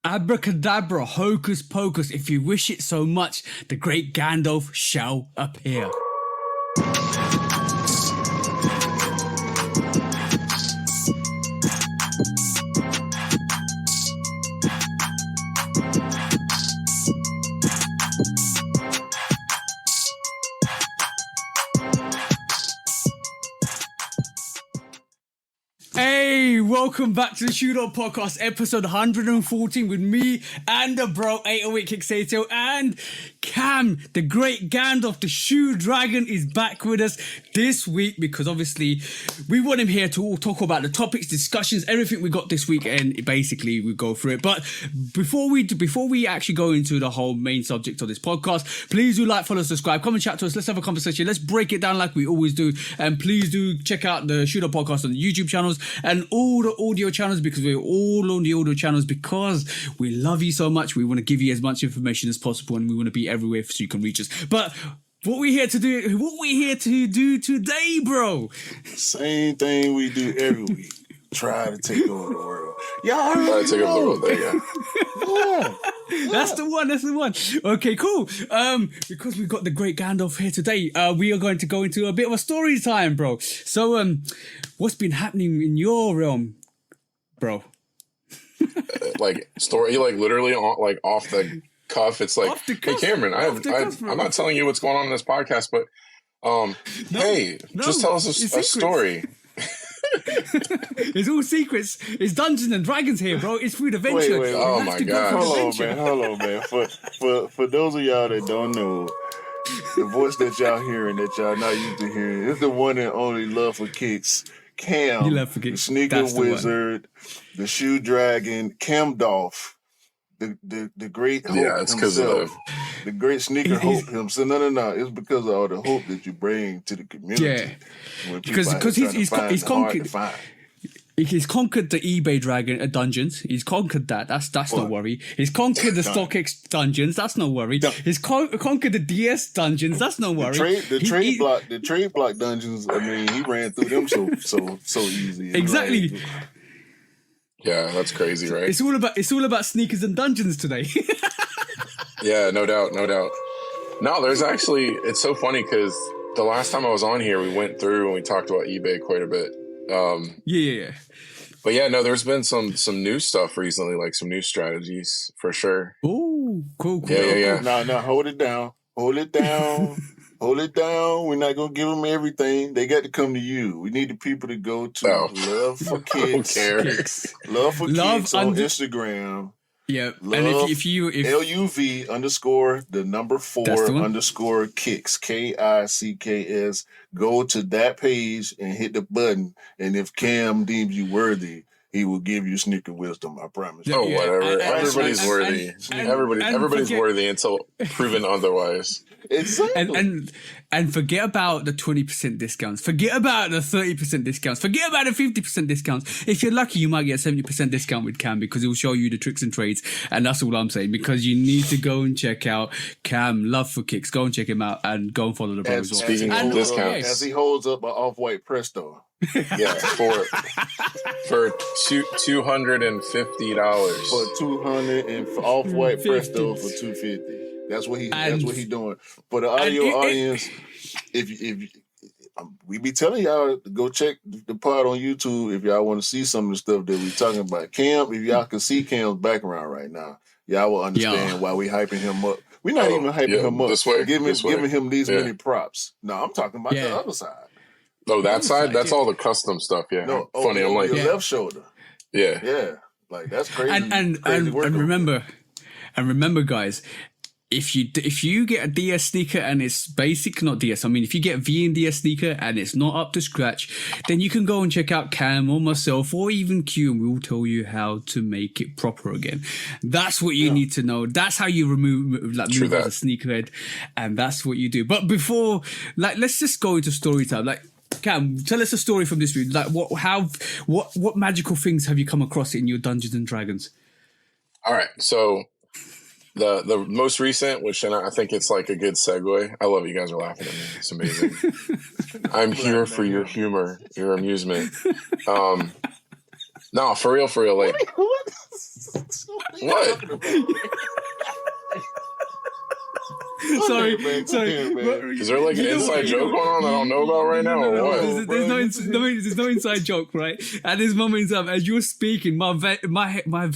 Abracadabra, hocus pocus, if you wish it so much, the great Gandalf shall appear. Hey, welcome back to the Shootout Podcast, episode 114 with me and the bro 808 Kicks ATL and Cam, the great Gandalf, the Shoe Dragon, is back with us this week because obviously we want him here to all talk about the topics, discussions, everything we got this week, and basically we go through it. But before we actually go into the whole main subject of this podcast, please do like, follow, subscribe, come and chat to us. Let's have a conversation. Let's break it down like we always do. And please do check out the Shootout Podcast on the YouTube channels and all the audio channels, because we're all on the audio channels because we love you so much. We want to give you as much information as possible, and we want to be everywhere so you can reach us. But what we here to do today, bro? Same thing we do every week. Try to take over the world. Y'all heard Try to take over the world. There you go. That's the one. Okay, cool. Because we've got the great Gandalf here today, we are going to go into a bit of a story time, bro. So, what's been happening in your realm, bro? Like story, like literally off the cuff. It's like, hey Cameron, I'm not telling you what's going on in this podcast, but just tell us a story. It's all secrets. It's Dungeons and Dragons here, bro. It's food adventure. Wait. Oh my god. Hold on, man. For those of y'all that don't know, the voice that y'all hearing, that y'all not used to hearing, is the one and only Love for Kicks, Cam, the sneaker wizard, the shoe dragon, Cam Dolph, the great hope it's because himself. The great sneaker hope himself. No. It's because of all the hope that you bring to the community. Yeah, because he's conquered. He's conquered the eBay dragon dungeons. He's conquered that. That's no worry. He's conquered the StockX dungeons. That's no worry. He's conquered the DS dungeons. That's no worry. The trade block dungeons. I mean, he ran through them so easy. Exactly. Like, yeah, that's crazy, right? It's all about sneakers and dungeons today. Yeah, no doubt. No, there's actually, it's so funny because the last time I was on here, we went through and we talked about eBay quite a bit. Yeah. But yeah, no, there's been some new stuff recently, like some new strategies for sure. Oh, cool. Yeah. No, hold it down. Hold it down. We're not going to give them everything. They got to come to you. We need the people to go to Love for Kicks. Love for Kicks on Instagram. Yeah. Love, and if LUV _ the number 4 _ Kicks, KICKS. Go to that page and hit the button. And if Cam deems you worthy, he will give you sneaker wisdom. I promise. Oh, whatever. Everybody's worthy. Everybody's worthy until proven otherwise. Exactly. And forget about the 20% discounts. Forget about the 30% discounts. Forget about the 50% discounts. If you're lucky, you might get a 70% discount with Cam because he'll show you the tricks and trades. And that's all I'm saying, because you need to go and check out Cam, Love for Kicks. Go and check him out and go and follow the bro as well. Speaking of discounts, as he holds up an off-white Presto. Yeah, for $250. For 200 and off-white Presto for $250. That's what he doing. For the audio audience, if we be telling y'all to go check the pod on YouTube if y'all want to see some of the stuff that we talking about. Cam, if y'all can see Cam's background right now, y'all will understand why we hyping him up. We're not even hyping him up. Giving him these many props. No, I'm talking about the other side. Oh, that side? That's all the custom stuff. Yeah. No, funny. I'm like your left shoulder. Yeah. Like that's crazy. And remember, guys. If you get a DS sneaker and it's basic, not DS, I mean, if you get a V and DS sneaker and it's not up to scratch, then you can go and check out Cam or myself or even Q, and we'll tell you how to make it proper again. That's what you need to know. That's how you move the sneakerhead, and that's what you do. But before, let's just go into story time. Cam, tell us a story from this week. What magical things have you come across in your Dungeons and Dragons? All right, so the most recent, which I think it's like a good segue. I love you guys are laughing at me. It's amazing. I'm here for your humor, your amusement. No, for real. Like, What? Sorry. Is there like an inside joke going on I don't know about right now, or what? There's no inside joke, right? At this moment in time, as you're speaking, my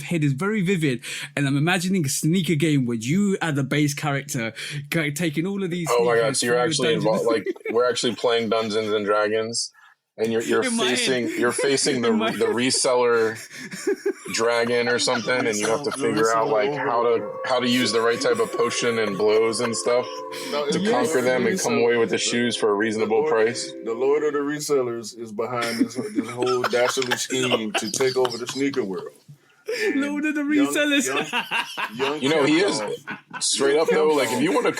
head is very vivid, and I'm imagining a sneaker game where you are the base character, taking all of these. Oh my god! So you're actually involved? Like we're actually playing Dungeons and Dragons, and you're facing the reseller dragon or something, and you have to figure out like how to use the right type of potion and blows and stuff to conquer them and come away with the shoes for a reasonable price. The Lord of the Resellers is behind this whole dastardly scheme to take over the sneaker world. Lord of the Resellers. Young you know, he is straight up though. Like if you want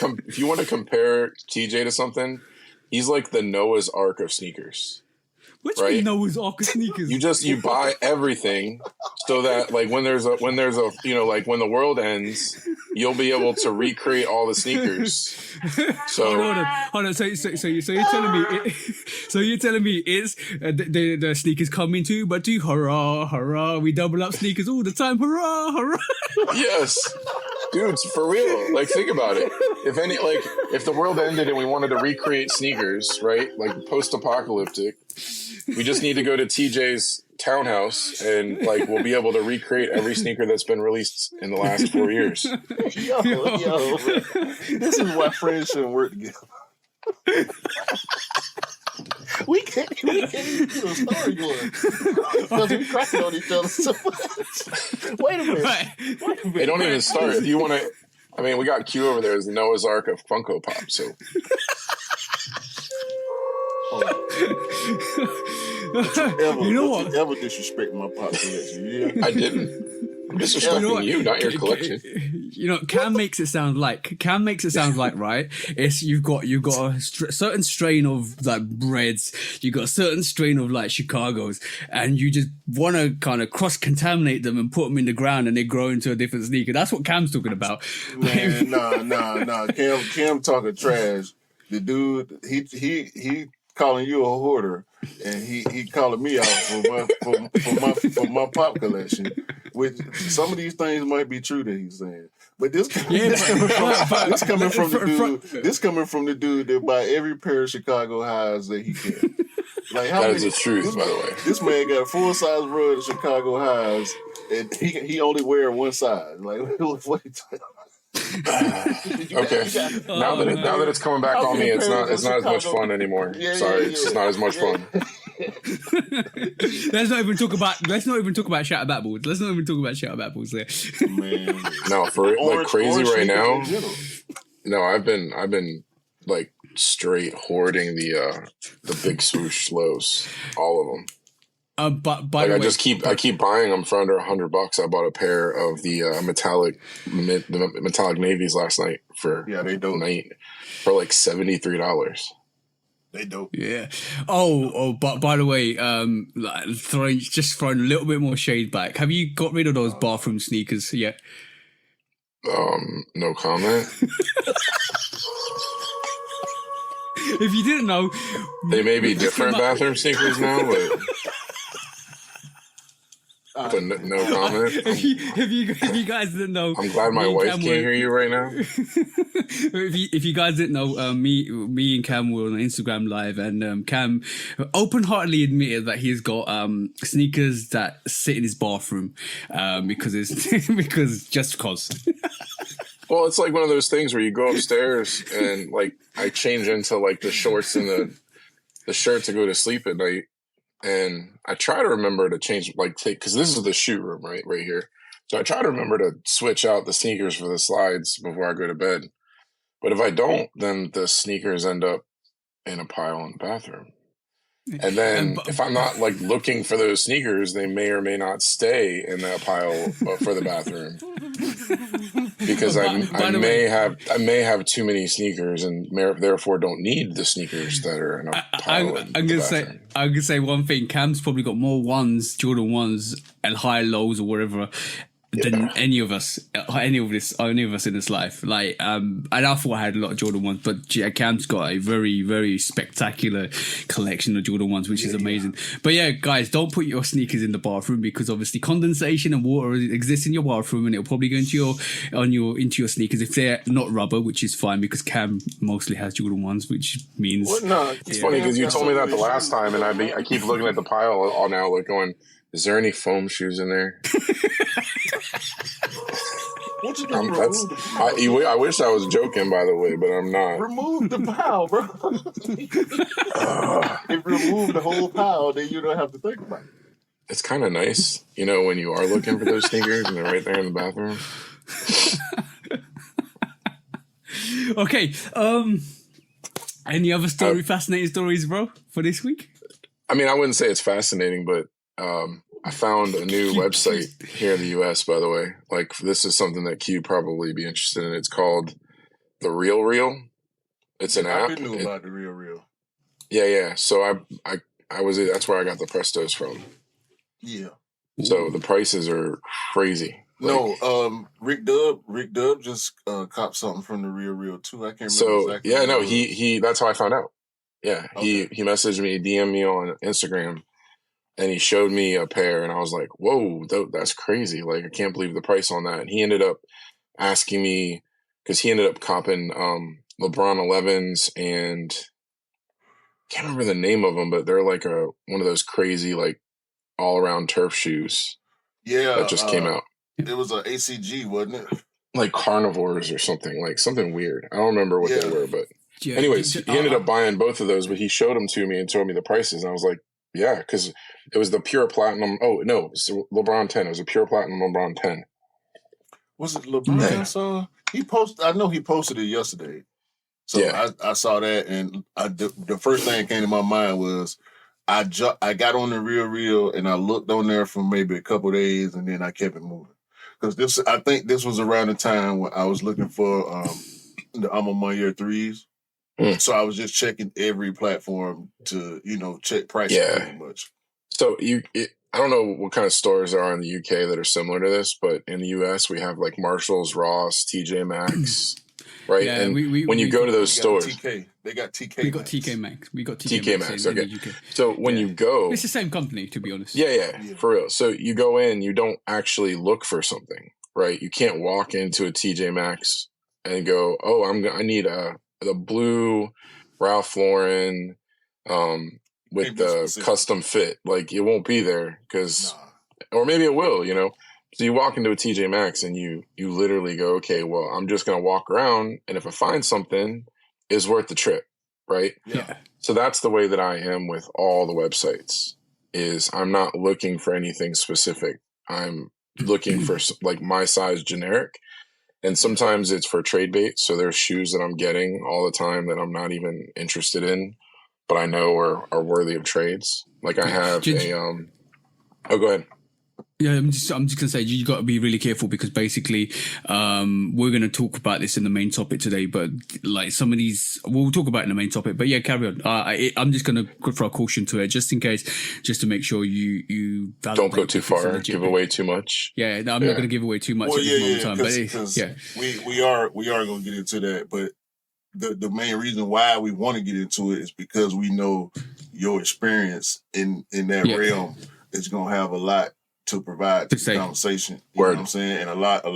to compare TJ to something, he's like the Noah's Ark of sneakers. What do you mean Noah's Ark of sneakers? You buy everything so that like when there's a you know, like when the world ends, you'll be able to recreate all the sneakers. So hold on. So you're telling me it's the sneakers come into, but do hurrah, we double up sneakers all the time, hurrah. Yes. Dudes, for real. Like think about it. If the world ended and we wanted to recreate sneakers, right? Like post-apocalyptic, we just need to go to TJ's townhouse and like we'll be able to recreate every sneaker that's been released in the last 4 years. Yo, this is why friends shouldn't work together. we can't even do a story going because we cracking on each other so much. Wait a minute. They don't even start. If you want to, I mean, we got Q over there as the Noah's Ark of Funko Pop, so. You know what? You ever disrespect my pop collection? Yeah. I didn't. I'm disrespecting you, not your collection. You know, Cam makes it sound like right. It's you've got a certain strain of like Reds, you got a certain strain of like Chicagos, and you just want to kind of cross contaminate them and put them in the ground, and they grow into a different sneaker. That's what Cam's talking about. Man, nah. Cam talking trash. The dude, he calling you a hoarder, and he calling me out for my pop collection. Which some of these things might be true that he's saying, but this coming from the dude that buy every pair of Chicago highs that he can. Like that is the truth, by the way. This man got a full size run of Chicago highs, and he only wear one size. Like what he talking about? Okay. Now that it's coming back on me, it's not as much fun anymore. Sorry, it's just not as much fun. Let's not even talk about shout about balls. Let's not even talk about shout about balls there. Man. No, for like crazy right now. No, I've been like straight hoarding the big swoosh lows, all of them. But by the way, I keep buying them for under $100. I bought a pair of the metallic navies last night for they dope. For like $73. They dope. Yeah. But by the way, throwing a little bit more shade back. Have you got rid of those bathroom sneakers yet? No comment. If you didn't know, they may be different bathroom sneakers now, but. No comment. If you guys didn't know, I'm glad my wife can't hear you right now. if you guys didn't know, me and Cam were on Instagram live, and Cam open-heartedly admitted that he's got sneakers that sit in his bathroom because just cause. Well, it's like one of those things where you go upstairs and like I change into like the shorts and the shirt to go to sleep at night. And I try to remember to change, because this is the shoe room, right here. So I try to remember to switch out the sneakers for the slides before I go to bed. But if I don't, then the sneakers end up in a pile in the bathroom. And then if I'm not like looking for those sneakers, they may or may not stay in that pile for the bathroom. Because I may have too many sneakers and therefore don't need the sneakers that are in a pile. I'm gonna say one thing. Cam's probably got more Jordan 1s and high lows or whatever than any of us any of us in this life. Like, and I thought I had a lot of Jordan 1s, but Cam's got a very, very spectacular collection of Jordan 1s, which is amazing. But yeah, guys, don't put your sneakers in the bathroom, because obviously condensation and water exists in your bathroom, and it'll probably go into your sneakers if they're not rubber, which is fine because Cam mostly has Jordan 1s, which means it's funny because you told me that the last time, and I keep looking at the pile all now, like going, is there any foam shoes in there? I wish I was joking, by the way, but I'm not. Remove the pile, bro. If you remove the whole pile, then you don't have to think about it. It's kind of nice, when you are looking for those sneakers and they're right there in the bathroom. Okay. Any other fascinating stories, bro, for this week? I mean, I wouldn't say it's fascinating, but I found a new website here in the U.S., by the way. Like, this is something that Q probably be interested in. It's called The Real Real. It's an app. I knew about The Real Real. Yeah. So that's where I got the Prestos from. Yeah. So the prices are crazy. Rick Dub just copped something from The Real Real too. I can't remember exactly. He that's how I found out. Yeah, okay. he messaged me, DM'd me on Instagram, and he showed me a pair, and I was like, whoa, that's crazy. Like, I can't believe the price on that. And he ended up asking me, because he ended up copping LeBron 11s, and I can't remember the name of them, but they're like one of those crazy, like, all-around turf shoes. Yeah. That just came out. It was an ACG, wasn't it? Like carnivores or something, like something weird. I don't remember what they were, but anyways, he ended up buying both of those, but he showed them to me and told me the prices. And I was like, yeah, because it was the pure platinum. Oh, no, it's LeBron 10. It was a pure platinum LeBron 10. Was it LeBron? So I know he posted it yesterday. So yeah. I saw that, and the first thing that came to my mind was I got on The Real Real, and I looked on there for maybe a couple of days, and then I kept it moving. Because I think this was around the time when I was looking for the Alma Mater 3s. So I was just checking every platform to, check prices pretty much. So I don't know what kind of stores there are in the UK that are similar to this, but in the US we have like Marshalls, Ross, TJ Maxx, right? Yeah, and when you go to those stores, they got TK. We got TK Maxx. We got TK Maxx. Okay. In the UK. So when you go, it's the same company, to be honest. Yeah, for real. So you go in, you don't actually look for something, right? You can't walk into a TJ Maxx and go, "Oh, I need the blue Ralph Lauren with the custom fit." Like, it won't be there or maybe it will, So you walk into a TJ Maxx and you literally go, okay, well, I'm just going to walk around, and if I find something, it's worth the trip, right? Yeah. So that's the way that I am with all the websites. Is I'm not looking for anything specific. I'm looking for like my size generic, and sometimes it's for trade bait. So there's shoes that I'm getting all the time that I'm not even interested in, but I know are worthy of trades. Like I have oh, go ahead. Yeah, I'm just gonna say you got to be really careful, because basically, we're gonna talk about this in the main topic today. But like some of these, we'll talk about it in the main topic. But yeah, carry on. I'm just gonna throw a caution to it, just in case, just to make sure you don't go too far, give away too much. Yeah, no, I'm not gonna give away too much at this moment in time. But we are gonna get into that. But the main reason why we want to get into it is because we know your experience in that realm is gonna have a lot to provide to the conversation. You know what I'm saying? And a lot of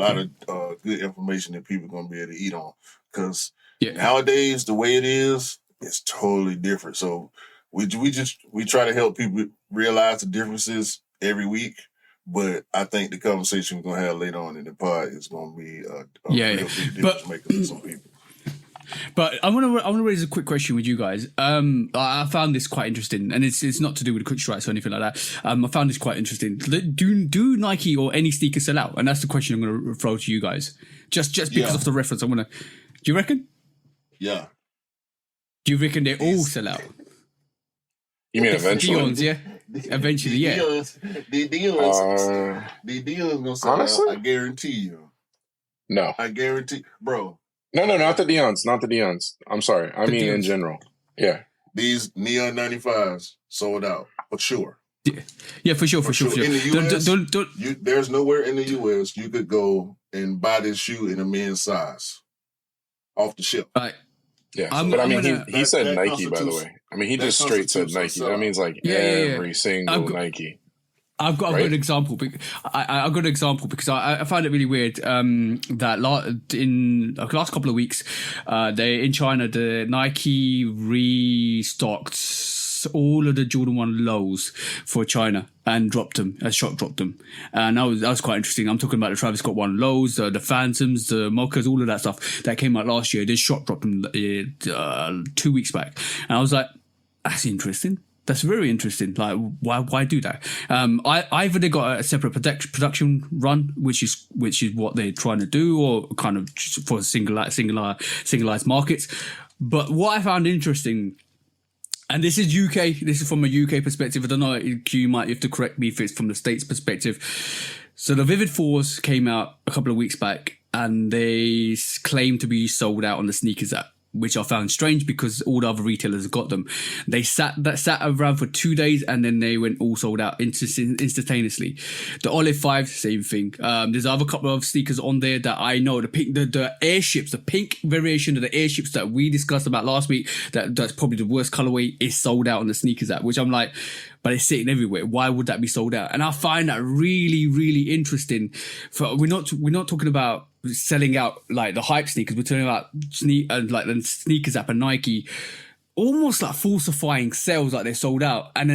good information that people are going to be able to eat on. Because nowadays, the way it is, it's totally different. So we try to help people realize the differences every week. But I think the conversation we're going to have later on in the pod is going to be a real big difference maker for some people. But I want to raise a quick question with you guys. I found this quite interesting, and it's not to do with the quick strikes or anything like that. I found this quite interesting. Do Nike or any sneakers sell out? And that's the question I'm going to throw to you guys. Just because of the reference, I'm going to. Do you reckon? Yeah. Do you reckon they all sell out? You mean eventually? Dion's, yeah. Eventually, yeah. The Dion's gonna sell out. I guarantee you. No. I guarantee, bro. No, not the Dion's. Not the Dion's. I'm sorry. I mean, in general. Yeah. These Neon 95s sold out, for sure. Yeah, for sure. In the US, there's nowhere in the US you could go and buy this shoe in a men's size off the shelf. Right. Yeah, but I mean, he said Nike, by the way. I mean, he just straight said Nike. That means like every single Nike. I've got an example. I've got an example because I find it really weird that in the last couple of weeks, in China, the Nike restocked all of the Jordan 1 lows for China and dropped them, shock dropped them. And that was quite interesting. I'm talking about the Travis Scott 1 lows, the Phantoms, the Mochas, all of that stuff that came out last year. They shock dropped them 2 weeks back. And I was like, that's interesting. That's very interesting. Like, why do that? Either they got a separate production run, which is what they're trying to do, or kind of for singularized markets. But what I found interesting, and this is UK. This is from a UK perspective. I don't know. You might have to correct me if it's from the States perspective. So the Vivid 4s came out a couple of weeks back, and they claim to be sold out on the sneakers app, which I found strange because all the other retailers got them. They sat around for 2 days and then they went all sold out instantaneously. The Olive 5, same thing. There's other couple of sneakers on there that I know. The airships, the pink variation of the airships that we discussed about last week, that's probably the worst colorway, is sold out on the sneakers app, which I'm like, but it's sitting everywhere. Why would that be sold out? And I find that really, really interesting. We're not talking about selling out like the hype sneakers. We're talking about like the sneakers app and Nike almost like falsifying sales, like they're sold out. And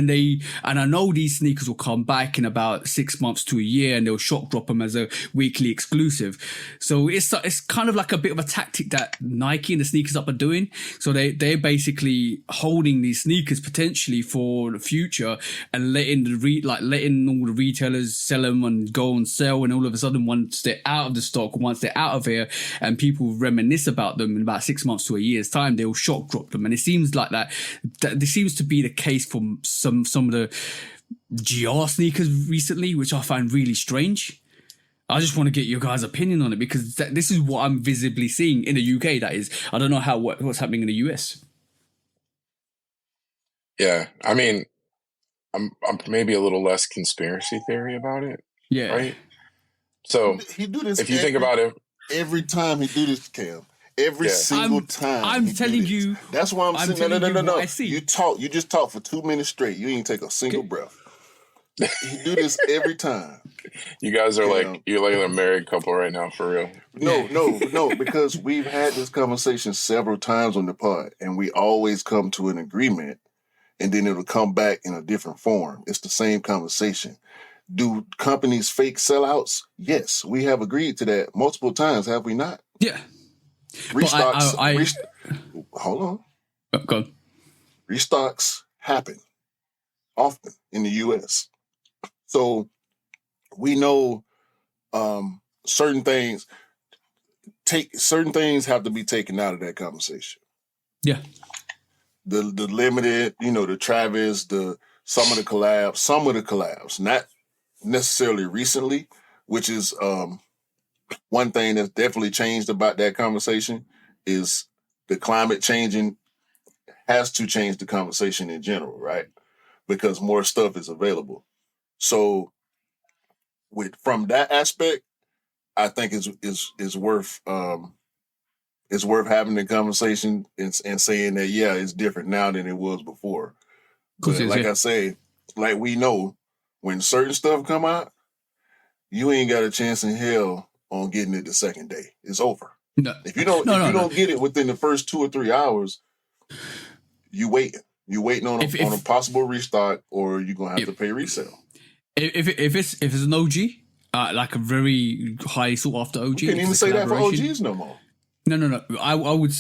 I know these sneakers will come back in about 6 months to a year and they'll shock drop them as a weekly exclusive. So it's kind of like a bit of a tactic that Nike and the sneakers up are doing. So they're basically holding these sneakers potentially for the future and letting all the retailers sell them and go on sale. And all of a sudden, once they're out of the stock, once they're out of here and people reminisce about them in about 6 months to a year's time, they'll shock drop them. And it seems like that this seems to be the case for some of the GR sneakers recently, which I find really strange. I just want to get your guys' opinion on it because this is what I'm visibly seeing in the UK. That is, I don't know what's happening in the US. Yeah, I mean, I'm maybe a little less conspiracy theory about it. Yeah, right. So he do this. If you think about it, every time he do this, Cam. Every single time. I'm telling you. That's why I'm saying no. I see. You just talk for 2 minutes straight. You ain't take a single breath. You do this every time. You guys are you're like a married couple right now, for real. No, because we've had this conversation several times on the pod, and we always come to an agreement, and then it'll come back in a different form. It's the same conversation. Do companies fake sellouts? Yes, we have agreed to that multiple times, have we not? Yeah. Restocks. Hold on. Go on. Restocks happen often in the U.S. So we know certain things have to be taken out of that conversation. Yeah. The limited, the Travis, some of the collabs, not necessarily recently, which is one thing that's definitely changed about that conversation is the climate changing has to change the conversation in general, right? Because more stuff is available. So from that aspect, I think is worth having the conversation and saying that, yeah, it's different now than it was before. But I say, like we know, when certain stuff come out, you ain't got a chance in hell on getting it the second day. It's over. No. If you don't get it within the first 2 or 3 hours, you waiting. You waiting on a possible restock, or you're gonna have to pay resale. If it's an OG, like a very high sought after OG, you can't even say that for OGs no more. No. I would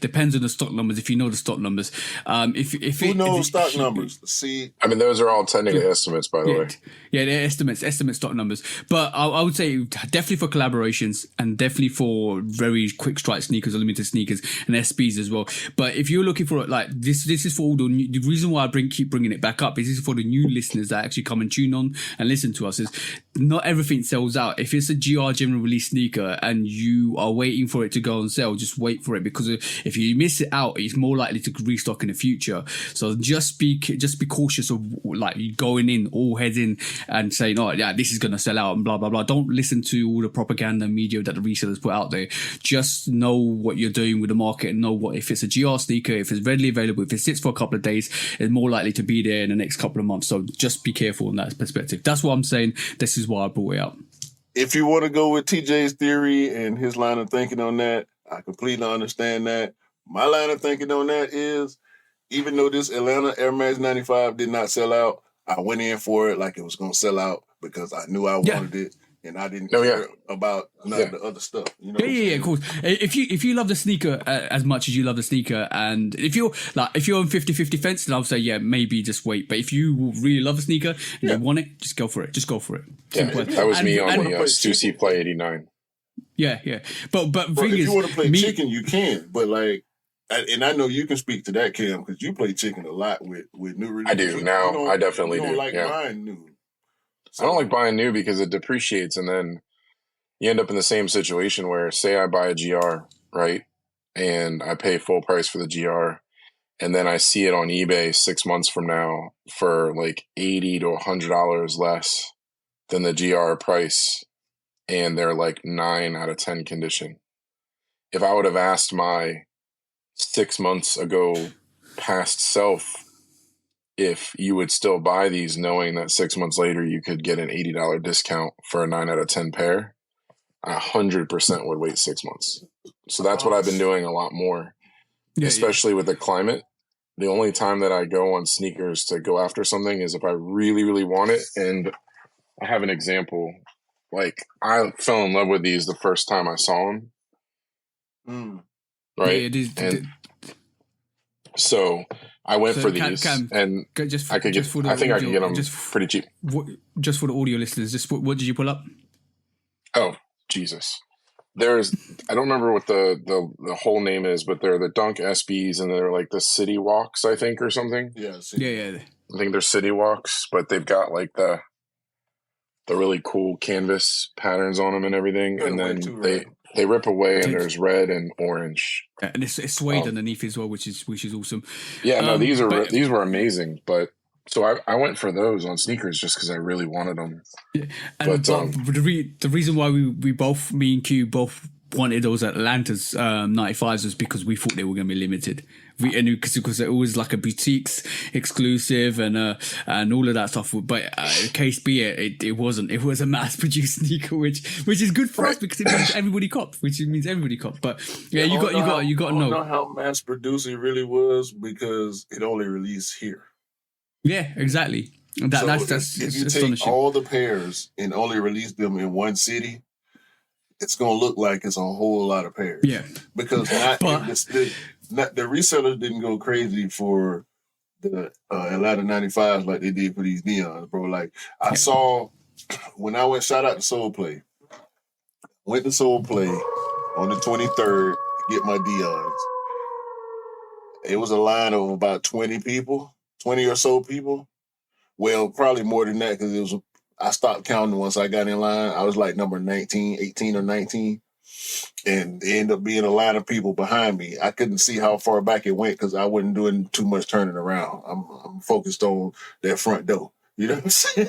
depends on the stock numbers. If you know the stock numbers, Who knows stock numbers? See, I mean, those are all technically estimates, by the way. Yeah, they're estimate stock numbers. But I would say definitely for collaborations and definitely for very quick strike sneakers or limited sneakers and SBs as well. But if you're looking for like this is for all the reason why I keep bringing it back up is this is for the new listeners that actually come and tune on and listen to us. Is not everything sells out. If it's a GR general release sneaker and you are waiting for it to go on sale, just wait for it, because if you miss it out, it's more likely to restock in the future. So just be cautious of like going in all heads in and saying, oh yeah, this is gonna sell out and blah blah blah. Don't listen to all the propaganda media that the resellers put out there. Just know what you're doing with the market and know what, if it's a GR sneaker, if it's readily available, if it sits for a couple of days, it's more likely to be there in the next couple of months. So just be careful in that perspective. That's what I'm saying. This is why I brought it up. If you want to go with TJ's theory and his line of thinking on that, I completely understand that. My line of thinking on that is, even though this Atlanta Air Max 95 did not sell out, I went in for it like it was going to sell out because I knew I wanted it. And I didn't care about none of the other stuff. You know of course. If you love the sneaker as much as you love the sneaker, and if you're on 50-50 fence, then I'll say, yeah, maybe just wait. But if you really love the sneaker and you want it, just go for it. Just go for it. Yeah, that was me on the Stussy Play 89. Yeah. But bro, thing if is, you want to play chicken, you can. But like, and I know you can speak to that, Cam, because you play chicken a lot with new releases. I do now. I definitely do. Like buying new. I don't like buying new because it depreciates, and then you end up in the same situation where, say I buy a GR, right? And I pay full price for the GR, and then I see it on eBay 6 months from now for like $80 to $100 less than the GR price, and they're like 9 out of 10 condition. If I would have asked my 6 months ago past self if you would still buy these, knowing that 6 months later you could get an $80 discount for a 9 out of 10 pair, 100% would wait 6 months. So that's what I've been doing a lot more, especially with the climate. The only time that I go on sneakers to go after something is if I really, really want it. And I have an example. Like, I fell in love with these the first time I saw them. Right? Yeah, it is. And so I went for these, and I think I could get them pretty cheap. Just for the audio listeners, what did you pull up? Oh, Jesus. I don't remember what the whole name is, but they're the Dunk SBs, and they're like the City Walks, I think, or something. Yeah. I think they're City Walks, but they've got like the really cool canvas patterns on them and everything, and then they rip away, and there's red and orange, and it's suede underneath as well, which is awesome. Yeah, no, these were amazing, but so I went for those on sneakers just because I really wanted them. Yeah, but the reason why we both, me and Q, both wanted those Atlanta's 95s was because we thought they were going to be limited. Because it was like a boutiques exclusive and all of that stuff. But case be it wasn't. It was a mass produced sneaker, which is good for us because it means everybody copped. But yeah, you got to know. I don't know how mass produced it really was because it only released here. Yeah, exactly. That's if you take all the pairs and only release them in one city, it's gonna look like it's a whole lot of pairs. Yeah, because the resellers didn't go crazy for the Atlanta 95s like they did for these neons, bro. Like I saw when I went, shout out to Soul Play. Went to Soul Play on the 23rd to get my Dion's. It was a line of about 20 or so people. Well, probably more than that because I stopped counting once I got in line. I was like number 18 or 19. And it ended up being a line of people behind me. I couldn't see how far back it went because I wasn't doing too much turning around. I'm focused on that front door. You know what I'm saying?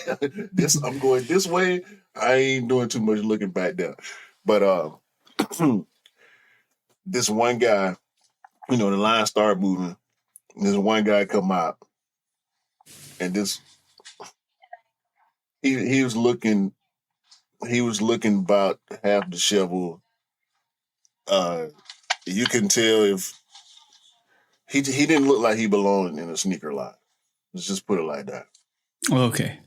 I'm going this way. I ain't doing too much looking back there. But this one guy, the line started moving. This one guy come out, and he was looking about half disheveled. You can tell if he didn't look like he belonged in a sneaker line. Let's just put it like that. Okay.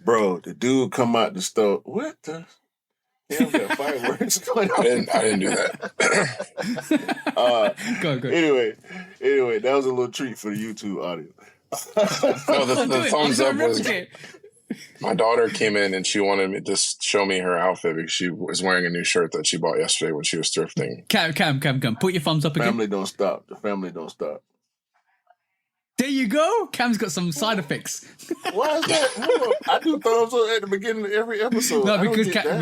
Bro, the dude come out the store. What the? Yeah, got fireworks going on. I didn't do that. Go. Anyway, that was a little treat for the YouTube audience. No, the thumbs up was. My daughter came in and she wanted me to show me her outfit because she was wearing a new shirt that she bought yesterday when she was thrifting. Cam, put your thumbs up again. The family don't stop. There you go. Cam's got some side effects. Why is that? Hold on. I do thumbs up at the beginning of every episode. No, I don't because get that.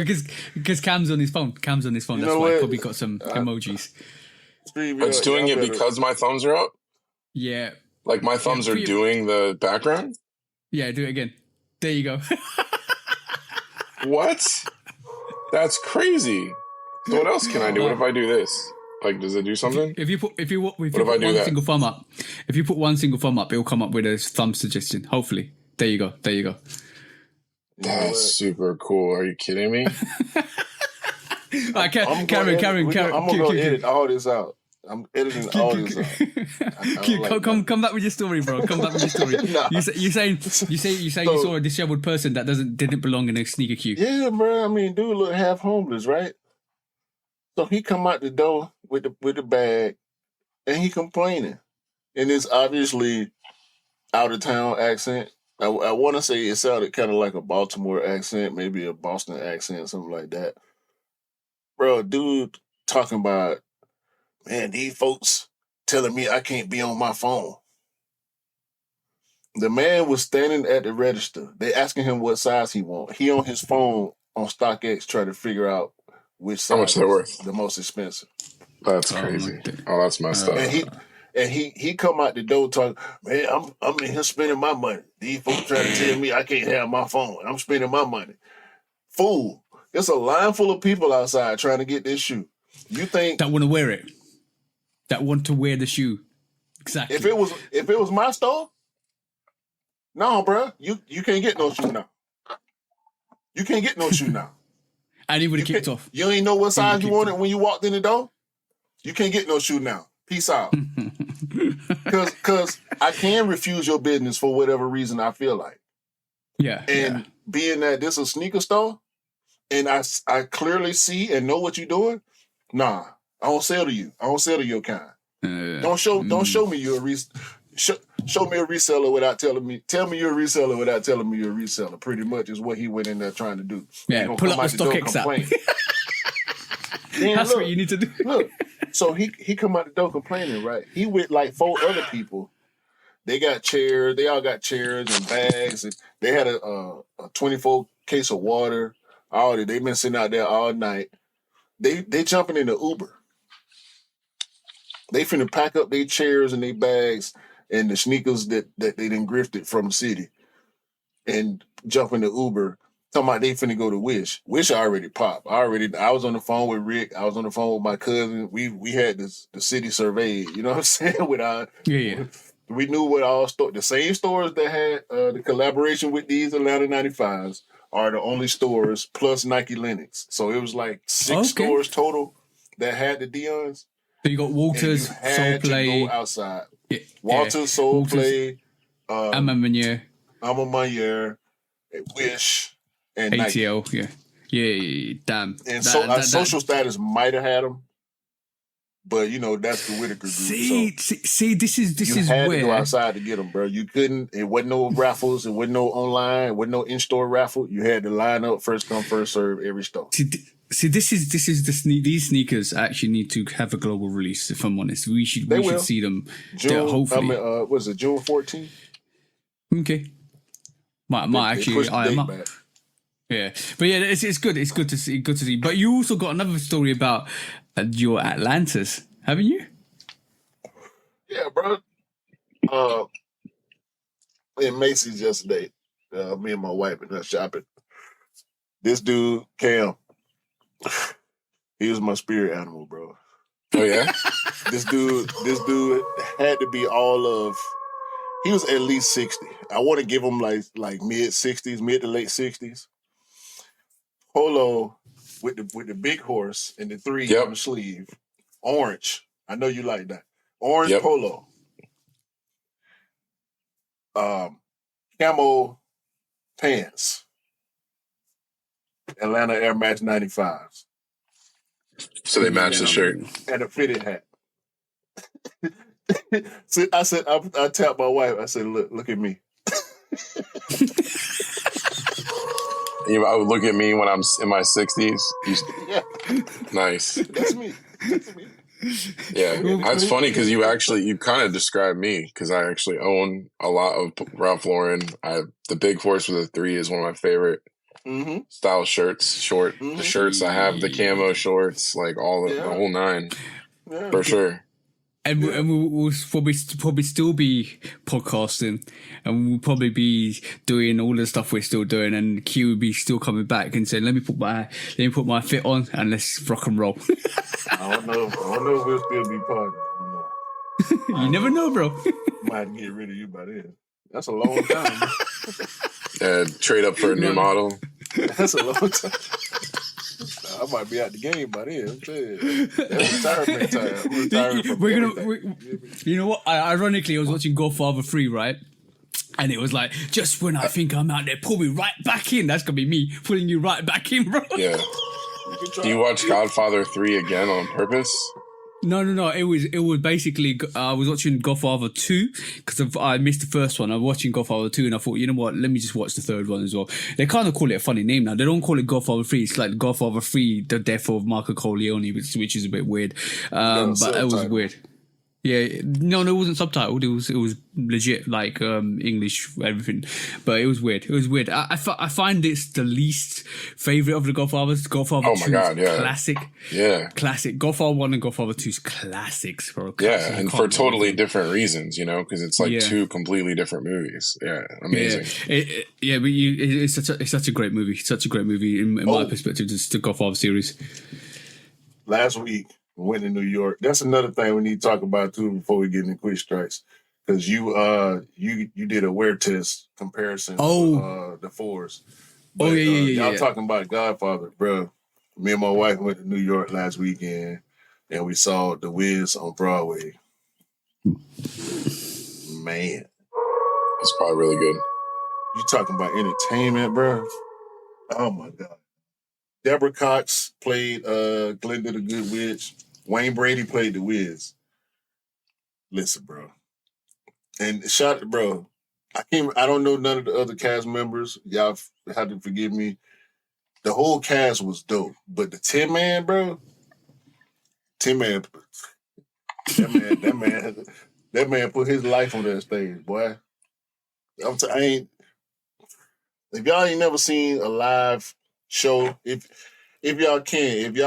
because Cam's on his phone. Cam's on his phone. You That's know why what? I probably got some emojis. It's doing it because my thumbs are up? Yeah. Like my thumbs are doing the background? Yeah, do it again. There you go. What? That's crazy. So what else can I do? What if I do this? Like, does it do something? If you put one that? single thumb up, if you put one single thumb up, it'll come up with a thumb suggestion. Hopefully, there you go. There you go. That's super cool. Are you kidding me? Karen. I'm gonna go edit all this out. I'm editing all this out. Come back with your story, bro. Come back with your story. Nah. You saw a disheveled person that didn't belong in a sneaker queue. Yeah, bro. I mean, dude look half homeless, right? So he come out the door with the bag, and he complaining, and it's obviously out of town accent. I want to say it sounded kind of like a Baltimore accent, maybe a Boston accent, something like that. Bro, dude talking about, man, these folks telling me I can't be on my phone. The man was standing at the register. They asking him what size he want. He on his phone on StockX trying to figure out which size how much they're worth. The most expensive. That's crazy. Oh, that's messed up. And he come out the door talking, man, I'm in here spending my money. These folks trying to tell me I can't have my phone. I'm spending my money. Fool. There's a line full of people outside trying to get this shoe. You think that want to wear it? That want to wear the shoe? Exactly. If it was my store, no, bro, you can't get no shoe now. You can't get no shoe now. And he would have kicked off. You ain't know what size you wanted when you walked in the door. You can't get no shoe now. Peace out. Because I can refuse your business for whatever reason I feel like. Yeah. And being that this is a sneaker store, and I clearly see and know what you're doing, nah, I don't sell to you. I don't sell to your kind. Don't show me you're show me a reseller without telling me. Tell me you're a reseller without telling me you're a reseller. Pretty much is what he went in there trying to do. Yeah, pull up the StockX app. That's what you need to do. Look, so he come out the door complaining, right? He with like 4 other people. They got chairs. They all got chairs and bags. And they had a 24 case of water. They been sitting out there all night. They jumping in the Uber. They finna pack up their chairs and their bags and the sneakers that they done grifted from the city and jump in the Uber. Talking about they finna go to Wish. Wish already popped. I was on the phone with Rick. I was on the phone with my cousin. We had the city surveyed. You know what I'm saying? With our we knew what all the same stores that had the collaboration with these Atlanta 95s are the only stores plus Nike Linux. So it was like 6 stores total that had the Deons. So you got Walters, Soul Play. Go outside. Yeah, Walters, Soul Play, Amamanier, Wish, and ATL. Nike. Yeah, damn. And Social Status might have had them, but you know that's the Whitaker group. See, this is you had where to go outside to get them, bro. You couldn't. It wasn't no raffles. It wasn't no online. It wasn't no in-store raffle. You had to line up, first come, first serve, every store. See, this is these sneakers actually need to have a global release. If I'm honest, we should see them. June, hopefully, was it June 14th? Okay, might actually I am up. Yeah, but yeah, it's good. It's good to see. Good to see. But you also got another story about your Atlantis, haven't you? Yeah, bro. In Macy's yesterday, me and my wife and her shopping. This dude, Cam, he was my spirit animal, bro. Oh yeah. This dude had to be he was at least 60. I want to give him like mid to late 60s. Polo with the big horse and the 3 on the sleeve. Orange. I know you like that. Orange polo. Camo pants. Atlanta Air Max 95s. So they match the shirt. And a fitted hat. So I said, I tapped my wife. I said, look at me. I would look at me when I'm in my 60s. Yeah. Nice. That's me. Yeah, it's funny because you kind of described me because I actually own a lot of Ralph Lauren. The Big Horse with a 3 is one of my favorite style shirts. The shirts I have, the camo shorts, like all the whole 9 for sure. And we'll probably still be podcasting, and we'll probably be doing all the stuff we're still doing. And Q will be still coming back and saying, "Let me put my fit on and let's rock and roll." I don't know if we'll still be partners. I don't know. You never know, bro. Might get rid of you by then. That's a long time. Trade up for a new model. That's a long time. I might be out the game by then. I'm saying. That's retirement time. You know what? Ironically, I was watching Godfather 3, right? And it was like, just when I think I'm out there, pull me right back in. That's going to be me pulling you right back in, bro. Yeah. Do you watch Godfather 3 again on purpose? No. It was basically, I was watching Godfather 2 because I missed the first one. I was watching Godfather 2 and I thought, you know what, let me just watch the third one as well. They kind of call it a funny name now. They don't call it Godfather 3. It's like Godfather 3, The Death of Marco Corleone, which is a bit weird. But it was weird. Yeah, no, it wasn't subtitled. It was legit, like English, everything. But it was weird. I find it's the least favorite of the Godfathers. Godfather 2 is classic. Yeah, classic. Godfather 1 and Godfather 2 is classics, bro. Yeah, and for totally different reasons, because it's like 2 completely different movies. Yeah, amazing. But it's such a great movie. Such a great movie in my perspective. It's the Godfather series. Last week. Went to New York. That's another thing we need to talk about too before we get into quick strikes. Because you did a wear test comparison of the 4s. But, y'all talking about Godfather, bro. Me and my wife went to New York last weekend and we saw The Wiz on Broadway. Man. It's probably really good. You talking about entertainment, bro? Oh my God. Deborah Cox played Glinda the Good Witch. Wayne Brady played the Wiz. Listen, bro. And bro, I don't know none of the other cast members. Y'all have to forgive me. The whole cast was dope. But the Tin Man, bro, that man put his life on that stage, boy. If y'all ain't never seen a live show, if y'all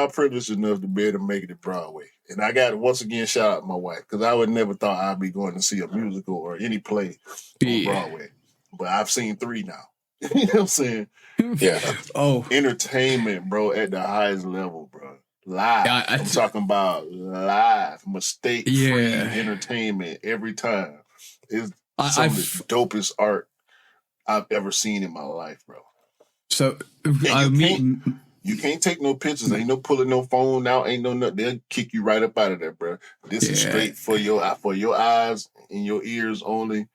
privileged enough to be able to make it to Broadway. And I got to once again shout out my wife, because I would never thought I'd be going to see a musical or any play on Broadway. But I've seen 3 now. You know what I'm saying? Yeah. Entertainment, bro, at the highest level, bro. Live. I'm talking about live, mistake-free entertainment every time. It's some of the dopest art I've ever seen in my life, bro. So you can't take no pictures. Ain't no pulling no phone out. Ain't no nothing. They'll kick you right up out of there, bro. This is straight for your eyes and your ears only.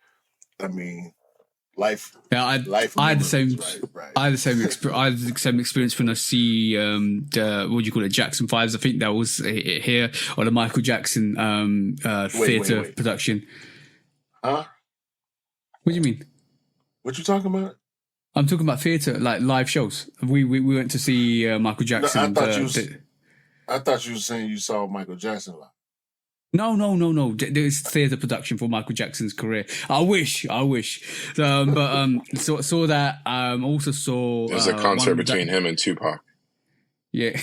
I mean, life. Yeah, I had the same. Right. I had the same experience. I had the same experience when I see the what do you call it, Jackson 5s. I think that was here, or the Michael Jackson theater production. Huh? What do you mean? What you talking about? I'm talking about theater, like live shows. We went to see Michael Jackson. No, I thought you were saying you saw Michael Jackson live. No. There's theater production for Michael Jackson's career. I wish. So saw that. Also saw. There's a concert between him and Tupac. Yeah,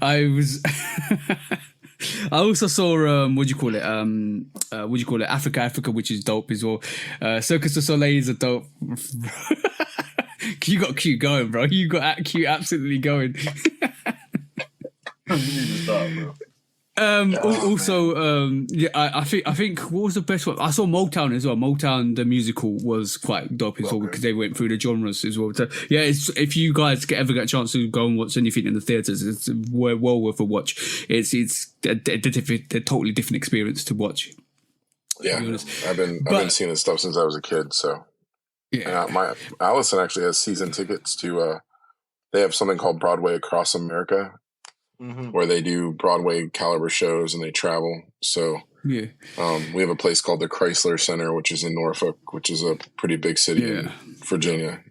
I was. I also saw what do you call it? Africa, which is dope as well. Circus du Soleil is a dope. You got Q going, bro. You got Q absolutely going. You need to stop, bro. I think what was the best one? I saw Motown as well. Motown the musical was quite dope as well, because they went through the genres as well. So yeah, if you guys ever get a chance to go and watch anything in the theaters, it's well worth a watch. It's a totally different experience to watch. Yeah, I've been seeing this stuff since I was a kid. So yeah, my Allison actually has season tickets to. They have something called Broadway Across America. Mm-hmm. Where they do Broadway caliber shows and they travel. So we have a place called the Chrysler Center, which is in Norfolk, which is a pretty big city in Virginia.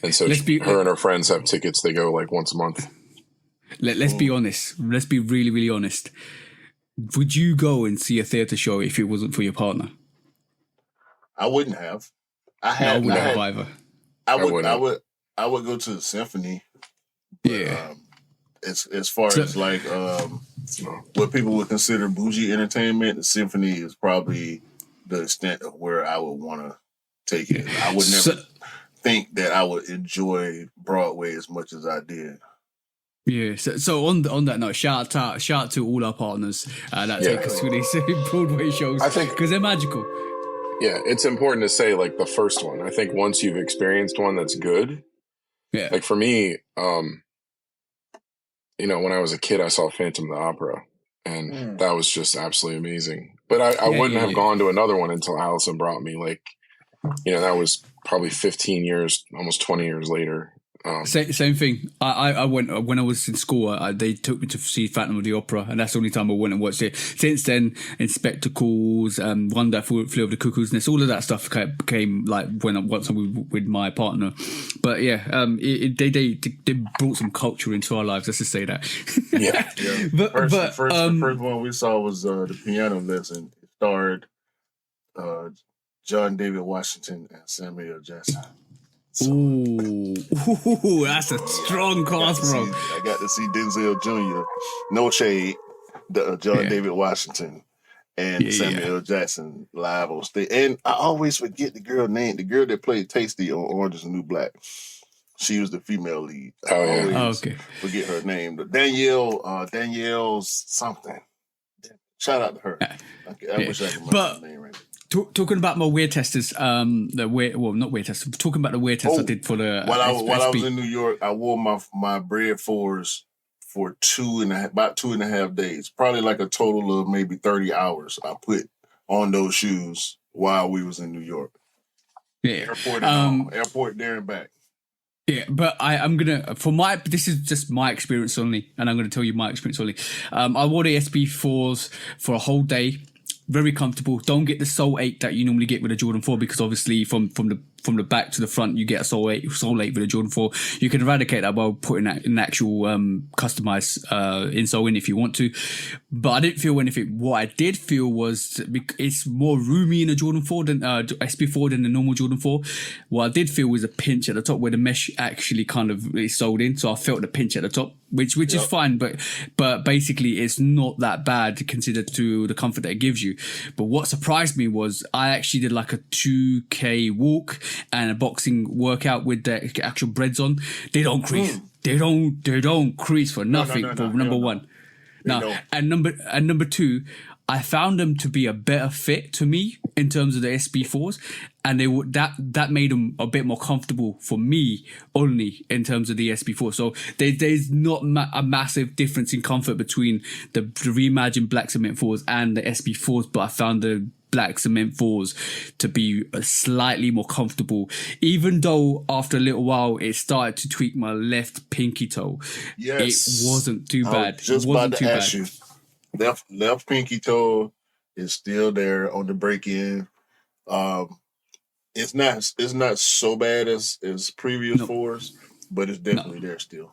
And so her and her friends have tickets. They go like once a month. Let's be honest. Let's be really, really honest. Would you go and see a theatre show if it wasn't for your partner? I wouldn't have. I wouldn't have either. I would go to the symphony. Yeah. As far as like what people would consider bougie entertainment, the symphony is probably the extent of where I would want to take it. I would never think that I would enjoy Broadway as much as I did. Yeah, so on that note, shout out to all our partners that take us to these Broadway shows. I think because they're magical. Yeah, it's important to say like the first one. I think once you've experienced one that's good. Yeah. Like for me, you know, when I was a kid, I saw Phantom of the Opera, and that was just absolutely amazing. But I wouldn't have gone to another one until Allison brought me. Like, you know, that was probably 15 years, almost 20 years later. Same thing. I went when I was in school. They took me to see Phantom of the Opera, and that's the only time I went and watched it. Since then, Inspector Calls, One That Flew Over the Cuckoo's Nest, all of that stuff came like once I'm with my partner. But yeah, they brought some culture into our lives. Let's just say that. Yeah. The first one we saw was the piano lesson. It starred John David Washington and Samuel Jackson. So, ooh, that's a strong cast, bro. I got to see Denzel Jr., no shade, John David Washington, and Samuel Jackson live on stage. And I always forget the girl name, the girl that played Tasty on Orange is the New Black. She was the female lead. I always forget her name. But Danielle's something. Shout out to her. I wish I could remember her name right now. Talking about my weird testers, not weird testers. Talking about the weird tests I did for the while I was in New York, I wore my Bred 4s for about 2.5 days. Probably like a total of maybe 30 hours I put on those shoes while we was in New York. Yeah, airport there and back. Yeah, but I'm gonna this is just my experience only, and I'm gonna tell you my experience only. I wore the SB4s for a whole day. Very comfortable. Don't get the sole ache that you normally get with a Jordan 4 because obviously from the back to the front you get a sole ache with a Jordan 4. You can eradicate that by putting that an actual customized insole in if you want to. But I didn't feel anything. What I did feel was it's more roomy in a Jordan 4 than SB4 than the normal Jordan 4. What I did feel was a pinch at the top where the mesh actually kind of is sold in. So I felt the pinch at the top, which is fine, but basically it's not that bad considered to the comfort that it gives you. But what surprised me was I actually did like a 2K walk and a boxing workout with the actual breads on. They don't crease. They don't crease for nothing. Number one. No, and number two, I found them to be a better fit to me in terms of the SB4s, and that made them a bit more comfortable for me only in terms of the SB4. So there's not a massive difference in comfort between the reimagined black cement 4s and the SB4s, but I found the black cement 4s to be slightly more comfortable, even though after a little while it started to tweak my left pinky toe. Yes, it wasn't too bad. Just about to ask you. Left pinky toe is still there on the break in. It's not so bad as previous 4s, but it's definitely there still.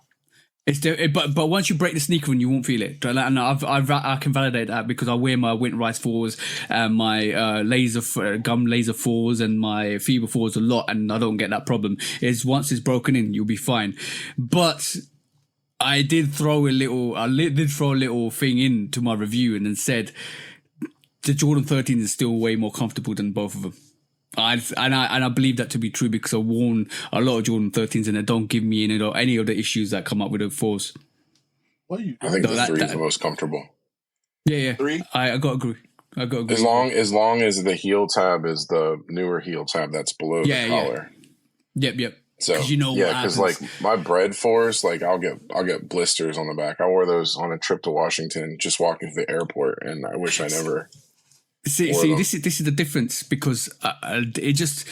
It's but once you break the sneaker, you won't feel it. And I can validate that because I wear my winterized 4s and my gum laser 4s and my FIBA 4s a lot, and I don't get that problem. It's once it's broken in, you'll be fine. But I did throw a little thing into my review and then said the Jordan 13 is still way more comfortable than both of them. I believe that to be true because I've worn a lot of Jordan 13s and they don't give me any of the issues that come up with the 4s. I think the 3 is the most comfortable. Yeah. 3? I got to agree. As long as the heel tab is the newer heel tab that's below the collar. Yep. So because like my Bred 4s, like I'll get blisters on the back. I wore those on a trip to Washington, just walking to the airport, and I wish I never. See, this is the difference because it just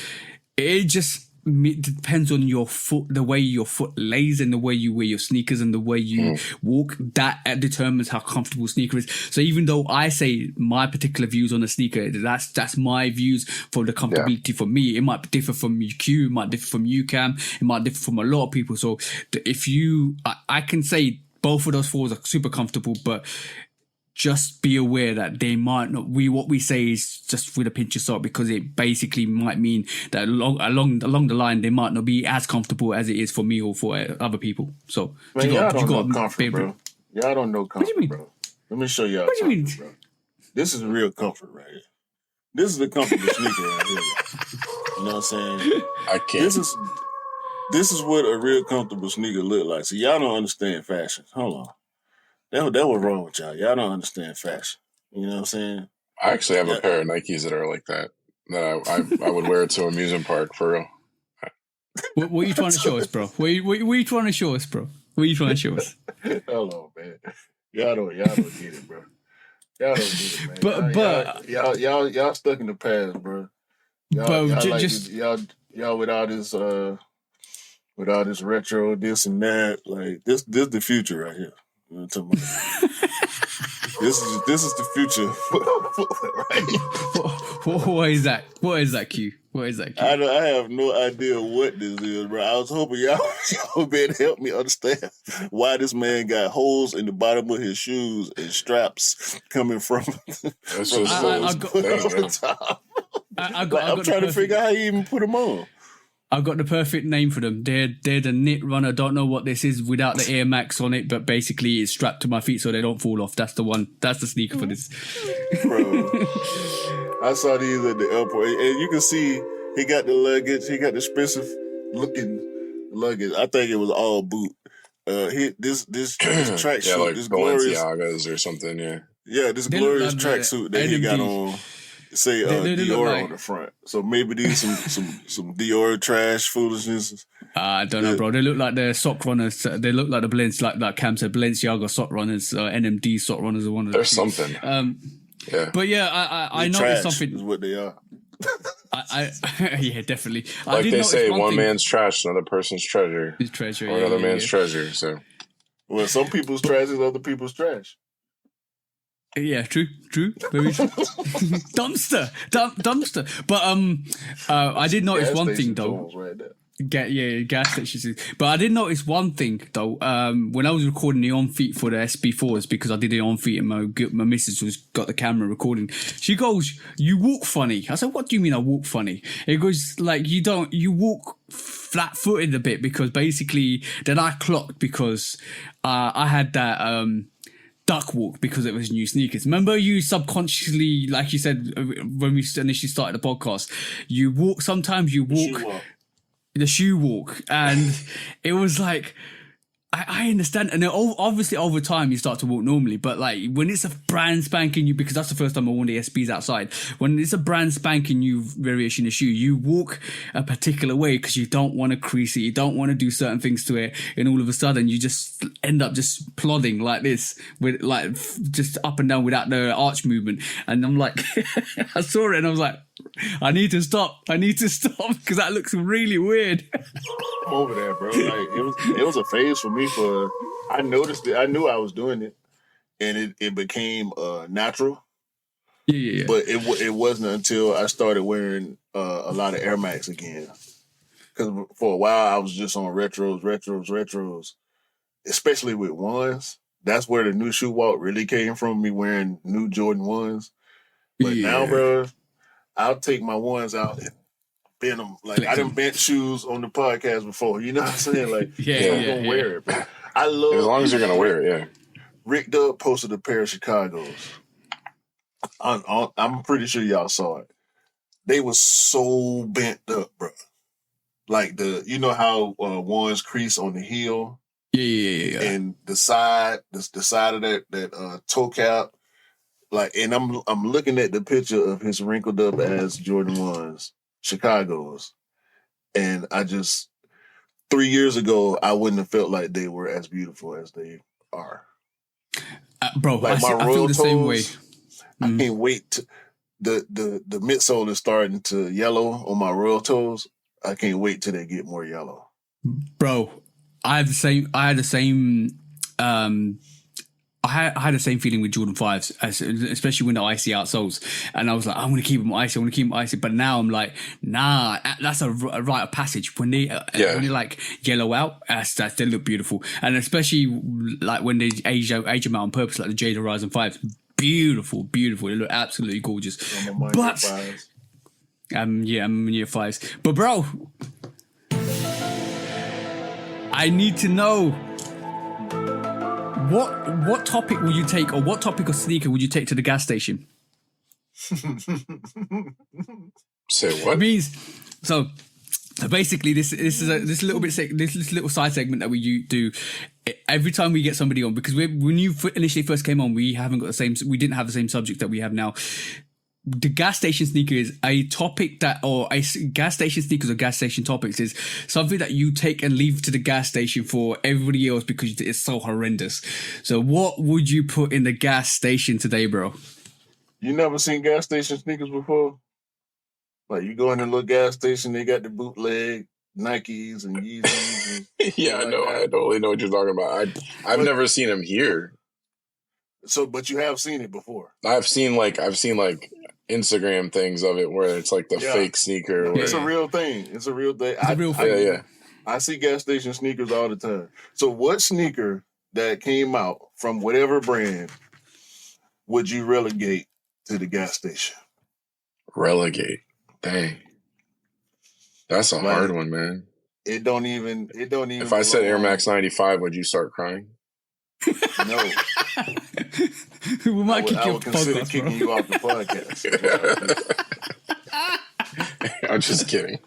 depends on your foot, the way your foot lays, and the way you wear your sneakers and the way you walk. That determines how comfortable sneaker is. So even though I say my particular views on a sneaker, that's my views for the comfortability for me. It might differ from Q, it might differ from you, Cam, it might differ from a lot of people. So if I can say both of those fours are super comfortable, but just be aware that they might not. What we say is just with a pinch of salt, because it basically might mean that along the line they might not be as comfortable as it is for me or for other people. So man, y'all don't know comfort, bro. Y'all don't know comfort, bro. Let me show y'all. What do you mean? Bro. This is real comfort right here. This is the comfortable sneaker right here. You know what I'm saying? I can't. This is what a real comfortable sneaker look like. So y'all don't understand fashion. Hold on. That was wrong with y'all. Y'all don't understand fashion. You know what I'm saying? I actually have a pair of Nikes that are like that I would wear to amusement park for real. What are you trying to show us, bro? What are you trying to show us, bro? What are you trying to show us? Hold on, man. Y'all don't get it, bro. Y'all don't get it, man. But y'all stuck in the past, bro. Y'all with all this retro, this and that, like this the future right here. You know what I'm talking about? This is the future, right? What is that? What is that, Q? What is that, Q? I have no idea what this is, bro. I was hoping y'all better help me understand why this man got holes in the bottom of his shoes and straps coming from. That's just I'm trying to figure out how you even put them on. I've got the perfect name for them. They're the knit runner. Don't know what this is without the Air Max on it, but basically it's strapped to my feet so they don't fall off. That's the one. That's the sneaker for this. Bro, I saw these at the airport, and you can see he got the luggage. He got the expensive looking luggage. I think it was all boot. This tracksuit, yeah, like this Balenciagas or something. Yeah, this glorious tracksuit that he got on. Say Dior on the front. So maybe these some Dior trash foolishness. I don't know, bro. They look like the sock runners. They look like the like Cam said, Balenciaga sock runners, NMD sock runners are one of There's something. Yeah. But yeah, I noticed something. Is what they are. Yeah, definitely. Like they say, one man's trash, another person's treasure. His treasure, or another man's treasure. So, well, some people's trash is other people's trash. Yeah, true, very true. dumpster. But I did notice one thing though. Gas stations. But I did notice one thing though. When I was recording the on feet for the SB4s, because I did it on feet and my missus was got the camera recording. She goes, "You walk funny." I said, "What do you mean I walk funny?" It goes like you walk flat footed a bit, because basically then I clocked because I had that duck walk because it was new sneakers. Remember, you subconsciously, like you said when we initially started the podcast, you walk. Sometimes you walk the shoe walk, and it was like I understand, and obviously over time you start to walk normally, but like when it's a brand spanking new, because that's the first time I worn the SBs outside, when it's a brand spanking new variation of shoe, you walk a particular way because you don't want to crease it, you don't want to do certain things to it, and all of a sudden you just end up just plodding like this, with like just up and down without the arch movement. And I'm like, I saw it and I was like, I need to stop because that looks really weird. I'm over there, bro. Like it was a phase for me. I noticed it. I knew I was doing it, and it became natural. Yeah. But it wasn't until I started wearing a lot of Air Max again. Because for a while I was just on retros, especially with ones. That's where the new shoe walk really came from. Me wearing new Jordan ones. But now, bro, I'll take my ones out and bend them. Like I done bent shoes on the podcast before. You know what I'm saying? Like, I'm gonna wear it. But I love as long as you're gonna wear it. Yeah. Rick Dub posted a pair of Chicago's. I'm pretty sure y'all saw it. They was so bent up, bro. Like you know how ones crease on the heel. Yeah. And the side of that toe cap. Like, and I'm looking at the picture of his wrinkled up ass Jordan 1s, Chicago's, and 3 years ago I wouldn't have felt like they were as beautiful as they are. Bro, like I feel the same way. I can't wait to, the midsole is starting to yellow on my royal toes. I can't wait till they get more yellow. Bro, I had the same I had the same feeling with Jordan 5s, especially when the icy outsoles. And I was like, I'm going to keep them icy. But now I'm like, nah, that's a rite of passage. When they like yellow out, they look beautiful. And especially like when they age them out on purpose, like the Jade Horizon 5s. Beautiful. They look absolutely gorgeous. But I'm in year 5s. But bro, I need to know what topic will you take, or what topic of sneaker would you take to the gas station? Say what? It means so basically this little side segment that we do every time we get somebody on, because when you initially first came on, we didn't have the same subject that we have now. The gas station sneaker is a topic gas station sneakers or gas station topics is something that you take and leave to the gas station for everybody else because it's so horrendous. So what would you put in the gas station today, bro? You never seen gas station sneakers before? Like you go in a little gas station, they got the bootleg Nikes and Yeezys. Yeah, I know. I totally know what you're talking about. I've never seen them here. So, but you have seen it before. I've seen Instagram things of it where it's like the fake sneaker. It's a real thing. It's a real thing. It's a real thing. I see gas station sneakers all the time. So what sneaker that came out from whatever brand would you relegate to the gas station? Relegate. Dang. That's a hard one, man. It don't even. If I said Air Max 95, would you start crying? No. We might kick you off the consider podcast, kicking you off the podcast. I'm just kidding.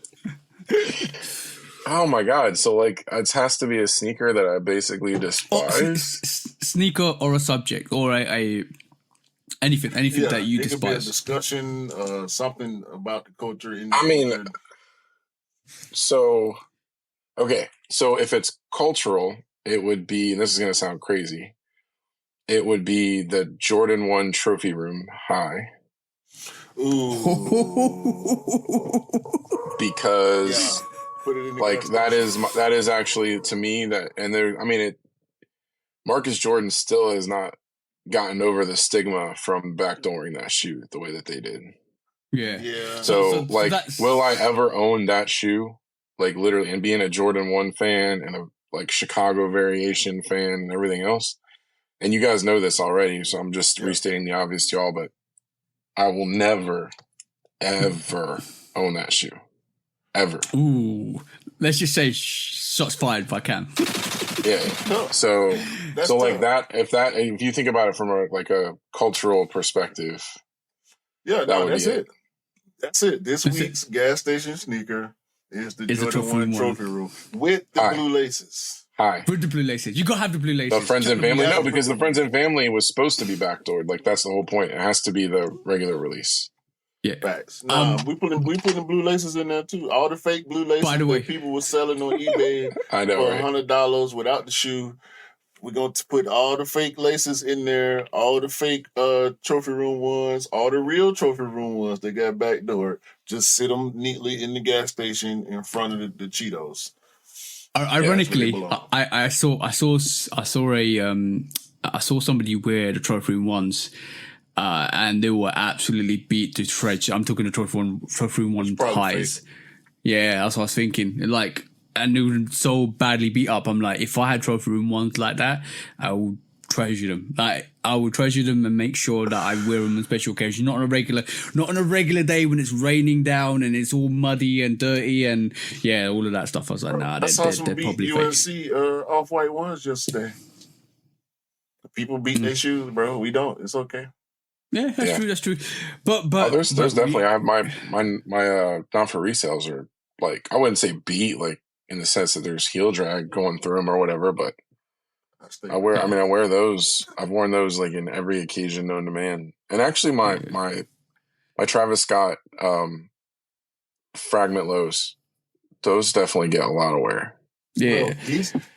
Oh my god! So like, it has to be a sneaker that I basically despise. Sneaker or a subject or a anything that you despise. Could be a discussion, something about the culture. So if it's cultural, it would be, and this is going to sound crazy, it would be the Jordan 1 Trophy Room High. Ooh. Because that is actually, to me, Marcus Jordan still has not gotten over the stigma from backdooring that shoe the way that they did. Yeah. So will I ever own that shoe? Like literally, and being a Jordan 1 fan and a Chicago variation fan and everything else. And you guys know this already, so I'm just restating the obvious to y'all, but I will never, ever own that shoe. Ever. Ooh. Let's just say shots fired if I can. Yeah. So like that, if you think about it from a cultural perspective. Yeah, that's it. That's it. This week's gas station sneaker is the Jordan 1 Trophy Room with the blue laces. Hi. With the blue laces. You gotta have the blue laces. The friends and family? No, because the friends and family was supposed to be backdoored. Like, that's the whole point. It has to be the regular release. Yeah. Facts. We putting blue laces in there too. All the fake blue laces that people were selling on eBay I know, for $100 without the shoe. We're going to put all the fake laces in there, all the fake trophy room ones, all the real trophy room ones that got backdoored. Just sit them neatly in the gas station in front of the Cheetos. Ironically, I saw somebody wear the trophy room ones, and they were absolutely beat to shreds. I'm talking the trophy room one highs. Fake. Yeah, that's what I was thinking. Like, and they were so badly beat up. I'm like, if I had trophy room ones like that, I would treasure them. Like, I would treasure them and make sure that I wear them on special occasions, not on a regular day when it's raining down and it's all muddy and dirty and all of that stuff. I was like, nah, they're probably UNC off-white ones yesterday. People beat their shoes, bro. We don't. It's okay. Yeah, that's true. But there's definitely. I have my not for resales are like, I wouldn't say beat, like in the sense that there's heel drag going through them or whatever, but I wear those. I've worn those like in every occasion known to man. And actually my Travis Scott fragment lows, those definitely get a lot of wear. Yeah. Well,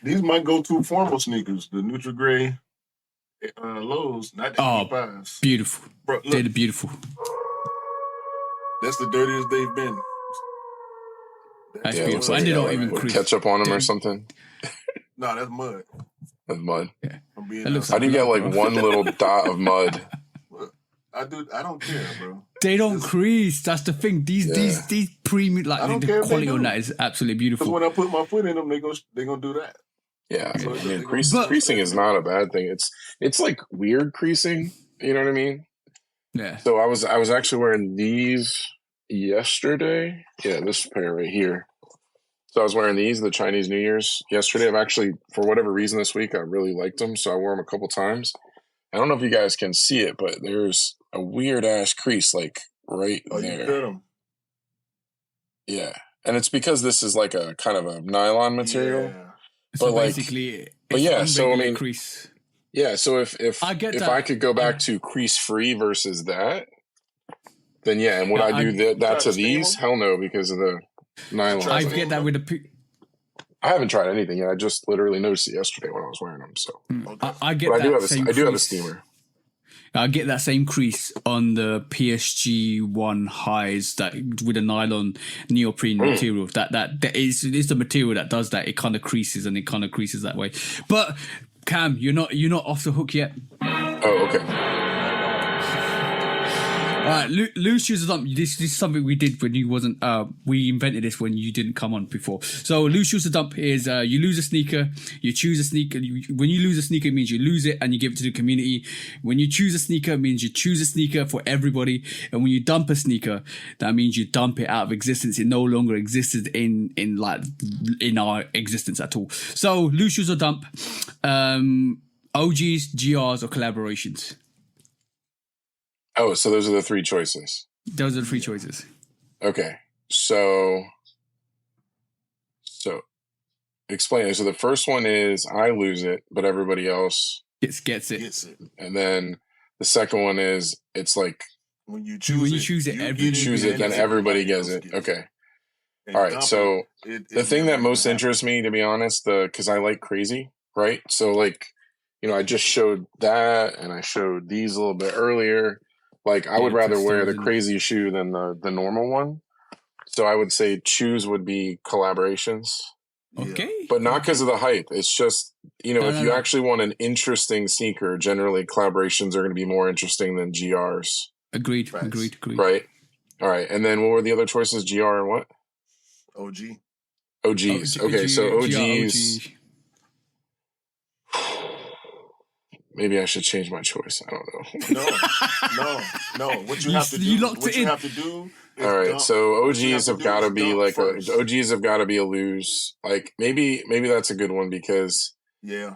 these might go to formal sneakers, the neutral gray lows, not the 85s. Beautiful. Bro, look, they're beautiful. That's the dirtiest they've been. That's beautiful. And they don't even crease. Ketchup on them or something. No, that's mud. of mud. Yeah. It looks How do you get like bro. one little dot of mud? I don't care, bro. They don't crease. That's the thing. These premium, like the quality on that is absolutely beautiful. Because when I put my foot in them, they gonna do that. Yeah, So I mean, creasing is not a bad thing. It's like weird creasing. You know what I mean? Yeah. So I was actually wearing these yesterday. Yeah, this pair right here. So I was wearing these, the Chinese New Year's, yesterday. I've actually, for whatever reason this week, I really liked them, so I wore them a couple times. I don't know if you guys can see it, but there's a weird ass crease like right there. You fit them. Yeah, and it's because this is like a kind of a nylon material. Yeah. So but basically, but yeah. So I mean, crease. Yeah. So if I could go back to crease free versus that, then yeah. And would I do that to these? Hell no, because of the nylon. I get that with I haven't tried anything yet. I just literally noticed it yesterday when I was wearing them. So I get but that. I do have a steamer. I get that same crease on the PSG1 highs that with a nylon neoprene material. That is the material that does that. It kind of creases and it kind of creases that way. But Cam, you're not off the hook yet. Oh, okay. All right, loose shoes are dump. This is something we did when you wasn't. We invented this when you didn't come on before. So loose shoes are dump is you lose a sneaker, you choose a sneaker. When you lose a sneaker, it means you lose it and you give it to the community. When you choose a sneaker, it means you choose a sneaker for everybody. And when you dump a sneaker, that means you dump it out of existence. It no longer existed in our existence at all. So loose shoes are dump. OGs, GRs, or collaborations. Oh, so those are the three choices. Those are the three choices. Okay. So explain it. So the first one is I lose it, but everybody else gets it. And then the second one is it's like when you choose it, then everybody gets it. Okay. All right. So the thing that most interests me, to be honest, because I like crazy, right? So like, I just showed that and I showed these a little bit earlier. Like I would rather wear the crazy shoe than the normal one. So I would say choose would be collaborations. Okay. But not because of the hype. It's just, if you actually want an interesting sneaker, generally collaborations are going to be more interesting than GRs. Agreed. Right. All right. And then what were the other choices? GR and what? OGs. Okay. So OGs. Maybe I should change my choice. I don't know. No. What you have to do. All right. So OGs have got to be like OGs have got to be a lose. Like maybe that's a good one because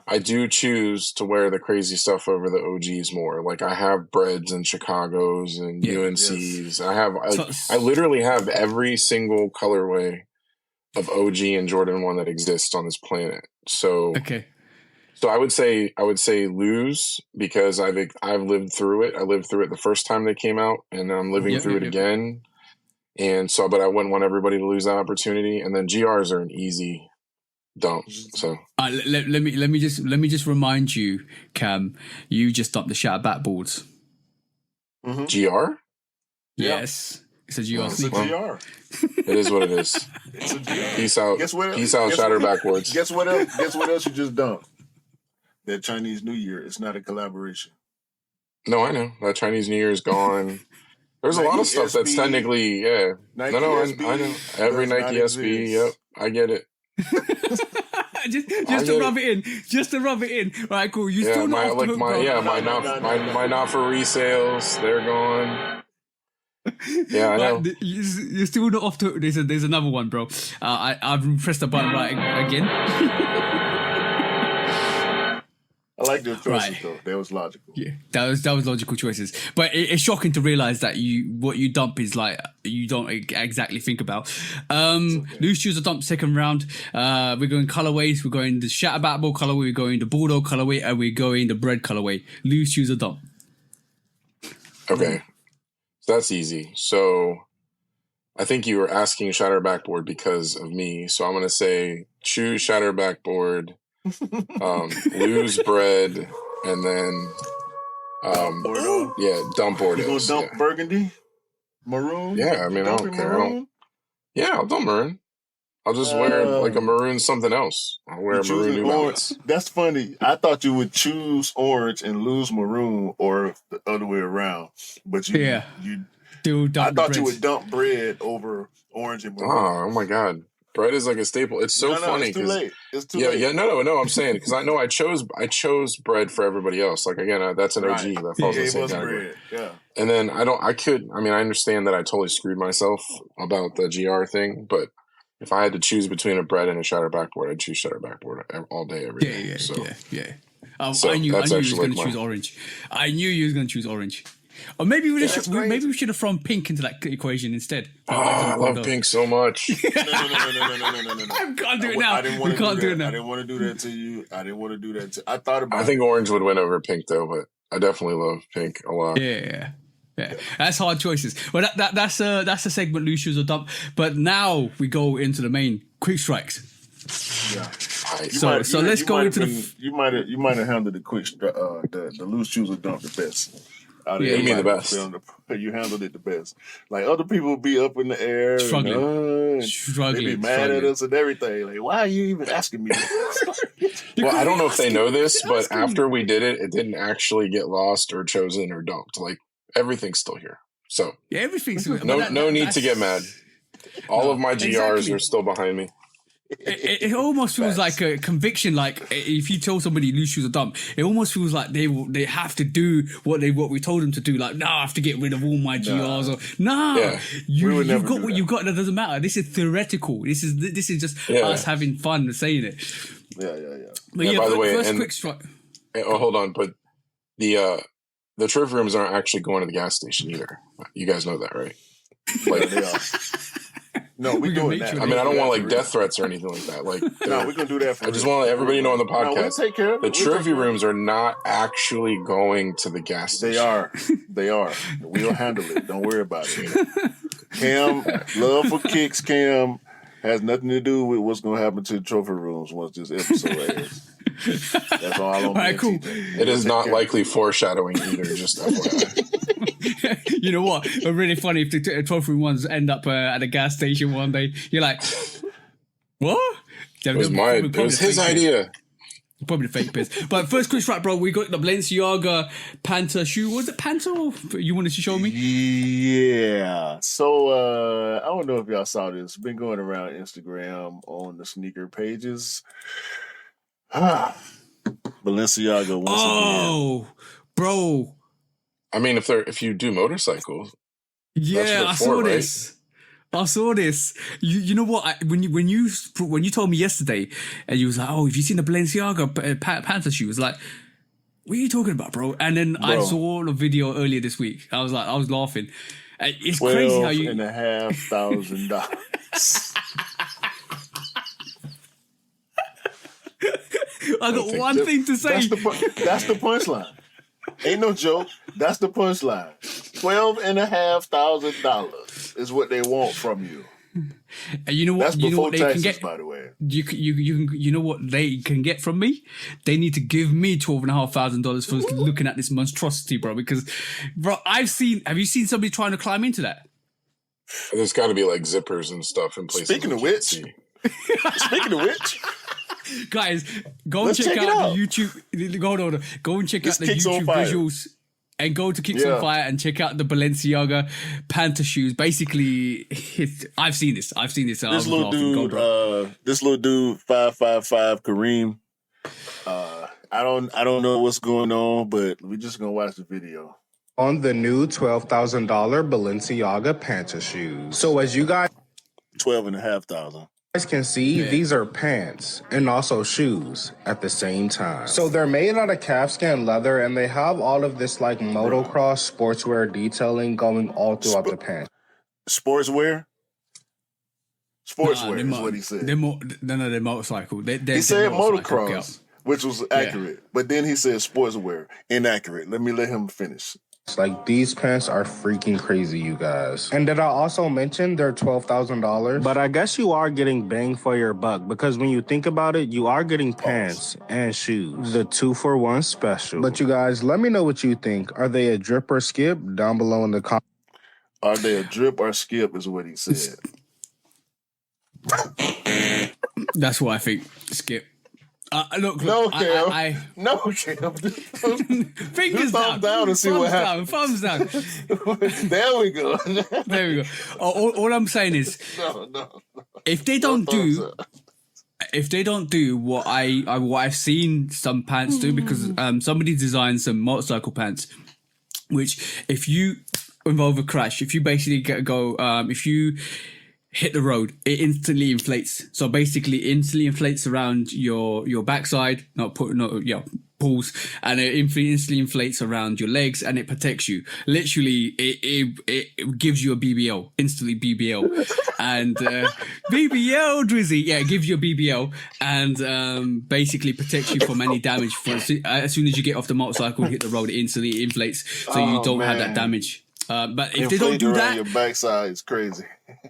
I do choose to wear the crazy stuff over the OGs more. Like I have Breads and Chicago's and UNC's. I literally have every single colorway of OG and Jordan 1 that exists on this planet. So okay. So I would say lose because I've lived through it. I lived through it the first time they came out, and I'm living through it again. And so, but I wouldn't want everybody to lose that opportunity. And then GRs are an easy dump. So let me just remind you, Cam, you just dumped the shatter backboards. Mm-hmm. GR? Yes. It's a GR. It's a GR. It is what it is. It's a GR. Peace out. Peace out, shatter backwards. Guess what else you just dumped? That Chinese New Year. It's not a collaboration. No, I know. That Chinese New Year is gone. There's a lot of stuff that's technically, I know. Every Nike SB, yep. I get it. just to rub it in. All right, cool. You still not off the hook, my not for resales, they're gone. Yeah, I know. You're still not off the hook. There's another one, bro. I've pressed the button right again. I like their choices though. That was logical. Yeah, that was logical choices. But it's shocking to realize that what you dump is like you don't exactly think about. Loose shoes are dumped second round. We're going colorways. We're going the shatter backball colorway. We're going the bulldog colorway, and we're going the bread colorway. Loose shoes are dumped. Okay, so that's easy. So I think you were asking shatter backboard because of me. So I'm gonna say choose shatter backboard. Lose bread and then dump Bordeaux. You gonna dump burgundy? Maroon? Yeah, I mean I don't care. I'll dump maroon. I'll just wear like a maroon something else. I'll wear a maroon New Balance. That's funny. I thought you would choose orange and lose maroon, or the other way around. But I thought you would dump bread over orange and maroon. Oh my God. Bread is like a staple. It's so funny. It's too late. It's too late. Yeah, no. I'm saying because I know I chose bread for everybody else. Like again, that's an OG that falls in the same category. Yeah. And then I understand that I totally screwed myself about the GR thing, but if I had to choose between a bread and a cheddar backboard, I'd choose cheddar backboard all day, every day. Yeah. I knew you was going to choose orange. I knew you was going to choose orange. Or maybe we should have thrown pink into that equation instead. I love pink so much. No. I can't do it now. We can't do it now. I didn't want to do that to you. I thought about it. I think orange would win over pink though, but I definitely love pink a lot. Yeah. That's hard choices. Well, that's a segment, loose shoes or dump. But now we go into the main quick strikes. Yeah. So let's go into the. You might have handled the quick the loose shoes or dump the best. You mean the best? You handled it the best. Like other people be up in the air, struggling. They be mad at us and everything. Like, why are you even asking me? Well, I don't know if they know this, but after we did it, it didn't actually get lost or chosen or dumped. Like everything's still here. So yeah, everything's no need to get mad. All of my GRs are still behind me. It almost feels like a conviction. Like if you tell somebody loose shoes are dumb, it almost feels like they have to do what we told them to do. Like, I have to get rid of all my GRs. You've got what you've got. That doesn't matter. This is theoretical. This is just us having fun saying it. Yeah. But by the way, first quick strike. Oh, hold on, but the trophy rooms aren't actually going to the gas station either. You guys know that, right? Like they are. No, we're doing that. I mean, I don't want like death threats or anything like that. Like, no, we're gonna do that. I just want to let everybody know on the podcast. No, we'll take care of it. The trophy rooms are not actually going to the gas station. They are. We'll handle it. Don't worry about it. Cam, love for kicks. Cam has nothing to do with what's gonna happen to the trophy rooms once this episode airs. That's all I'm cool. It is not likely foreshadowing either. Just FYI. You know what? It's really funny if the trophy ones end up at a gas station one day. You're like, what? It was his idea. Probably the fake piss. But first quick strike, bro. We got the Balenciaga Pantashoe. Was it Panta? Or you wanted to show me? Yeah. So I don't know if y'all saw this. It's been going around Instagram on the sneaker pages. Balenciaga once again. Bro. I mean, if you do motorcycles, I saw this. I saw this. You know what? When you told me yesterday, and you was like, "Oh, have you seen the Balenciaga Pantashoe?" Was like, "What are you talking about, bro?" And then I saw the video earlier this week. I was laughing. It's crazy how you $12,500. I got one thing to say. That's the punchline. Ain't no joke. That's the punchline. $12,500 is what they want from you. And you know what? That's before taxes, can get, by the way. You know what they can get from me? They need to give me $12,500 for looking at this monstrosity, bro. Because, bro, have you seen somebody trying to climb into that? There's got to be like zippers and stuff in places. Speaking of which. Guys, go and check out the YouTube. Go and check out the YouTube visuals, and go to Kicks on Fire and check out the Balenciaga Pantashoes. Basically, I've seen this. This little dude, 555 Kareem. I don't know what's going on, but we're just gonna watch the video on the new $12,000 Balenciaga Pantashoes. So as you guys, $12,500. Guys can see, these are pants and also shoes at the same time. So they're made out of calfskin leather, and they have all of this like motocross sportswear detailing going all throughout the pants. Sportswear is what he said. They're motorcycle. He said motocross, which was accurate, but then he said sportswear, inaccurate. Let him finish. Like, these pants are freaking crazy, you guys. And did I also mention they're $12,000? But I guess you are getting bang for your buck, because when you think about it, you are getting pants and shoes. The 2-for-1 special. But you guys, let me know what you think. Are they a drip or skip? Down below in the comments. Are they a drip or skip is what he said. That's what I think. Skip. Look, No, Cam. I No, Cam. fingers thumbs down and see what happens. Thumbs down. There we go. There we go. All I'm saying is, No. if they don't do what I've seen some pants do, because somebody designed some motorcycle pants, which if you involve a crash, if you basically if you hit the road, it instantly inflates. So basically, instantly inflates around your backside, pulls, and it instantly inflates around your legs, and it protects you. Literally, it gives you a BBL, instantly BBL, and BBL Drizzy, yeah, it gives you a BBL, and basically protects you from any damage. As soon as you get off the motorcycle and hit the road, it instantly inflates, so you don't have that damage. But if they don't do that, your backside is crazy.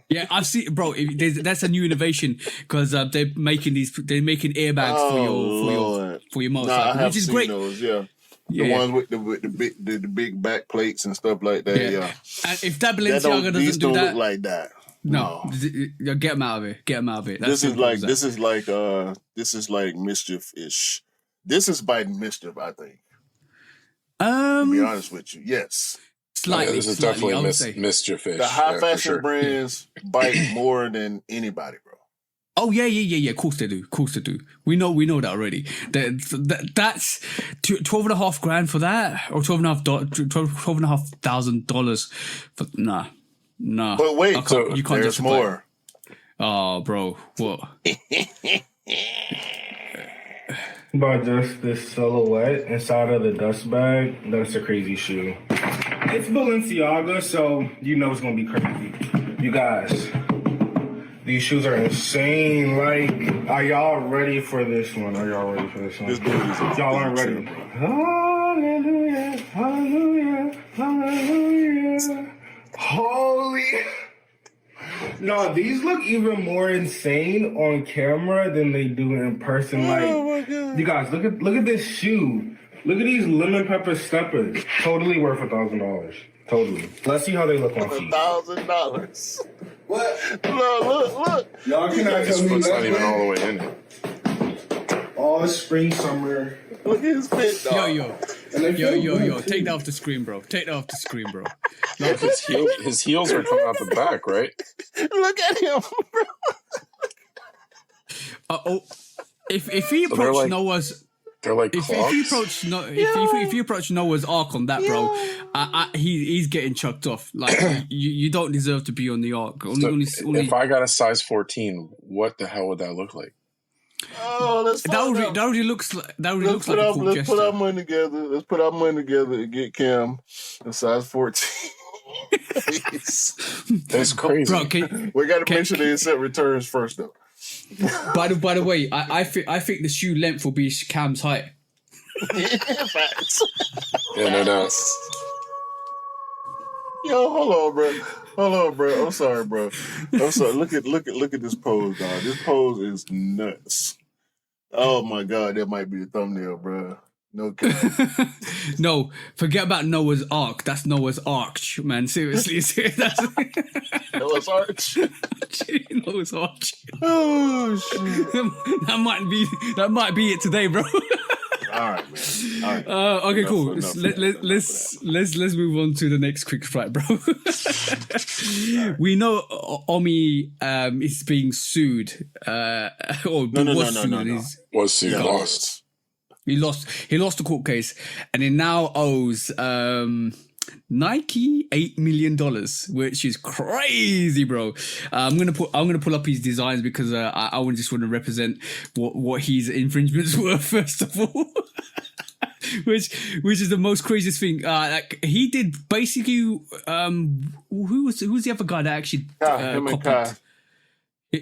Yeah, I've seen, bro. That's a new innovation, because they're making airbags for your motorcycle, which is great. Those, yeah. The ones with the big back plates and stuff like that. Yeah. And if that Balenciaga doesn't do that, look like that. No. Get them out of it. Get them out of it. This is like mischief-ish. This is biting mischief, I think. To be honest with you, yes. Slightly, this is definitely mischief-ish. The high fashion brands bite more than anybody, bro. Oh yeah. Of course they do. We know that already. That's $12,500 for that, or $12,500 for nah. But wait, you can't there's more. Oh, bro, what? But just this silhouette inside of the dust bag, that's a crazy shoe. It's Balenciaga, so you know it's gonna be crazy. You guys, these shoes are insane. Like, are y'all ready for this one? This dude is y'all aren't ready. Hallelujah, hallelujah, hallelujah. Holy. No, these look even more insane on camera than they do in person. Like, my God. You guys, look at this shoe. Look at these lemon pepper steppers. Totally worth $1,000. Totally. Let's see how they look on feet. $1,000. What? Look. Y'all cannot tell me It's not even all the way in it. All spring, summer. Look at his fit, dog. Yo. Take that off the screen, bro. No, his heels are coming out the back, right? Look at him, bro. If he approached Noah's. They're like If you approach Noah's Ark on that, bro, he's getting chucked off. Like, you don't deserve to be on the Ark. Only. If I got a size 14, what the hell would that look like? Oh, that already looks like a cool gesture. Let's put our money together and get Cam a size 14. That's crazy. Bro, we got to make sure they accept returns first, though. By the way, I think the shoe length will be Cam's height. Facts. Yeah, no doubt. Yo, hold on, bro. I'm sorry, bro. Look at this pose, dog. This pose is nuts. Oh my God, that might be the thumbnail, bro. No cap. No, forget about Noah's Ark. That's Noah's Arch, man. Seriously, that's Noah's Arch. Noah's Arch. Oh shit. That might be it today, bro. All right, man. All right. Okay, cool. Let's move on to the next quick strike, bro. We know Omi is being sued. Was sued. Lost. He lost the court case, and he now owes Nike $8 million, which is crazy, bro. I'm gonna pull up his designs, because I just want to represent what his infringements were first of all. which is the most craziest thing. Like, he did basically. Who's the other guy that actually him and Kai.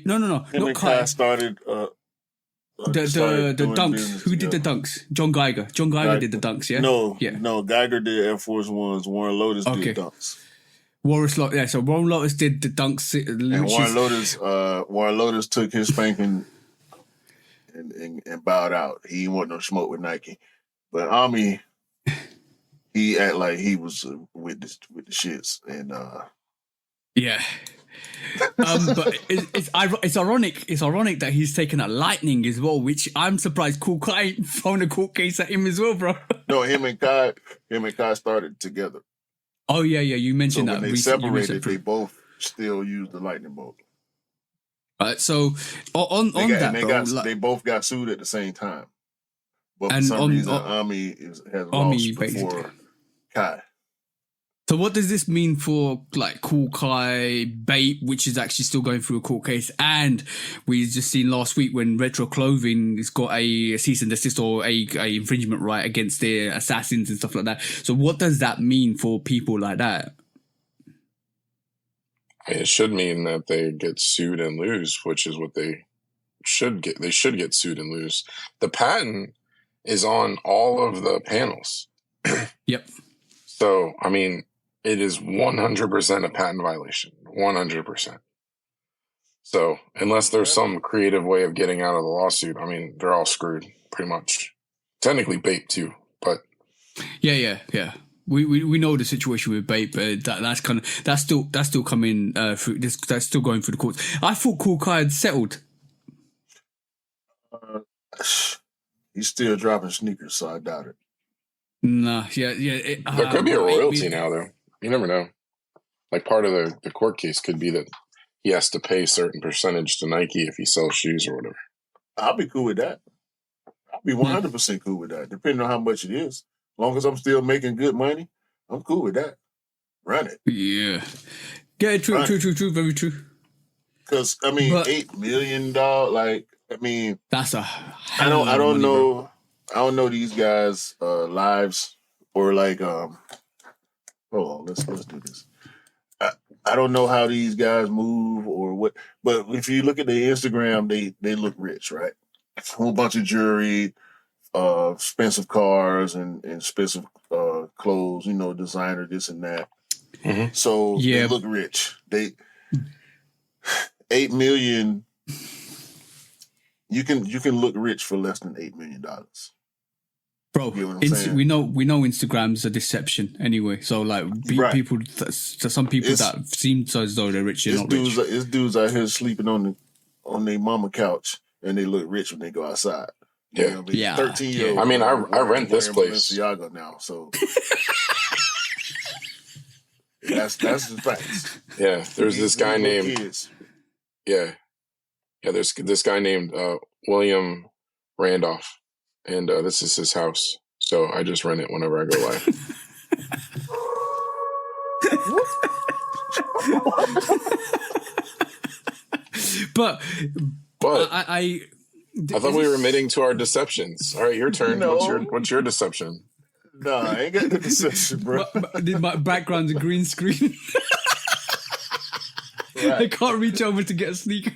No, Him not and Kai. Started. The dunks. Who did the dunks? John Geiger. John Geiger did the dunks, yeah? No, Geiger did Air Force Ones. Warren Lotus did dunks. So Warren Lotus did the dunks. And Warren Lotus took his spanking and bowed out. He didn't want no smoke with Nike. But Ami, he act like he was with the shits. And yeah. But it's ironic. It's ironic that he's taken a lightning as well, which I'm surprised Cool Kai found a court case at him as well, bro. No, him and Kai started together. Oh yeah, you mentioned so that. When they separated, they both still used the lightning bolt. So they both got sued at the same time. But for some reason, Ami has lost before Kai. So what does this mean for like Cool Kai, Bape, which is actually still going through a court case, and we just seen last week when Retro Clothing has got a cease and desist or a infringement right against their assassins and stuff like that. So what does that mean for people like that? It should mean that they get sued and lose, which is what they should get. They should get sued and lose. The patent is on all of the panels. Yep. So, I mean, it is 100% a patent violation. 100%. So, unless there's some creative way of getting out of the lawsuit, I mean, they're all screwed, pretty much. Technically, Bape too, but yeah. We know the situation with Bape. That's still coming through. That's still going through the courts. I thought Cool Kai had settled. He's still dropping sneakers, so I doubt it. Nah, yeah. There could be a royalty now, though. You never know. Like part of the court case could be that he has to pay a certain percentage to Nike if he sells shoes or whatever. I'll be cool with that. I'll be 100% cool with that, depending on how much it is. As long as I'm still making good money, I'm cool with that. Run it. Yeah. Yeah, true, very true. Because, I mean, $8 million, that's a I don't know. I don't know these guys' lives or hold on, let's do this. I don't know how these guys move or what, but if you look at their Instagram, they look rich, right? A whole bunch of jewelry, expensive cars and expensive clothes, designer, this and that. Mm-hmm. So they look rich. They $8 million. You can look rich for less than $8 million. Bro, we know Instagram's a deception anyway. So people, to some people that seem as though they're rich, not rich. It's dudes out here sleeping on their mama couch and they look rich when they go outside. Yeah, 13-year-old. I mean, I rent this place. Balenciaga now, so that's the facts. Yeah, there's this guy named kids. There's this guy named William Randolph. And this is his house. So I just rent it whenever I go live. but I thought we were admitting to our deceptions. All right, your turn. What's your deception? No, I ain't got the deception, bro. My background's a green screen. Right. I can't reach over to get a sneaker.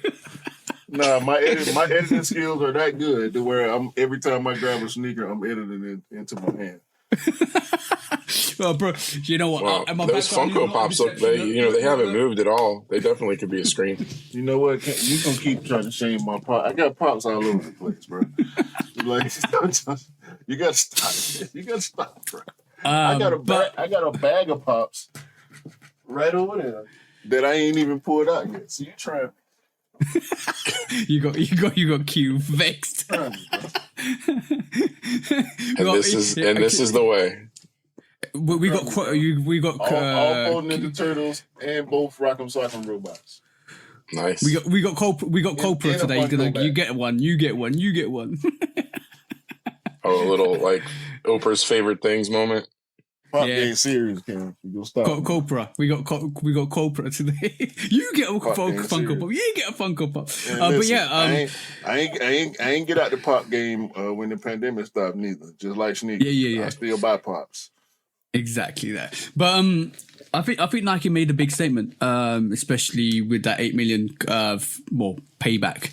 Nah, my editing skills are that good to where every time I grab a sneaker, I'm editing it into my hand. Well, bro, you know what? Those Funko Pops look, they haven't moved at all. They definitely could be a screen. You know what? You gonna keep trying to shame my pop? I got pops all over the place, bro. You gotta stop. You gotta stop, bro. I got a bag of pops right over there that I ain't even pulled out yet. So you trying? you got Q vexed. This is the way. We got all Ninja Turtles and both Rock'em Sock'em robots. Nice. We got Copra today. You get one. Oh, a little Oprah's favorite things moment. Pop game series, Cam. You gonna stop? Copra. We got Copra today. You get a Funko Pop. You get a Funko Pop. I ain't get out the pop game when the pandemic stopped neither. Just like sneakers. Yeah. I still buy pops. Exactly that. But I think Nike made a big statement, especially with that 8 million payback.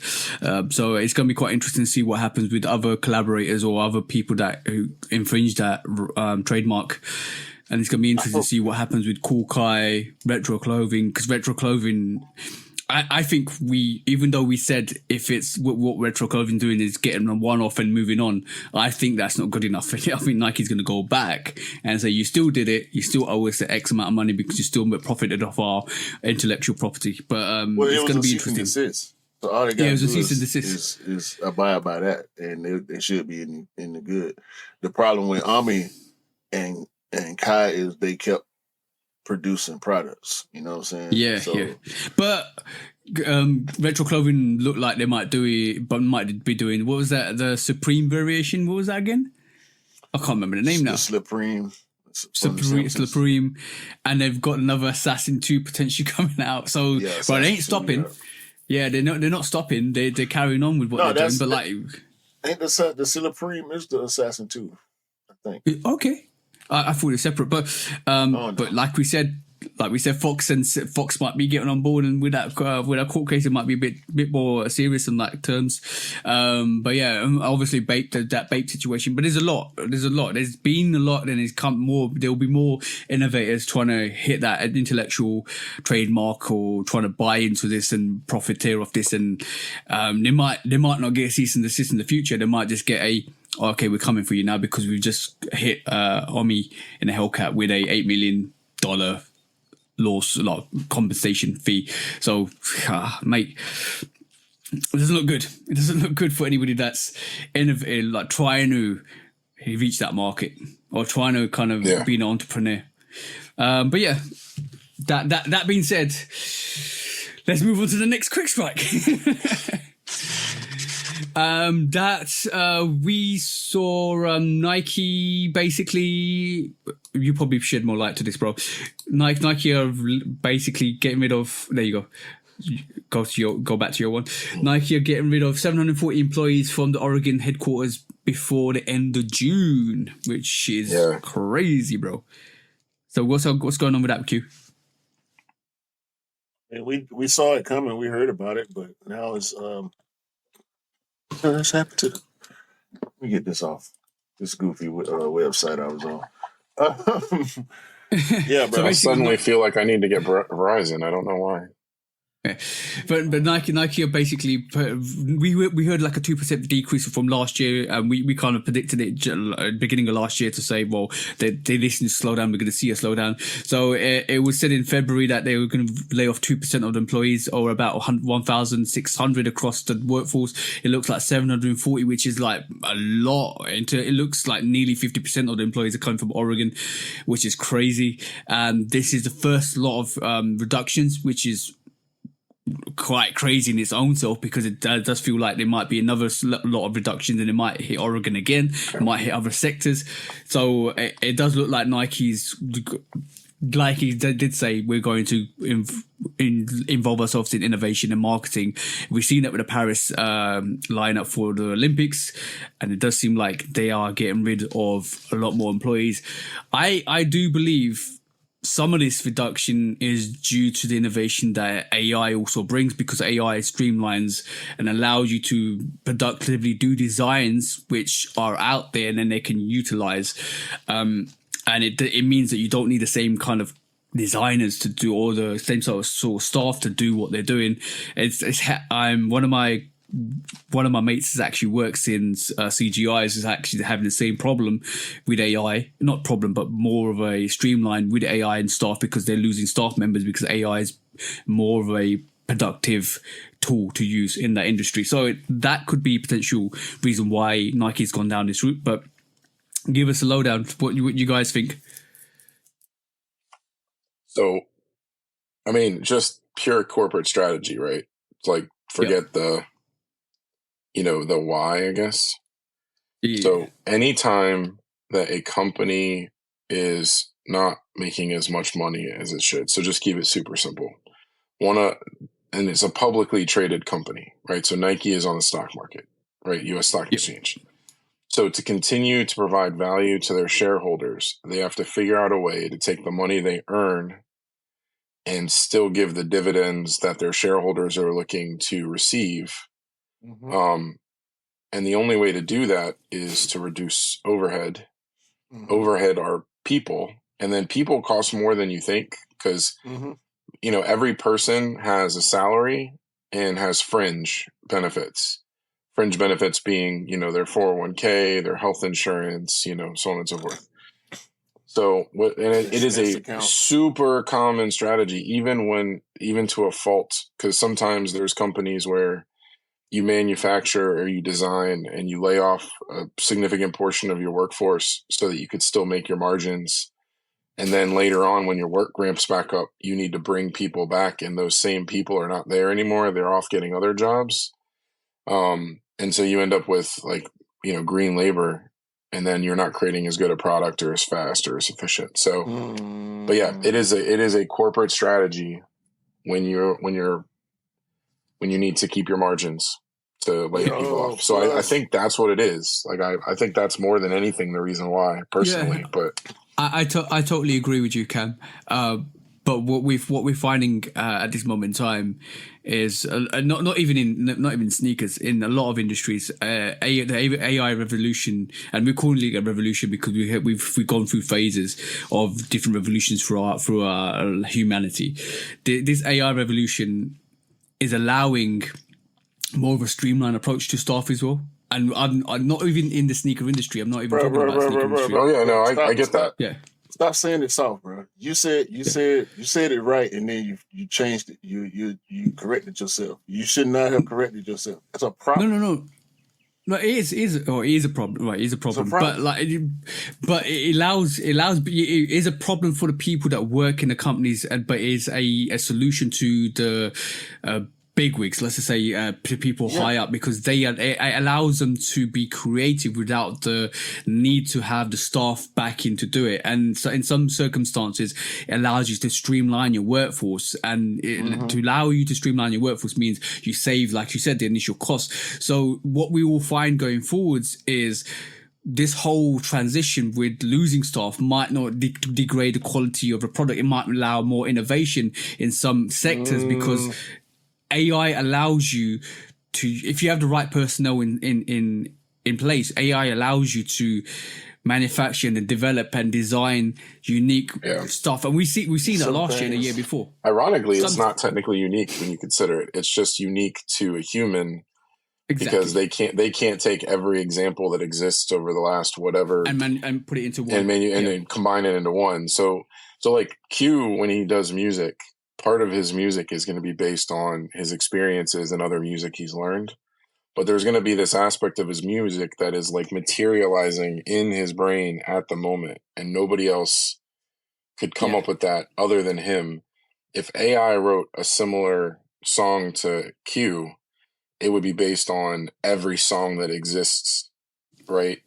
So it's going to be quite interesting to see what happens with other collaborators or other people who infringe that trademark. And it's going to be interesting to see what happens with Cool Kai, Retro Clothing, because Retro Clothing, I think even though we said if it's what Retro Clothing doing is getting them one off and moving on, I think that's not good enough. I think Nike's going to go back and say, you still did it, you still owe us the X amount of money because you still profited off our intellectual property. But it's going to be interesting. So all they got to it was do a cease and desist. is abide by that, and they should be in the good. The problem with Ami and Kai is they kept producing products. You know what I'm saying? Yeah. But Retro Clothing looked like they might do it, but might be doing, what was that? The Supreme variation? What was that again? I can't remember the name now. Supreme. And they've got another Assassin 2 potentially coming out. So, but they ain't stopping. Yeah, they're not stopping. They're carrying on with what they're doing. But like, ain't the Supreme is the Assassin 2, I think. Okay. I thought it was separate, but but like we said, Fox might be getting on board, and with that court case, it might be a bit more serious in like terms. But yeah, obviously that Bape situation. But there's a lot. There's been a lot, and it's come more. There will be more innovators trying to hit that intellectual trademark or trying to buy into this and profiteer off this, and they might not get a cease and desist in the future. They might just get okay, we're coming for you now because we've just hit Omi in a Hellcat with a $8 million loss, compensation fee. So, mate, it doesn't look good. It doesn't look good for anybody that's innovative, like trying to reach that market or trying to kind of be an entrepreneur. But yeah, that being said, let's move on to the next quick strike. We saw Nike basically. You probably shed more light to this, bro. Nike are basically getting rid of. There you go. Go back to your one. Nike are getting rid of 740 employees from the Oregon headquarters before the end of June, which is crazy, bro. So what's going on with that, Q? And we saw it coming. We heard about it, but now it's What's happened to? Let me get this off this goofy website I was on. Yeah, bro. So I suddenly feel like I need to get Verizon. I don't know why. But Nike are basically, we heard like a 2% decrease from last year, and we kind of predicted it beginning of last year to say, well, they listen to slow down, we're going to see a slowdown. So it was said in February that they were going to lay off 2% of the employees, or about 1,600 across the workforce. It looks like 740, which is like a lot. It looks like nearly 50% of the employees are coming from Oregon, which is crazy. And this is the first lot of reductions, which is quite crazy in its own self, because it does feel like there might be another lot of reductions, and it might hit Oregon again, it might hit other sectors. So it does look like Nike did say, we're going to involve ourselves in innovation and marketing. We've seen that with the Paris lineup for the Olympics, and it does seem like they are getting rid of a lot more employees. I do believe some of this reduction is due to the innovation that AI also brings, because AI streamlines and allows you to productively do designs which are out there and then they can utilize. And it means that you don't need the same kind of designers to do, all the same sort of staff to do what they're doing. One of my mates that actually works in CGI is actually having the same problem with AI. Not problem, but more of a streamline with AI and staff, because they're losing staff members because AI is more of a productive tool to use in that industry. So that could be a potential reason why Nike's gone down this route. But give us a lowdown. What you guys think? So, I mean, just pure corporate strategy, right? It's like, forget the why, I guess. Yeah. So anytime that a company is not making as much money as it should, so just keep it super simple. And it's a publicly traded company, right? So Nike is on the stock market, right? US Stock Exchange. So to continue to provide value to their shareholders, they have to figure out a way to take the money they earn and still give the dividends that their shareholders are looking to receive. Mm-hmm. And the only way to do that is to reduce overhead. Mm-hmm. Overhead are people, and then people cost more than you think, because every person has a salary and has fringe benefits. Fringe benefits being, their 401k, their health insurance, so on and so forth. So it is a super common strategy, even to a fault, because sometimes there's companies where you manufacture or you design and you lay off a significant portion of your workforce so that you could still make your margins. And then later on, when your work ramps back up, you need to bring people back, and those same people are not there anymore. They're off getting other jobs. And so you end up with green labor, and then you're not creating as good a product or as fast or as efficient. So, but yeah, it is a corporate strategy when you need to keep your margins to lay people off. So I think that's what it is. Like, I think that's more than anything the reason why, personally. Yeah. But I totally agree with you, Cam. But what we're finding at this moment in time is not even in sneakers, in a lot of industries, the AI revolution, and we're calling it a revolution because we've gone through phases of different revolutions through our humanity. This AI revolution is allowing more of a streamlined approach to staff as well. And I'm not even in the sneaker industry. I'm not even talking about sneaker industry. Oh yeah, no, I get that. Yeah. Stop saying it soft, bro. You said it right, and then you changed it. You corrected yourself. You should not have corrected yourself. That's a problem. No, it is a problem. Right, it is a problem. But it is a problem for the people that work in the companies, but it is a solution to the bigwigs, let's just say, people high up, because it allows them to be creative without the need to have the staff backing to do it. And so in some circumstances, it allows you to streamline your workforce, and to allow you to streamline your workforce means you save, like you said, the initial cost. So what we will find going forwards is this whole transition with losing staff might not degrade the quality of the product. It might allow more innovation in some sectors, because AI allows you to, if you have the right personnel in place, AI allows you to manufacture and develop and design unique stuff. And we've seen that last year and the year before. Ironically, it's not technically unique when you consider it. It's just unique to a human. Exactly. Because they can't take every example that exists over the last whatever and put it into one and then combine it into one. So like Q, when he does music, part of his music is going to be based on his experiences and other music he's learned. But there's going to be this aspect of his music that is like materializing in his brain at the moment, and nobody else could come up with that other than him. If AI wrote a similar song to Q, it would be based on every song that exists, right?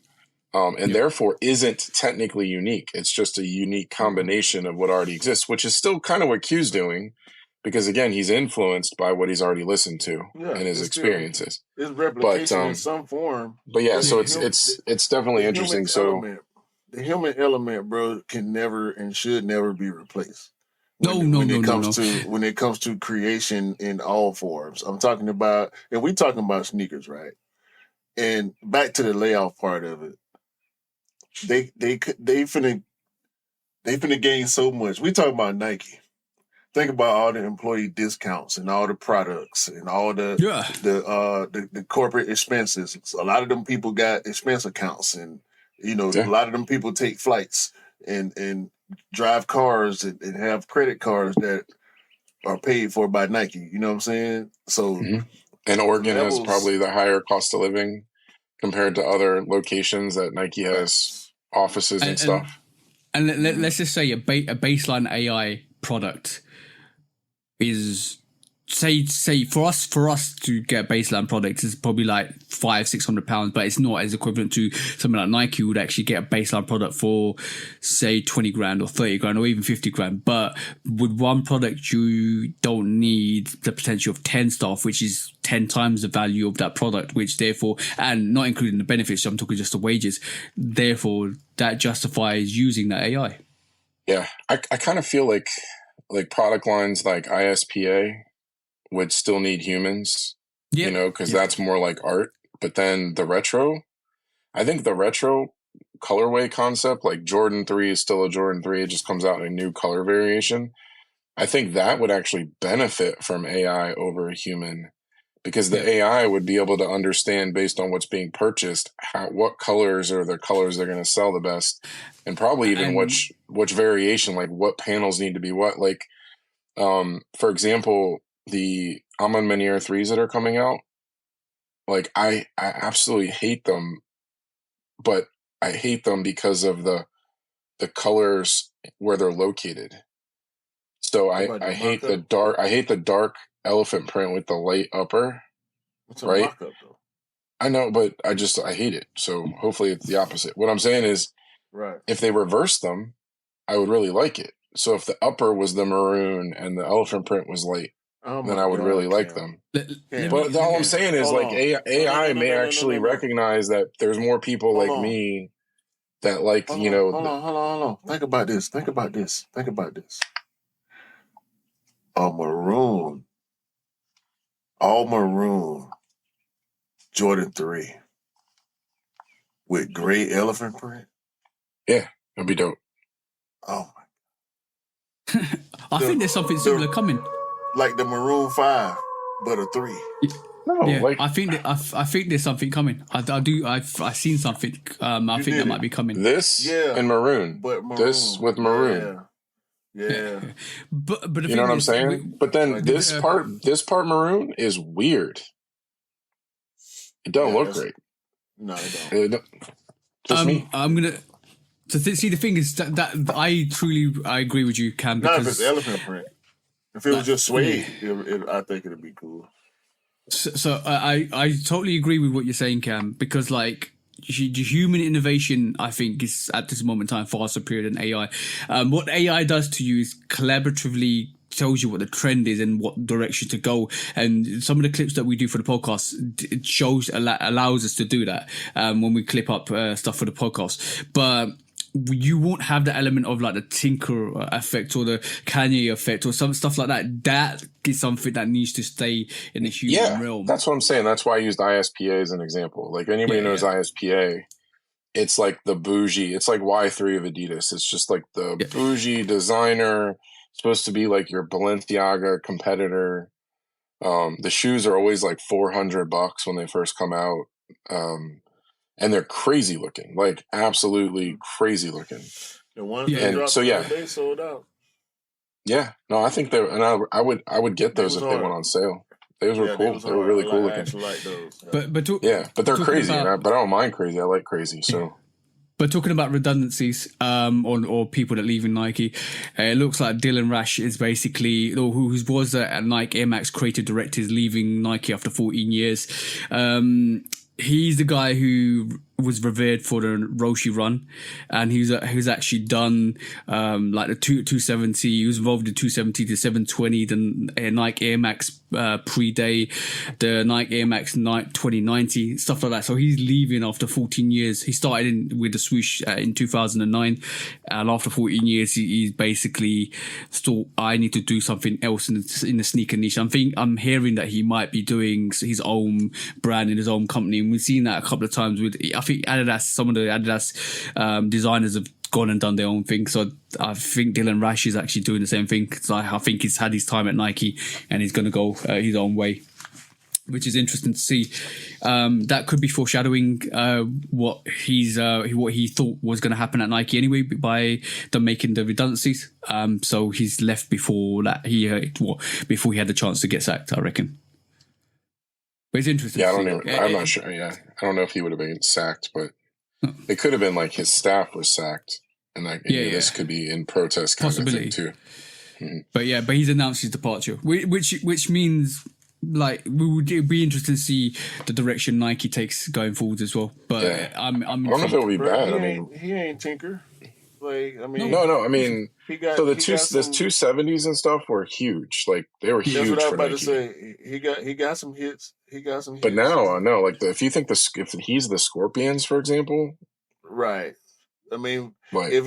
And therefore isn't technically unique. It's just a unique combination of what already exists, which is still kind of what Q's doing, because again, he's influenced by what he's already listened to and his experiences. It's replication in some form. But yeah, so it's definitely interesting. The human element, bro, can never and should never be replaced. When it comes to creation in all forms. I'm talking about, and we talking about sneakers, right? And back to the layoff part of it. They finna gain so much. We talking about Nike. Think about all the employee discounts and all the products and all the corporate expenses. A lot of them people got expense accounts, and a lot of them people take flights and drive cars and have credit cards that are paid for by Nike. You know what I'm saying? So, and Oregon has probably the higher cost of living compared to other locations that Nike has offices and stuff. And let's just say a baseline AI product is, say for us to get a baseline product is probably like £500-600, but it's not as equivalent to something like Nike, who would actually get a baseline product for say 20 grand or 30 grand or even 50 grand. But with one product, you don't need the potential of 10 staff, which is 10 times the value of that product, which therefore, and not including the benefits, I'm talking just the wages, therefore that justifies using that AI. Yeah, I kind of feel like product lines like ISPA would still need humans, because that's more like art. But then I think the retro colorway concept, like Jordan 3 is still a Jordan 3. It just comes out in a new color variation. I think that would actually benefit from AI over a human, because the AI would be able to understand based on what's being purchased what colors are the colors they're going to sell the best, and probably even which variation, like what panels need to be what. Like, for example, the Amon Meniere 3s that are coming out, like I absolutely hate them, but I hate them because of the colors where they're located. So I hate the dark elephant print with the light upper. It's a right? mock-up, though. I know, but I hate it. So hopefully it's the opposite. What I'm saying is, Right. if they reverse them, I would really like it. So if the upper was the maroon and the elephant print was light, then I would really like them. But all I'm saying is, like, AI may actually recognize that there's more people like me that like, hold on. Think about this. All maroon Jordan 3 with gray elephant print. Yeah, that'd be dope. Oh my! I think there's something similar coming. Like the maroon 5, but a 3. No, yeah, like, I think there's something coming. I've seen something. I think that might be coming. This and maroon, but maroon. This with maroon. Yeah. But you know what I'm saying? But then this part maroon is weird. It don't look great. No, it don't. Just me. I'm gonna. See, the thing is that I agree with you, Cam. Not if it's elephant print. If it was just suede, I think it'd be cool. So I totally agree with what you're saying, Cam, because like human innovation, I think, is at this moment in time far superior than AI. What AI does to you is collaboratively tells you what the trend is and what direction to go. And some of the clips that we do for the podcast, it allows us to do that when we clip up stuff for the podcast. But you won't have the element of like the Tinker effect or the Kanye effect or some stuff like that. That is something that needs to stay in the human realm. That's what I'm saying. That's why I used ISPA as an example. Like, anybody knows ISPA, it's like the bougie. It's like Y3 of Adidas. It's just like the bougie designer, supposed to be like your Balenciaga competitor. The shoes are always like $400 when they first come out. And they're crazy looking, like absolutely crazy looking. The ones that dropped they sold out. Yeah, no, I think I would get those if they went on sale. Those were cool. They were really cool looking. I actually like those. But they're crazy. But I don't mind crazy. I like crazy. So. But talking about redundancies, or people that leave in Nike, it looks like Dylan Rash is basically, who was a Nike Air Max creative director, is leaving Nike after 14 years. He's the guy who was revered for the Roshi run, and who's actually done like the 270. He was involved in 270 to 720, the Nike Air Max pre-day, the Nike Air Max 2090, stuff like that. So he's leaving after 14 years. He started with the swoosh in 2009, and after 14 years, he's basically thought, I need to do something else in the sneaker niche. I'm hearing that he might be doing his own brand in his own company, and we've seen that a couple of times with, I think, Adidas. Some of the Adidas designers have gone and done their own thing. So I think Dylan Rash is actually doing the same thing. So I think he's had his time at Nike and he's going to go his own way, which is interesting to see. That could be foreshadowing what he thought was going to happen at Nike anyway by them making the redundancies. So he's left before that. Before he had the chance to get sacked, I reckon. But it's interesting. Yeah, I'm not sure. Yeah, I don't know if he would have been sacked, but it could have been like his staff was sacked, and like this could be in protest kind of thing too. Mm-hmm. But he's announced his departure, which means like we would be interested to see the direction Nike takes going forward as well. But I don't know if it would be bad. He ain't Tinker. Like, no. I mean, the 270s and stuff were huge. Like, they were huge. That's what I was about Nike. to say. He got some hits. But now, no. Like, if you think if he's the Scorpions, for example, right? I mean, if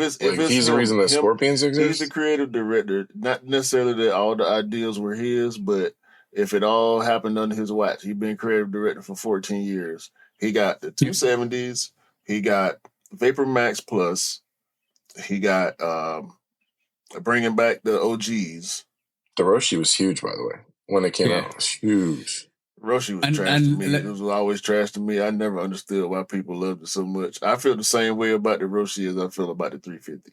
he's the reason that Scorpions exist, he's the creative director. Not necessarily that all the ideas were his, but if it all happened under his watch, he's been creative director for 14 years. He got the 270s. He got Vapor Max Plus. He got bringing back the OGs. The Roshi was huge, by the way. When it came out, it was huge. Roshi was trash to me. It was always trash to me. I never understood why people loved it so much. I feel the same way about the Roshi as I feel about the 350.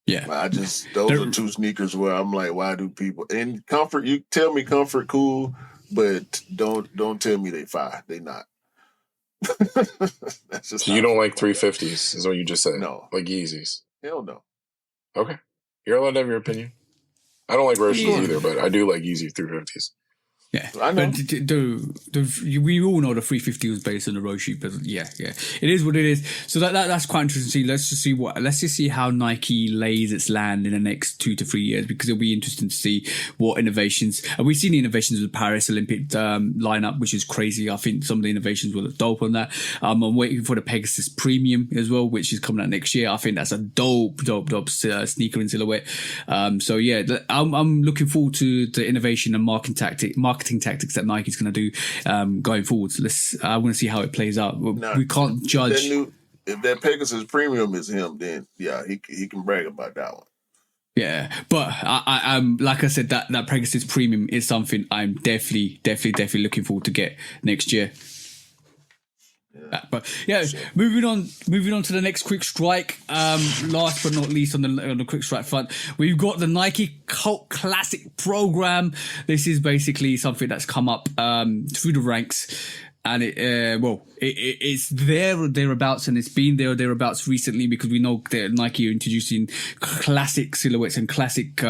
Yeah. Those are two sneakers where I'm like, why do people, and comfort, you tell me comfort cool, but don't tell me they fire. They not. That's just so you don't like 350s, is what you just said? No. Like Yeezys? Hell no. Okay. You're allowed to have your opinion. I don't like Roshis either, but I do like Yeezy 350s. Yeah, I know. We all know the 350 was based on the Roshi, but yeah, it is what it is. So that's quite interesting to see. Let's just see how Nike lays its land in the next 2 to 3 years, because it'll be interesting to see what innovations. And we've seen the innovations with the Paris Olympic lineup, which is crazy. I think some of the innovations will look dope on that. I'm waiting for the Pegasus Premium as well, which is coming out next year. I think that's a dope sneaker in silhouette. So yeah, I'm looking forward to the innovation and marketing tactics that Nike's going to do going forward. So I want to see how it plays out. We can't judge. If that Pegasus Premium is him, then yeah, he can brag about that one. Yeah, but I'm like I said, that Pegasus Premium is something I'm definitely looking forward to get next year. But yeah, moving on to the next quick strike. Last but not least on the quick strike front, we've got the Nike Cult Classic program. This is basically something that's come up through the ranks, and it's there or thereabouts, and it's been there or thereabouts recently, because we know that Nike are introducing classic silhouettes and classic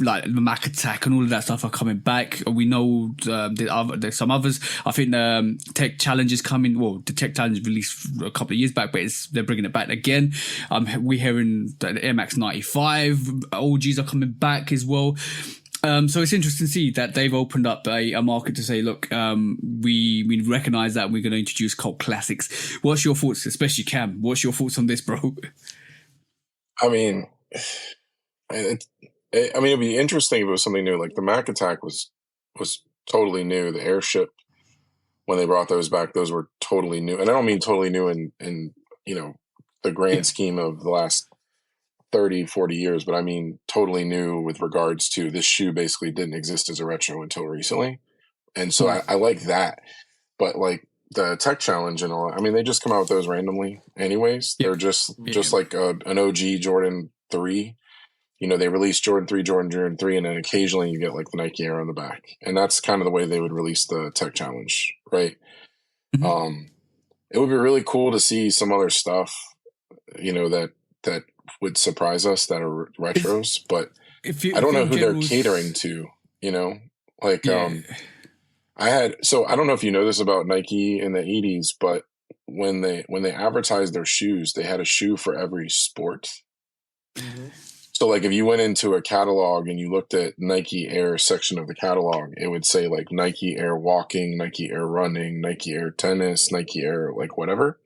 like the Mac Attack and all of that stuff are coming back. We know there's some others. I think Tech Challenge is coming. Well, the Tech Challenge released a couple of years back, but they're bringing it back again. We're hearing that the Air Max 95 OGs are coming back as well. So it's interesting to see that they've opened up a market to say, look, we recognize that we're going to introduce cult classics. What's your thoughts, especially Cam? What's your thoughts on this, bro? I mean, it'd be interesting if it was something new. Like the Mac Attack was totally new. The Airship, when they brought those back, those were totally new. And I don't mean totally new in the grand scheme of the last 30, 40 years, but I mean totally new with regards to this shoe basically didn't exist as a retro until recently. And so I like that. But like the Tech Challenge and all, I mean, they just come out with those randomly anyways. They're just like an OG Jordan 3. They release Jordan 3, Jordan 3, and then occasionally you get like the Nike Air on the back. And that's kind of the way they would release the Tech Challenge, right? Mm-hmm. It would be really cool to see some other stuff, that would surprise us that are retros, but I don't know who they're catering to, I don't know if you know this about Nike in the 80s, but when they advertised their shoes, they had a shoe for every sport. Mm-hmm. So like if you went into a catalog and you looked at Nike Air section of the catalog, it would say like Nike Air walking, Nike Air running, Nike Air tennis, Nike Air like whatever,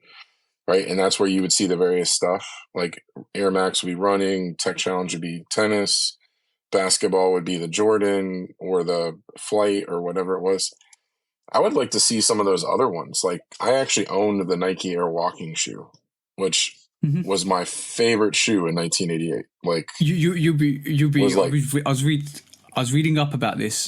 right? And that's where you would see the various stuff. Like Air Max would be running, Tech Challenge would be tennis, basketball would be the Jordan or the Flight or whatever it was. I would like to see some of those other ones. Like I actually owned the Nike Air walking shoe, which was my favorite shoe in 1988. Like I was reading up about this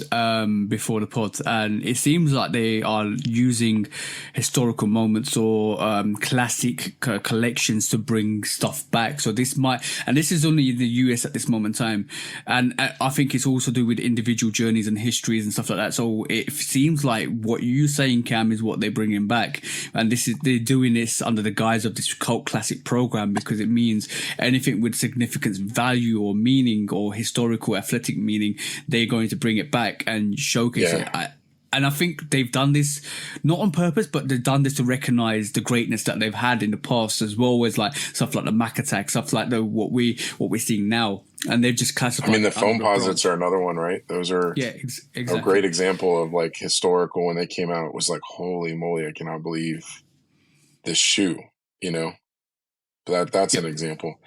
before the pod, and it seems like they are using historical moments or classic collections to bring stuff back. So this is only in the US at this moment in time, and I think it's also to do with individual journeys and histories and stuff like that. So it seems like what you're saying, Cam, is what they're bringing back, and they're doing this under the guise of this cult classic program, because it means anything with significance, value, or meaning, or historical athletic meaning, they're going to bring it back and showcase it. And I think they've done this not on purpose, but they've done this to recognize the greatness that they've had in the past, as well as like stuff like the Mac Attack, stuff like what we're seeing now. And they've just classified. I mean, the foam posits are another one, right? Those are exactly. a great example of like historical. When they came out, it was like, holy moly, I cannot believe this shoe, But that's an example.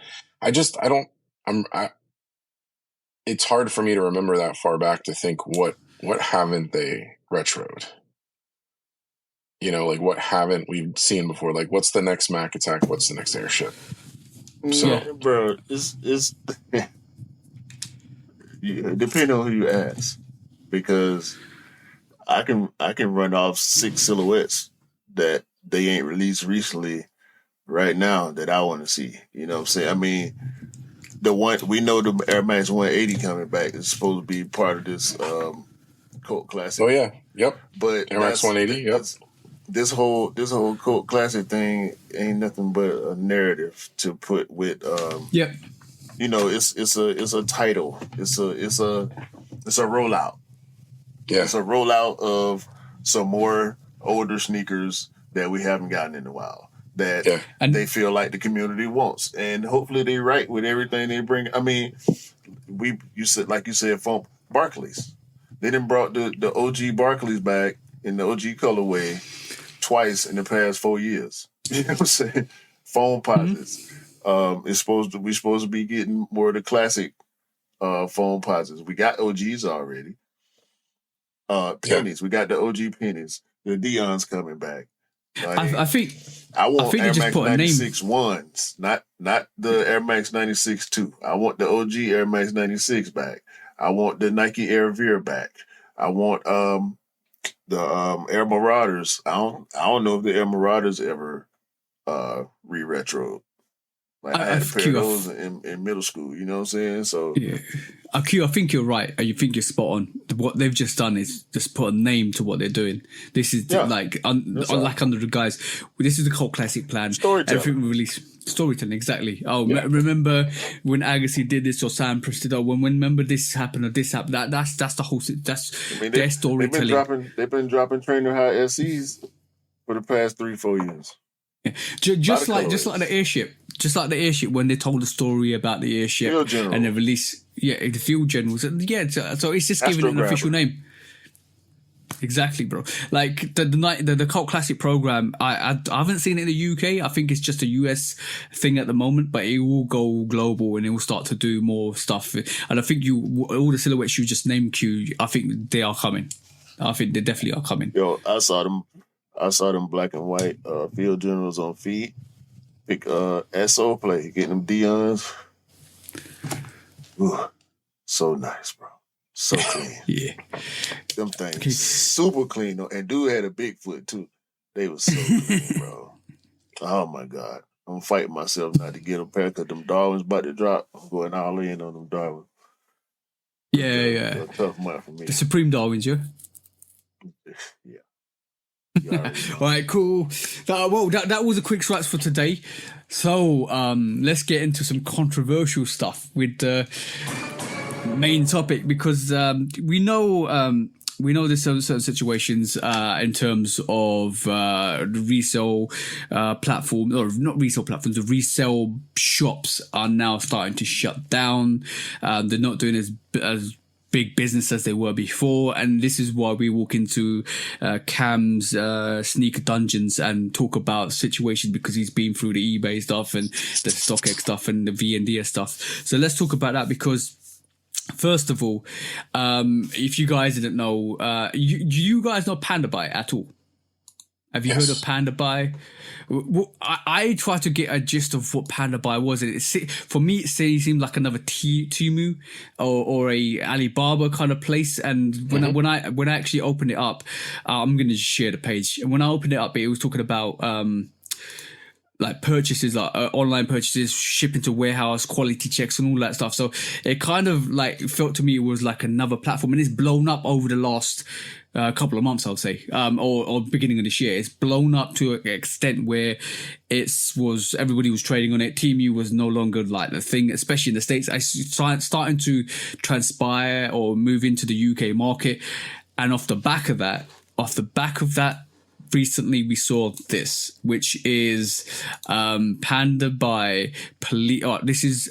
It's hard for me to remember that far back to think what haven't they retroed? Like what haven't we seen before? Like what's the next Mac Attack? What's the next Airship? So, bro, it's depending on who you ask, because I can run off 6 silhouettes that they ain't released recently right now that I want to see. You know what I'm saying? I mean, the one we know the Air Max 180 coming back is supposed to be part of this cult classic. Oh yeah, yep. But Air Max 180. Yep. This whole cult classic thing ain't nothing but a narrative to put with. Yep. You know, it's a title. It's a rollout. Yeah. It's a rollout of some more older sneakers that we haven't gotten in a while that they feel like the community wants, and hopefully they right with everything they bring. I mean, you said Funk Barclays. They done brought the OG Barclays back in the OG colorway twice in the past 4 years. You know what I'm saying? Foam posits. We're supposed to be getting more of the classic foam posits. We got OGs already. Pennies. We got the OG pennies. The Dion's coming back. Like, I think Air just Max put a 96 ones, not the Air Max 96 2. I want the OG Air Max 96 back. I want the Nike Air Veer back. I want the Air Marauders. I don't know if the Air Marauders ever re-retro. Like I had a pair of those in middle school, you know what I'm saying? So yeah, Q, I think you're right. You think you're spot on. What they've just done is just put a name to what they're doing. This is unlike under the guys. This is the cult classic plan. Storytelling. Everything we release. Storytelling, exactly. Remember when Agassi did this or Sam Prestido? When remember this happened or this happened? That's the whole. Their storytelling. They've been dropping trainer high SCs for the past 3-4 years. Yeah. Just like the airship. Just like the airship, when they told the story about the airship and they released, the field generals. So it's just giving it an official name. Exactly, bro. Like the cult classic program, I haven't seen it in the UK. I think it's just a US thing at the moment, but it will go global and it will start to do more stuff. And I think all the silhouettes you just named, Q, I think they are coming. I think they definitely are coming. Yo, I saw them black and white field generals on feet. Big SO play, getting them Dion's. Ooh, so nice, bro. So clean. Yeah. Them things super clean though. And dude had a big foot too. They was so clean, bro. Oh my God. I'm fighting myself not to get a pair because them Darwins about to drop. I'm going all in on them Darwins. Yeah. A tough month for me. The Supreme Darwins, yeah? Yeah. All right, cool. That was a quick scratch for today. So let's get into some controversial stuff with the main topic, because we know there's certain situations in terms of the resale platform, or not resale platforms, the resale shops are now starting to shut down. They're not doing as big business as they were before, and this is why we walk into Cam's sneaker dungeons and talk about situations, because he's been through the eBay stuff and the StockX stuff and the VNDS stuff. So let's talk about that, because first of all, if you guys didn't know, do you guys know Panda Buy at all? Have you heard of Panda Buy? I tried to get a gist of what Panda Buy was. For me, it seemed like another Temu or a Alibaba kind of place. And when I actually opened it up, I'm going to just share the page. And when I opened it up, it was talking about like purchases, like online purchases, shipping to warehouse, quality checks, and all that stuff. So it kind of like felt to me it was like another platform, and it's blown up over the last couple of months, I'll say, or beginning of this year. It's blown up to an extent where everybody was trading on it. Temu was no longer like the thing, especially in the States. I starting to transpire or move into the UK market, and off the back of that, recently we saw this, which is Panda Buy police. This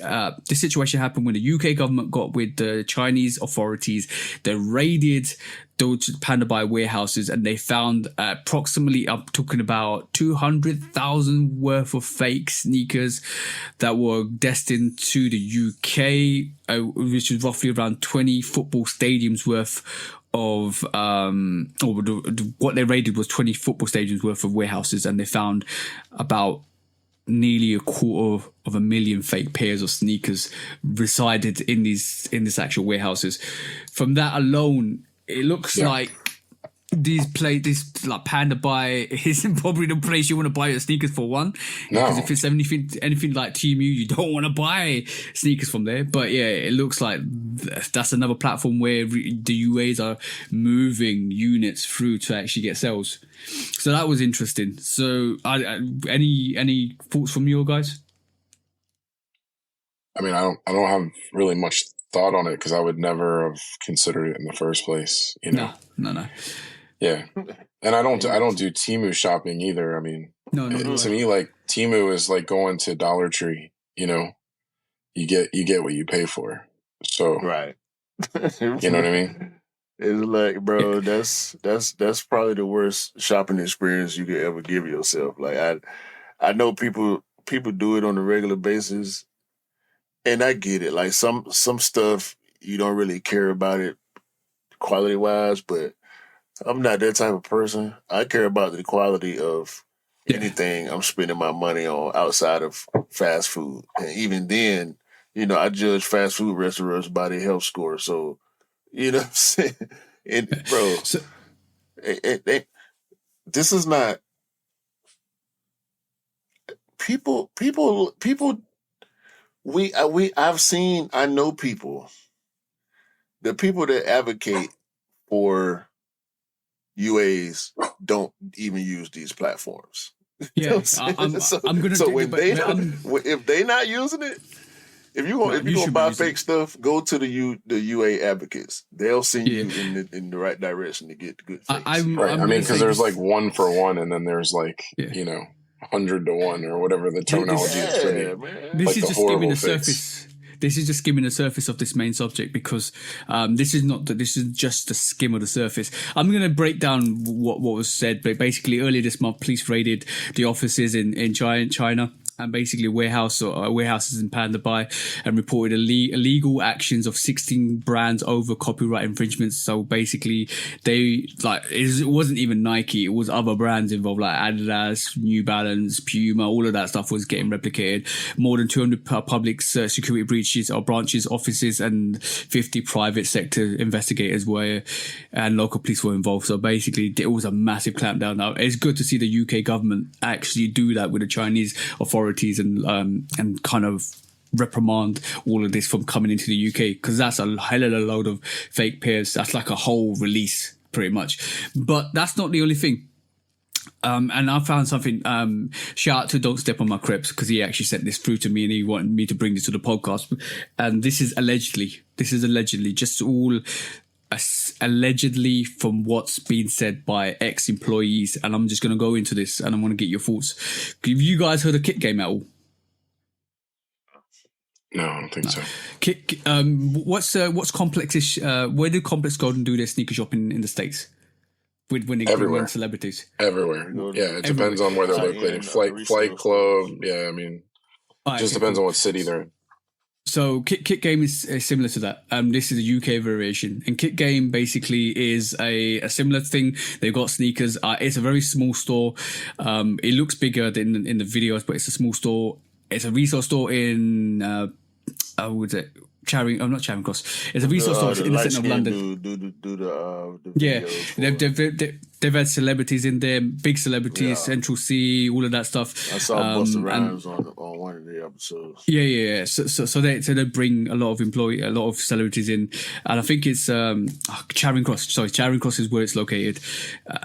situation happened when the UK government got with the Chinese authorities. They raided those Panda Buy warehouses, and they found approximately, I'm talking about 200,000 worth of fake sneakers that were destined to the UK, which is roughly around 20 football stadiums worth of what they raided was 20 football stadiums worth of warehouses, and they found about nearly 250,000 fake pairs of sneakers resided in this actual warehouses. From that alone, it looks like this like Panda Buy isn't probably the place you want to buy your sneakers for one. Because if it's anything like Temu, you don't want to buy sneakers from there. But yeah, it looks like that's another platform where the UAs are moving units through to actually get sales. So that was interesting. So any thoughts from you guys? I mean, I don't have really much thought on it because I would never have considered it in the first place. You know? No. Yeah, and I don't do Temu shopping either. I mean, no. To me, like Temu is like going to Dollar Tree. You know, you get what you pay for. So right, you know what I mean? It's like, bro, that's probably the worst shopping experience you could ever give yourself. Like I know people do it on a regular basis, and I get it. Like some stuff you don't really care about it quality wise, but I'm not that type of person. I care about the quality of anything I'm spending my money on outside of fast food. And even then, I judge fast food restaurants by their health score. So, you know what I'm saying? And, bro, this is not... People, I know people, the people that advocate for UAs don't even use these platforms. Yeah, I'm gonna. So if they not using it, if you gonna buy fake stuff, go to the UA advocates. They'll send you in the right direction to get the good fakes. I mean, because there's like 1 for 1, and then there's like 100 to 1 or whatever the terminology is for the. This is just skimming the surface. This is just skimming the surface of this main subject because this is just the skim of the surface. I'm going to break down what was said, but basically earlier this month, police raided the offices in China. And basically warehouses in Panda Buy and reported illegal actions of 16 brands over copyright infringements. So basically it wasn't even Nike, it was other brands involved like Adidas, New Balance, Puma, all of that stuff was getting replicated. More than 200 public security breaches or branches, offices, and 50 private sector investigators and local police were involved. So basically it was a massive clampdown. Now it's good to see the UK government actually do that with the Chinese authorities and kind of reprimand all of this from coming into the UK, because that's a hell of a load of fake pairs. That's like a whole release pretty much. But that's not the only thing. And I found something, shout out to Don't Step on My Crepes, because he actually sent this through to me and he wanted me to bring this to the podcast. And this is allegedly just all allegedly from what's been said by ex-employees, and I'm just going to go into this and I want to get your thoughts. Have you guys heard of Kick Game at all? No, I don't think so. Kick, what's Complex's? Where do Complex go and do their sneaker shopping in the States? When they bring celebrities, everywhere. Yeah, it depends on where they're located. Flight Club. Yeah, I mean, just depends on what city they're in. So Kit Game is similar to that. This is a UK variation, and Kit Game basically is a similar thing. They've got sneakers. It's a very small store. It looks bigger than in the videos, but it's a small store. It's a resale store in what is it? Not Charing Cross. It's a resale store in the centre of London. They've had celebrities in there, big celebrities, Central C, all of that stuff. I saw Busta Rhymes on one of the episodes. Yeah. So they bring a lot of celebrities in, and I think it's Charing Cross. Sorry, Charing Cross is where it's located,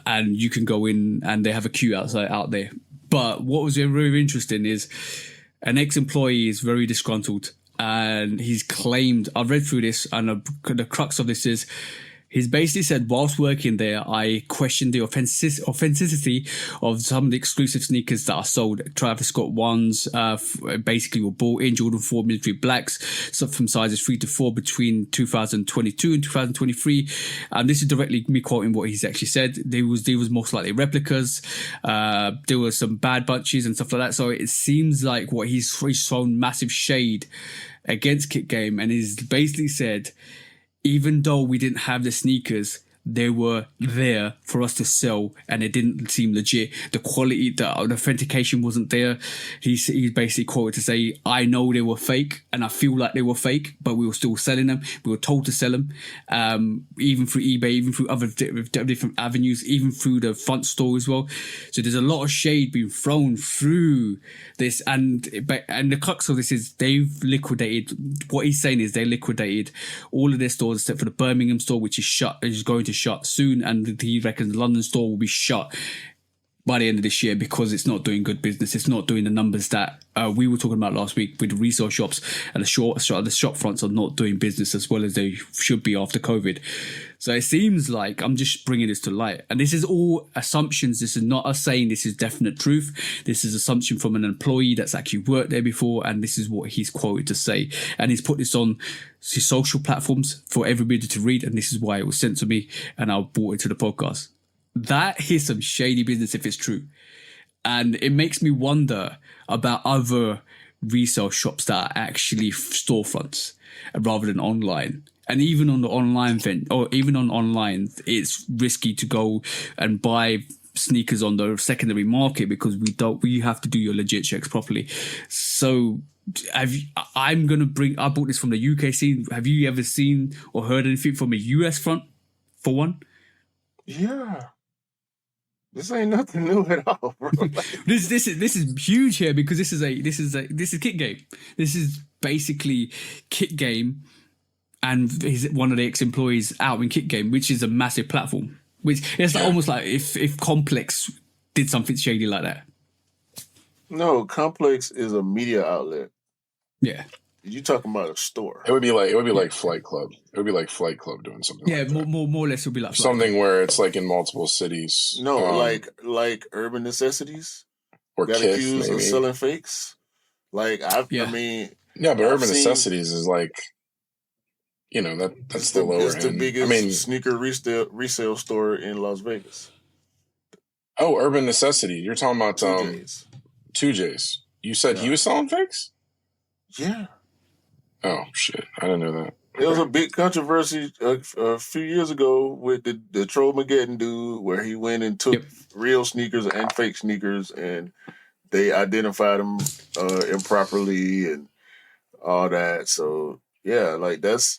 and you can go in, and they have a queue out there. But what was very interesting is an ex-employee is very disgruntled. And he's claimed, I've read through this, and the crux of this is, he's basically said, whilst working there, I questioned the authenticity of some of the exclusive sneakers that are sold. Travis Scott ones basically were bought in Jordan 4 military blacks, so from sizes 3 to 4 between 2022 and 2023. And this is directly me quoting what he's actually said. There was most likely replicas. There were some bad bunches and stuff like that. So it seems like what he's thrown massive shade against Kit Game, and he's basically said, even though we didn't have the sneakers, they were there for us to sell, and it didn't seem legit. The quality, the authentication wasn't there. He basically quoted to say, "I know they were fake, and I feel like they were fake, but we were still selling them. We were told to sell them, even through eBay, even through other different avenues, even through the front store as well." So there's a lot of shade being thrown through this, and the crux of this is they've liquidated. What he's saying is they liquidated all of their stores except for the Birmingham store, which is going to shut soon, and he reckons the London store will be shut by the end of this year because it's not doing good business. It's not doing the numbers that we were talking about last week with the resale shops, and the shop fronts are not doing business as well as they should be after COVID. So it seems like, I'm just bringing this to light, and this is all assumptions. This is not us saying this is definite truth. This is assumption from an employee that's actually worked there before, and this is what he's quoted to say, and he's put this on his social platforms for everybody to read, and this is why it was sent to me, and I brought it to the podcast. That is some shady business if it's true. And it makes me wonder about other resale shops that are actually storefronts rather than online. And even on the online it's risky to go and buy sneakers on the secondary market because we have to do your legit checks properly. So I bought this from the UK scene. Have you ever seen or heard anything from a US front for one? Yeah. This ain't nothing new at all, bro. This is huge here because this is Kick Game. This is basically Kick Game, and he's one of the ex-employees out in Kick Game, which is a massive platform. Which it's almost like if Complex did something shady like that. No, Complex is a media outlet. Yeah. You talking about a store? It would be like Flight Club. It would be like Flight Club doing something. Yeah, like that. more or less it would be like something where it's like in multiple cities. No, like Urban Necessities. Or got Kith, accused maybe. of selling fakes. I mean, yeah, but Urban Necessities is like, that's the lower end. It's the biggest sneaker resale store in Las Vegas. Oh, Urban Necessity. You're talking about 2J's. You said he was selling fakes? Yeah. Oh, shit. I didn't know that. There was a big controversy a few years ago with the Trollmageddon dude where he went and took real sneakers and fake sneakers, and they identified them improperly and all that. So, yeah, that's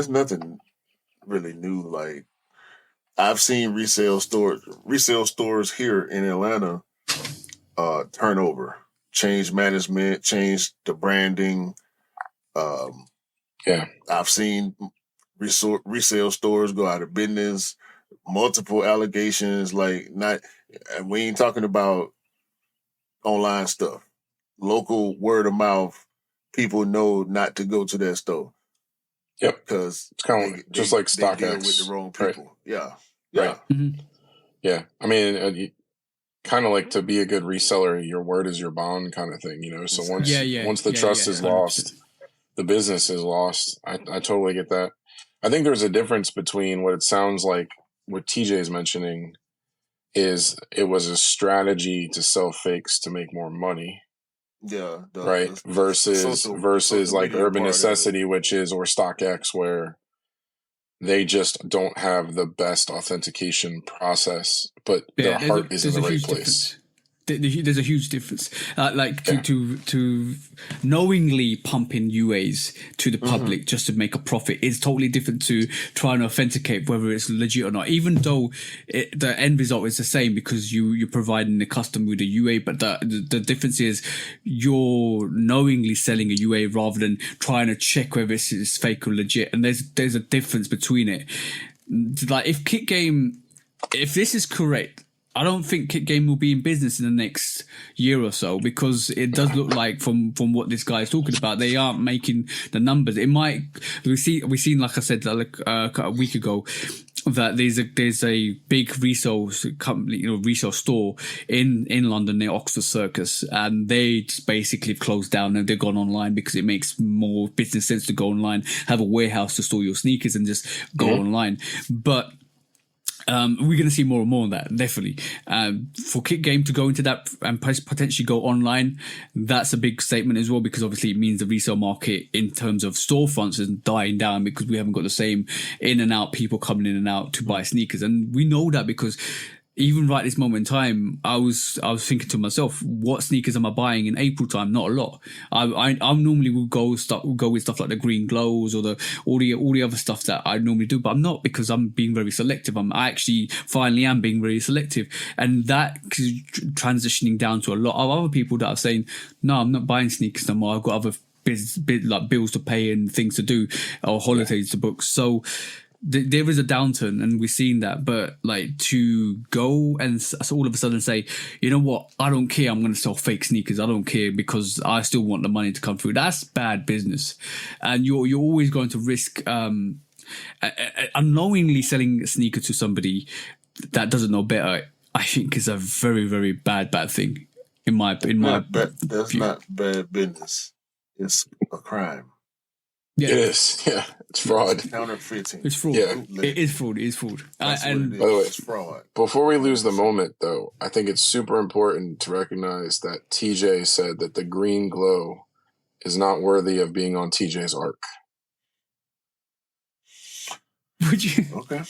nothing really new. Like, I've seen resale stores here in Atlanta turnover, change management, change the branding. I've seen resale stores go out of business, multiple allegations. We ain't talking about online stuff. Local word of mouth, people know not to go to that store. Yep, because it's kind of just like StockX with the wrong people. Right. Yeah. Right. Mm-hmm. Yeah, I mean, kind of like to be a good reseller, your word is your bond, kind of thing. So once the trust is lost, the business is lost. I totally get that. I think there's a difference between what it sounds like what TJ is mentioning is it was a strategy to sell fakes to make more money. Yeah. Versus like Urban Necessity, which is, or StockX, where they just don't have the best authentication process, but their heart is in the right place. There's a huge difference. To knowingly pumping UAs to the public just to make a profit is totally different to trying to authenticate whether it's legit or not. Even though the end result is the same because you're providing the customer with a UA, but the difference is you're knowingly selling a UA rather than trying to check whether it's fake or legit. And there's a difference between it. Like if this is correct, I don't think Kick Game will be in business in the next year or so because it does look like from what this guy is talking about, they aren't making the numbers. It might we seen like I said a week ago that there's a big resale company, resale store in London near Oxford Circus, and they just basically closed down and they've gone online because it makes more business sense to go online, have a warehouse to store your sneakers and just go online. But We're going to see more and more on that, definitely. For Kick Game to go into that and potentially go online, that's a big statement as well, because obviously it means the resale market in terms of storefronts is dying down because we haven't got the same in and out people coming in and out to buy sneakers. And we know that because even right this moment in time, I was thinking to myself, what sneakers am I buying in April time? Not a lot. I normally will go with stuff like the green glows or all the other stuff that I normally do, but I'm not, because I'm being very selective. I actually finally am being very selective, and that is transitioning down to a lot of other people that are saying, no, I'm not buying sneakers no more. I've got other like bills to pay and things to do or holidays to book. So there is a downturn, and we're seeing that. But like, to go and all of a sudden say, you know what, I don't care, I'm going to sell fake sneakers, I don't care, because I still want the money to come through, that's bad business. And you're always going to risk unknowingly selling a sneaker to somebody that doesn't know better. I think is a very, very bad thing in my that's view. Not bad business, it's a crime. Yeah. It is. Yeah. It's fraud. Counterfeiting. It's fraud. Yeah. It is fraud. It is fraud. And by the way, it's fraud. Before we lose the moment, though, I think it's super important to recognize that TJ said that the green glow is not worthy of being on TJ's arc. Would you? Okay.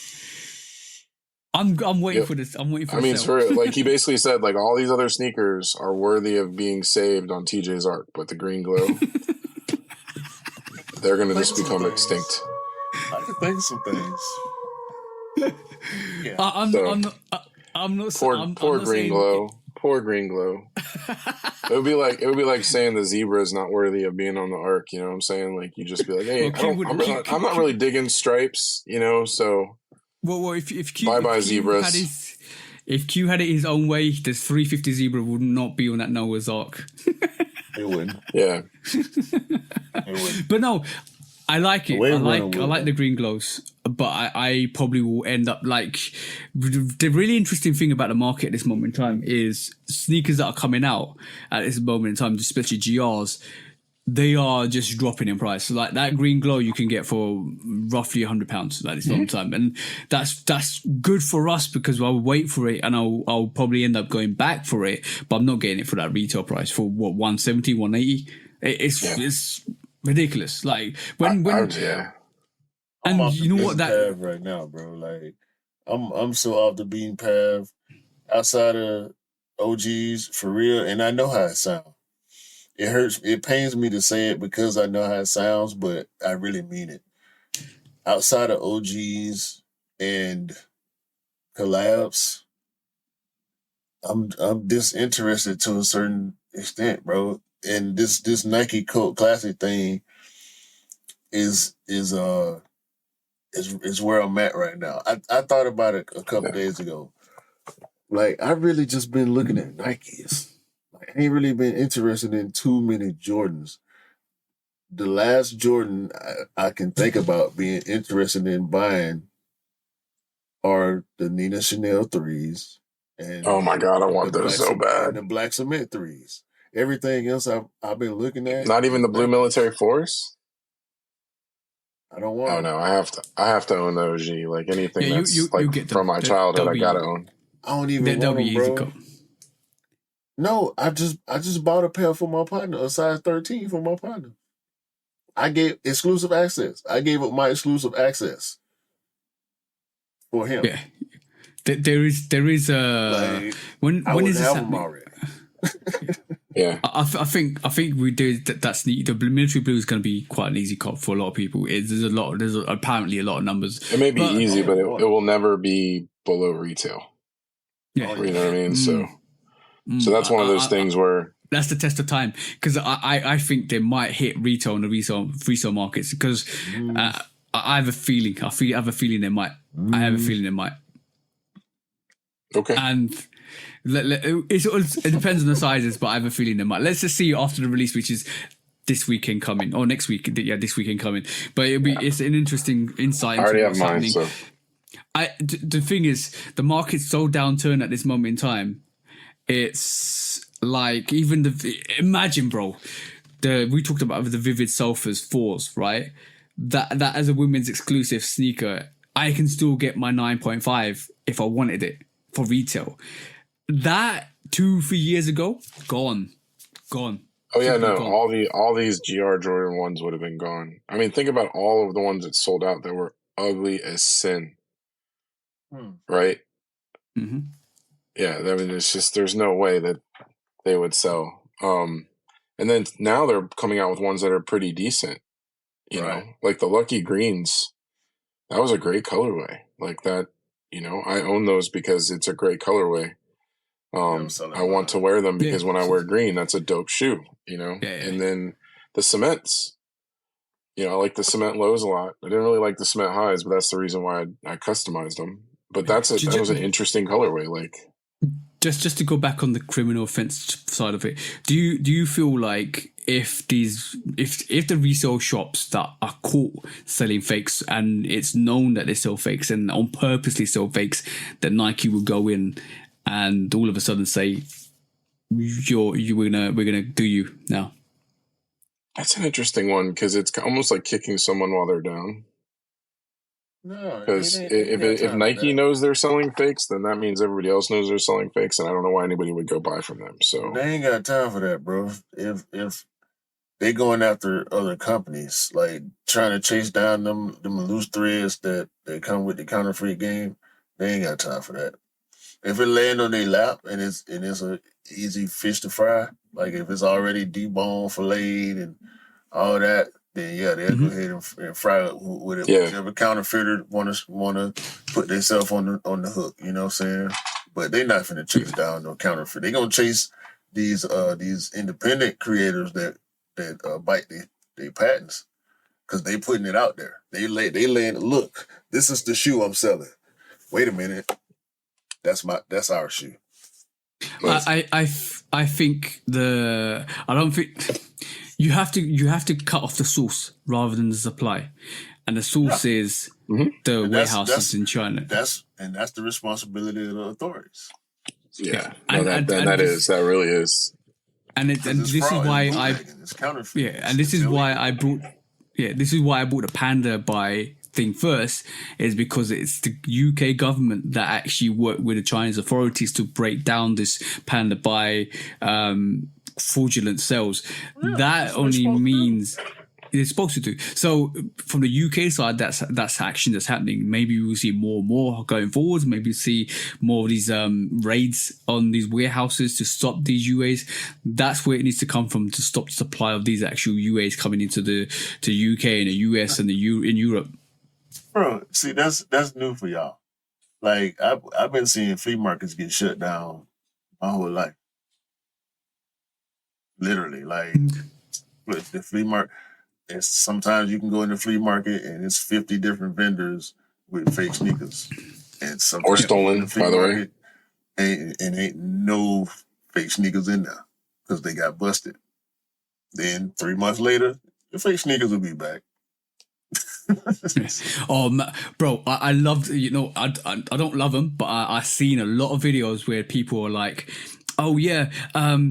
I'm waiting for this. I'm waiting for. I mean, it's for like, he basically said like all these other sneakers are worthy of being saved on TJ's arc, but the green glow, they're gonna just become extinct. I can think of some things. Yeah. I'm not. Poor green glow. Poor green glow. It would be like saying the zebra is not worthy of being on the arc. You know what I'm saying? Like, you just be like, hey, I'm not really digging stripes. You know, so. Well, if Q, bye zebras. If Q had it his own way, the 350 zebra would not be on that Noah's Ark. It wouldn't. Yeah. It wouldn't. But no, I like it. I like the green glows, but I probably will end up like, the really interesting thing about the market at this moment in time is sneakers that are coming out at this moment in time, especially GRs, they are just dropping in price. So like that green glow you can get for roughly £100 at this moment in time, and that's good for us because I'll wait for it and I'll probably end up going back for it, but I'm not getting it for that retail price for what, 170, 180. It's ridiculous. Like when I'm and you know what that path right now, bro. Like I'm so off the beaten path, outside of OGs for real, and I know how it sounds. It hurts. It pains me to say it because I know how it sounds, but I really mean it. Outside of OGs and collabs, I'm disinterested to a certain extent, bro. And this Nike Cult Classic thing is where I'm at right now. I thought about it a couple days ago. Like, I've really just been looking at Nikes. Like, I ain't really been interested in too many Jordans. The last Jordan I can think about being interested in buying are the Nina Chanel 3s. And oh my God, I want those so bad. And the Black Cement 3s. Everything else I've been looking at. Not even the Blue Military Force? I don't want. Oh no, I have to own the OG. Like anything that's from my childhood, I gotta own. I don't even want them, bro. No, I just bought a pair for my partner, a size 13 for my partner. I gave exclusive access. I gave up my exclusive access for him. Yeah, there is a when is this happening? Yeah, I think we did that's the military blue is going to be quite an easy cop for a lot of people. There's apparently a lot of numbers. It may be easy, but it will never be below retail. Yeah, you know what I mean. So that's one of those things where that's the test of time, because I think they might hit retail in the resale markets because I have a feeling. I have a feeling they might. I have a feeling they might. Okay. And it depends on the sizes, but I have a feeling they might. Let's just see after the release, which is this weekend coming, or next week. Yeah, this weekend coming. But it's an interesting insight. I already have mine. So the thing is, the market's so downturn at this moment in time. It's like imagine, bro. We talked about the Vivid Sulfurs 4s, right? That as a women's exclusive sneaker I can still get my 9.5 if I wanted it for retail. That 2-3 years ago, gone. Oh yeah, no, Gone. all these GR Jordan ones would have been gone. I mean, think about all of the ones that sold out that were ugly as sin, right? Mm-hmm. Yeah, I mean, it's just there's no way that they would sell. And then now they're coming out with ones that are pretty decent. You know, like the Lucky Greens. That was a great colorway. Like that, you know, I own those because it's a great colorway. I want to wear them because when I wear green, that's a dope shoe, you know? And then the cements, you know, I like the cement lows a lot. I didn't really like the cement highs, but that's the reason why I customized them. But that was an interesting colorway. Like, just to go back on the criminal offense side of it, do you feel like if the resale shops that are caught selling fakes and it's known that they sell fakes and on purposely sell fakes, that Nike will go in and all of a sudden say we're gonna do you now? That's an interesting one because it's almost like kicking someone while they're down. No, because if Nike knows they're selling fakes, then that means everybody else knows they're selling fakes, and I don't know why anybody would go buy from them. So they ain't got time for that, bro. If they going after other companies, like trying to chase down them loose threads that come with the counterfeit game, they ain't got time for that. If it land on their lap and it's a easy fish to fry, like if it's already deboned, filleted, and all that, then yeah, they'll go ahead and fry it with it. Yeah. Whichever counterfeiter wanna put themselves on the hook. You know what I'm saying? But they not finna chase down no counterfeit. They gonna chase these independent creators that bite their patents because they putting it out there. They laying look. This is the shoe I'm selling. Wait a minute. That's our shoe. I think I don't think you have to cut off the source rather than the supply, and the source is the warehouses in China. That's the responsibility of the authorities. Yeah, that really is. And this is why it's counterfeit. Yeah, and this is why I brought the Panda Buy thing first, is because it's the UK government that actually worked with the Chinese authorities to break down this Panda Buy fraudulent sales. That only means it's supposed to do. So from the UK side, that's action that's happening. Maybe we'll see more and more going forward. Maybe we'll see more of these raids on these warehouses to stop these UAs. That's where it needs to come from, to stop the supply of these actual UAs coming into the UK and the US and in Europe. Bro, see, that's new for y'all. Like I've been seeing flea markets get shut down my whole life. Literally, like the flea market. Sometimes you can go in the flea market and it's 50 different vendors with fake sneakers, and sometimes or stolen, by the way, ain't no fake sneakers in there because they got busted. Then 3 months later, the fake sneakers will be back. Bro, I love, I don't love them, but I've seen a lot of videos where people are like, oh yeah,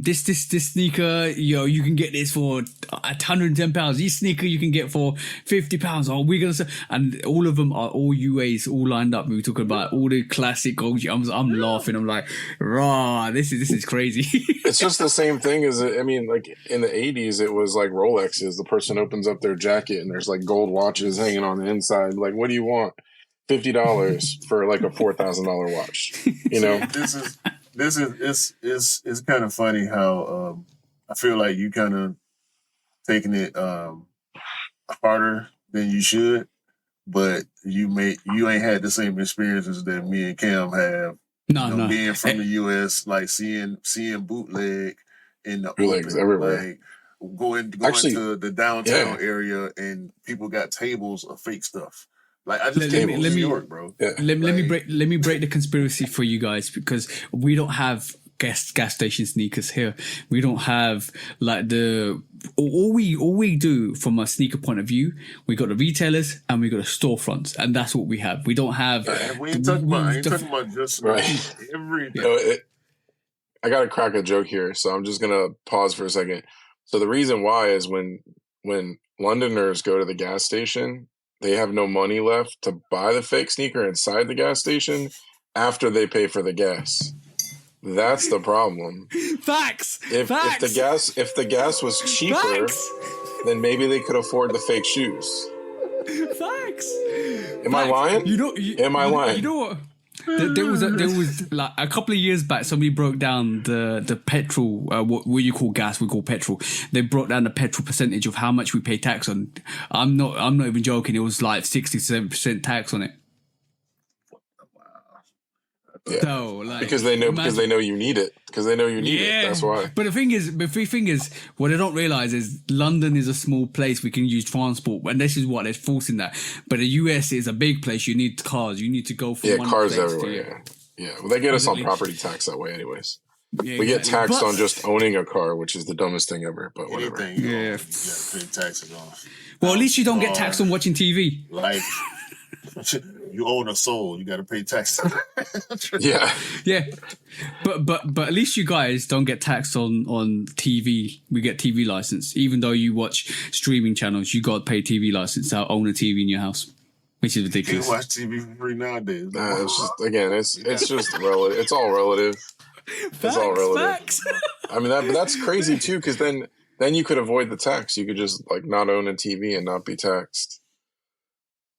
this sneaker, you can get this for £110. This sneaker you can get for £50. Oh, we're gonna sell, and all of them are all UAs, all lined up. We were talking about all the classic OG. I'm laughing. I'm like, rah, this is crazy. It's just the same thing as, I mean, like in the 80s, it was like Rolexes. The person opens up their jacket and there's like gold watches hanging on the inside. Like, what do you want? $50 for like a $4,000 watch. You know, it's kind of funny how I feel like you kind of taking it harder than you should, but you ain't had the same experiences that me and Cam have. No. Being from the US, like seeing bootleg in the bootlegs open, everywhere. Like going to the downtown area and people got tables of fake stuff. Like I just came from New York, bro. Yeah. Let me break the conspiracy for you guys, because we don't have gas station sneakers here. We don't have like all we do from a sneaker point of view. We got the retailers and we got the storefronts, and that's what we have. We don't have. We ain't talking about just right. Everything. I got to crack a joke here, so I'm just gonna pause for a second. So the reason why is when Londoners go to the gas station, they have no money left to buy the fake sneaker inside the gas station after they pay for the gas. That's the problem. Facts. If the gas was cheaper, then maybe they could afford the fake shoes. Facts. Am I lying? Am I lying? You know what? There was like a couple of years back, somebody broke down the petrol, what you call gas, we call petrol. They broke down the petrol percentage of how much we pay tax on. I'm not even joking. It was like 67% tax on it. Yeah. So, like, because they know you need it. Because they know you need it. That's why. But the thing is, what they don't realize is London is a small place. We can use transport, and this is what they're forcing that. But the US is a big place. You need cars. You need to go from one cars place everywhere. Yeah. Well, they get us on property tax that way, anyways. Yeah, we get taxed on just owning a car, which is the dumbest thing ever. But whatever. You gotta pay taxes on. Well, at least you don't get taxed on watching TV. Like. You own a soul. You got to pay taxes. Yeah. But at least you guys don't get taxed on TV. We get TV license, even though you watch streaming channels. You got to pay TV license to own a TV in your house, which is ridiculous. You can watch TV for free nowadays. It's just relative. It's all relative. It's all relative. Facts. I mean that's crazy too, because then you could avoid the tax. You could just like not own a TV and not be taxed.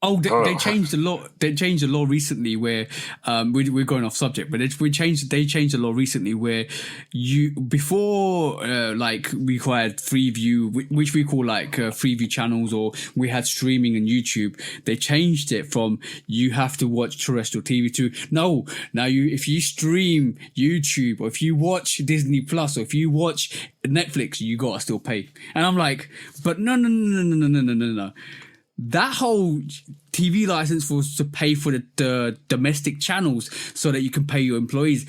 Oh, they changed the law. They changed the law recently where we're going off subject, but they changed the law recently where you before like we had Freeview, which we call like Freeview channels, or we had streaming on YouTube. They changed it from you have to watch terrestrial TV to no. Now if you stream YouTube or if you watch Disney Plus or if you watch Netflix, you gotta still pay. And I'm like, but no. That whole TV license was to pay for the domestic channels so that you can pay your employees.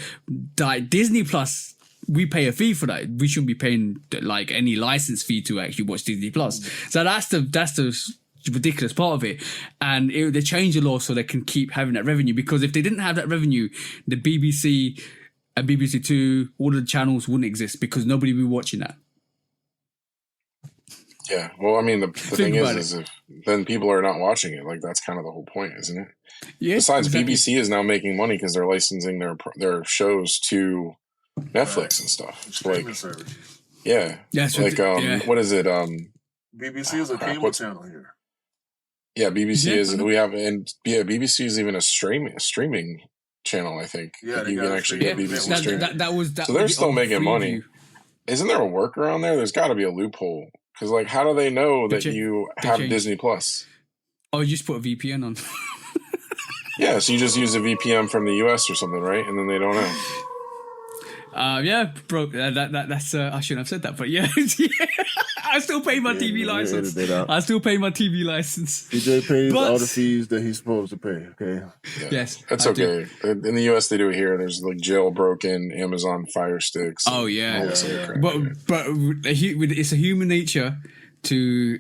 Like Disney Plus, we pay a fee for that. We shouldn't be paying like any license fee to actually watch Disney Plus. So that's the ridiculous part of it. And they changed the law so they can keep having that revenue, because if they didn't have that revenue, the BBC and BBC Two, all the channels wouldn't exist because nobody would be watching that. Yeah, well, I mean, the thing is if then people are not watching it. Like, that's kind of the whole point, isn't it? Yeah. Besides, exactly. BBC is now making money because they're licensing their shows to Netflix and stuff. Like, yeah, like what is it? BBC is a cable channel here. Yeah, BBC is. We have, and BBC is even a streaming channel. I think. Yeah, you can actually get BBC streaming. That was so they're still making money. Isn't there a workaround there? There's got to be a loophole. Because, like, how do they know that you have Disney Plus? Oh, you just put a VPN on. Yeah, so you just use a VPN from the US or something, right? And then they don't know. Yeah, bro. That's I shouldn't have said that, but yeah, I still pay my TV license. I still pay my TV license. DJ pays all the fees that he's supposed to pay. Okay. Yeah, yes, that's okay. In the US, they do it here. There's like jailbroken Amazon Fire Sticks. Oh yeah. But it's a human nature to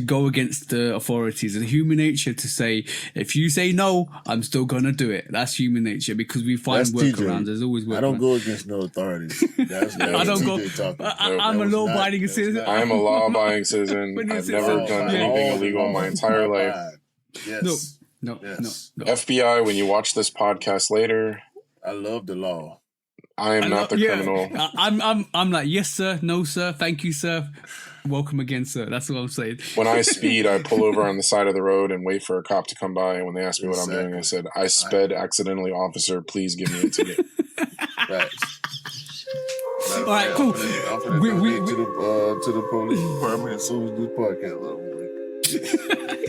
go against the authorities. It's human nature to say, if you say no, I'm still gonna do it. That's human nature, because we find workarounds. There's always workarounds. I don't go against no authorities. I don't go. I'm a law-abiding citizen. I am a law-abiding citizen. I've never done anything illegal in my entire life. Yes. No. FBI, when you watch this podcast later, I love the law. I am not the criminal. I'm like, yes, sir. No, sir. Thank you, sir. Welcome again, sir. That's what I'm saying. When I speed, I pull over on the side of the road and wait for a cop to come by. And when they ask me what I'm doing, I said, I sped accidentally, officer. Please give me a ticket. Right. All right, cool. I'm going to the police department as soon as this podcast.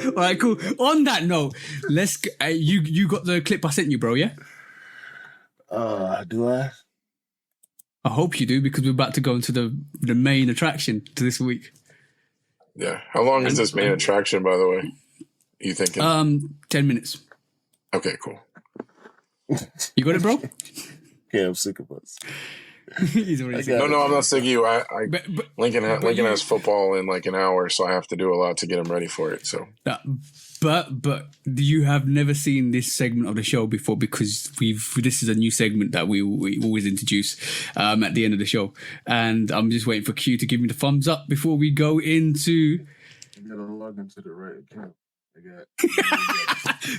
All right, cool. On that note, let's. You got the clip I sent you, bro? Yeah. Do I? I hope you do, because we're about to go into the main attraction to this week. Yeah. How long is this main attraction, by the way? You thinking? 10 minutes. Okay, cool. You got it, bro? Yeah, I'm sick of us. He's already sick. No, I'm not sick of you. Lincoln has football in like an hour, so I have to do a lot to get him ready for it. So. But you have never seen this segment of the show before, because this is a new segment that we always introduce at the end of the show, and I'm just waiting for Q to give me the thumbs up before we go into. You gotta log into the right account.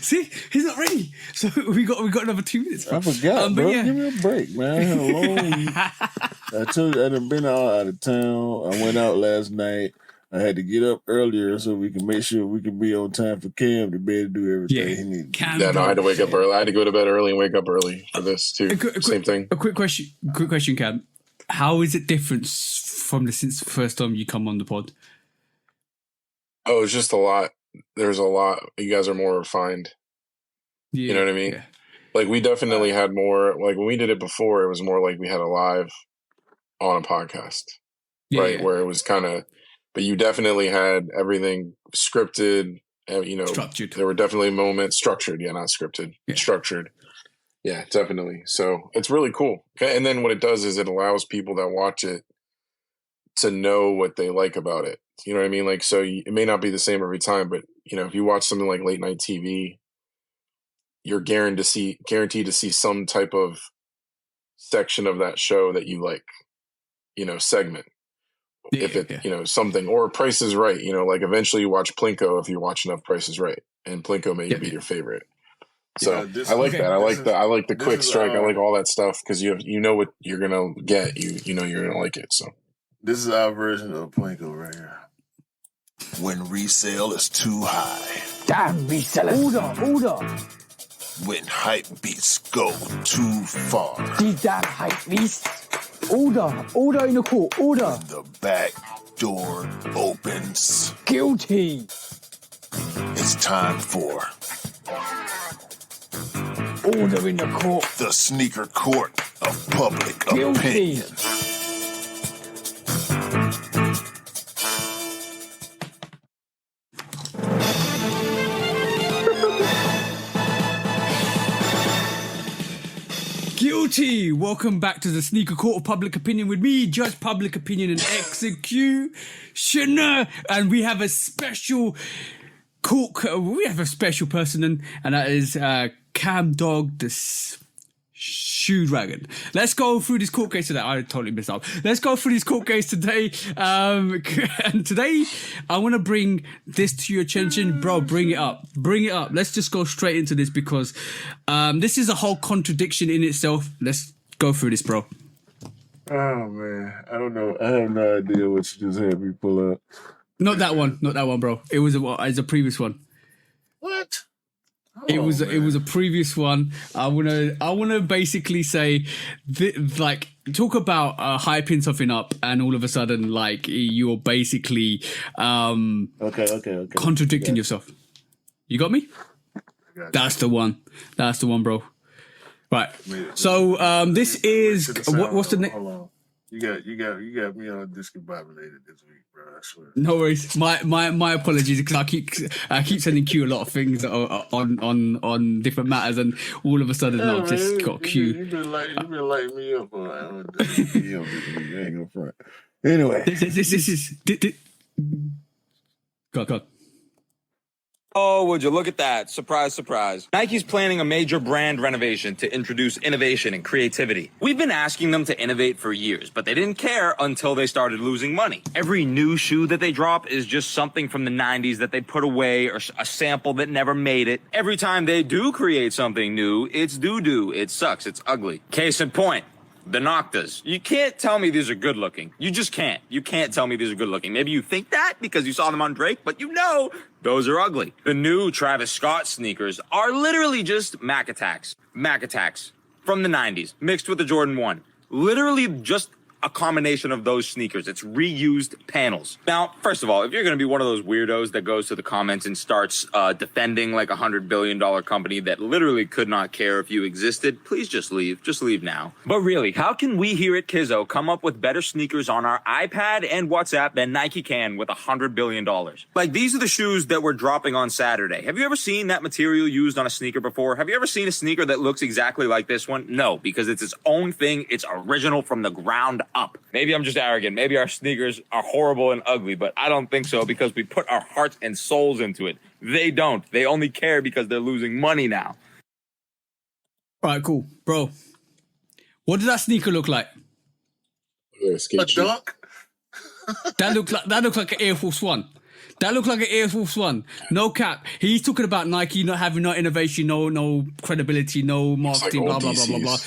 See, he's not ready. So we got another 2 minutes. I forgot, bro. Yeah. Give me a break, man. I had a long week. I told you I done been out of town. I went out last night. I had to get up earlier so we can make sure we can be on time for Cam to be able to do everything he needs. Yeah, no, I had to wake up early. I had to go to bed early and wake up early for this too. Same thing. A quick question, Cam. How is it different since the first time you come on the pod? Oh, it's just a lot. There's a lot. You guys are more refined. Yeah, you know what I mean? Yeah. Like we definitely had more. Like when we did it before, it was more like we had a live on a podcast, right? Yeah. Where it was kind of. But you definitely had everything scripted. Structured. There were definitely moments structured. Yeah, not scripted. Yeah. Structured. Yeah, definitely. So it's really cool. Okay, and then what it does is it allows people that watch it to know what they like about it. You know what I mean? Like, so it may not be the same every time, but if you watch something like late night TV, you're guaranteed to see some type of section of that show that you like. Segment. Yeah, if it, something, or Price is Right, like eventually you watch Plinko if you watch enough Price is Right, and Plinko may be your favorite. So I like that. I like the quick strike. I like all that stuff because you know what you're gonna get. You know you're gonna like it. So this is our version of Plinko right here. When resale is too high. Damn resellers. Order. When hype beats go too far. Die damn hype beasts. Order in the court, order. When the back door opens. Guilty. It's time for order in the court. The sneaker court of public Guilty. opinion. Guilty! Welcome back to the Sneaker Court of Public Opinion with me, Judge Public Opinion and Executioner. And we have a special person, and that is Cam Dog, the Shoe Dragon. Let's go through this court case today. I totally messed up. Let's go through this court case today. And today, I want to bring this to your attention. Bro, bring it up. Let's just go straight into this because this is a whole contradiction in itself. Let's go through this, bro. Oh, man. I don't know. I have no idea what you just had me pull up. Not that one, bro. It was a previous one. What? It was a previous one. I wanna basically say, talk about hyping something up, and all of a sudden, like you're basically okay. contradicting yourself. You got me? That's the one, bro. Right. So this is what's the name? Hold on. You got me on discombobulated this week, bro. I swear. No worries. My apologies because I keep sending Q a lot of things on different matters, and all of a sudden I've just got Q. You've been lighting me up. I ain't gonna front. Anyway, this is. Go. Oh, would you look at that? Surprise, surprise. Nike's planning a major brand renovation to introduce innovation and creativity. We've been asking them to innovate for years, but they didn't care until they started losing money. Every new shoe that they drop is just something from the 90s that they put away or a sample that never made it. Every time they do create something new, it's doo-doo. It sucks. It's ugly. Case in point. The Noctas. You can't tell me these are good looking. You just can't. You can't tell me these are good looking. Maybe you think that because you saw them on Drake, but those are ugly. The new Travis Scott sneakers are literally just Mac Attacks. Mac Attacks from the 90s mixed with the Jordan 1. Literally just a combination of those sneakers. It's reused panels. Now, first of all, if you're going to be one of those weirdos that goes to the comments and starts defending like $100 billion company that literally could not care if you existed, please just leave. Just leave now. But really, how can we here at Kizzo come up with better sneakers on our iPad and WhatsApp than Nike can with $100 billion? Like, these are the shoes that we're dropping on Saturday. Have you ever seen that material used on a sneaker before? Have you ever seen a sneaker that looks exactly like this one? No, because it's its own thing. It's original from the ground up. Maybe I'm just arrogant. Maybe our sneakers are horrible and ugly, but I don't think so because we put our hearts and souls into it. They don't. They only care because they're losing money now. All right, cool. Bro, what does that sneaker look like? A dunk? That looks like an Air Force One. That looked like an Air Force One. No cap. He's talking about Nike not having no innovation, no credibility, no marketing, like blah, blah, blah, blah, blah.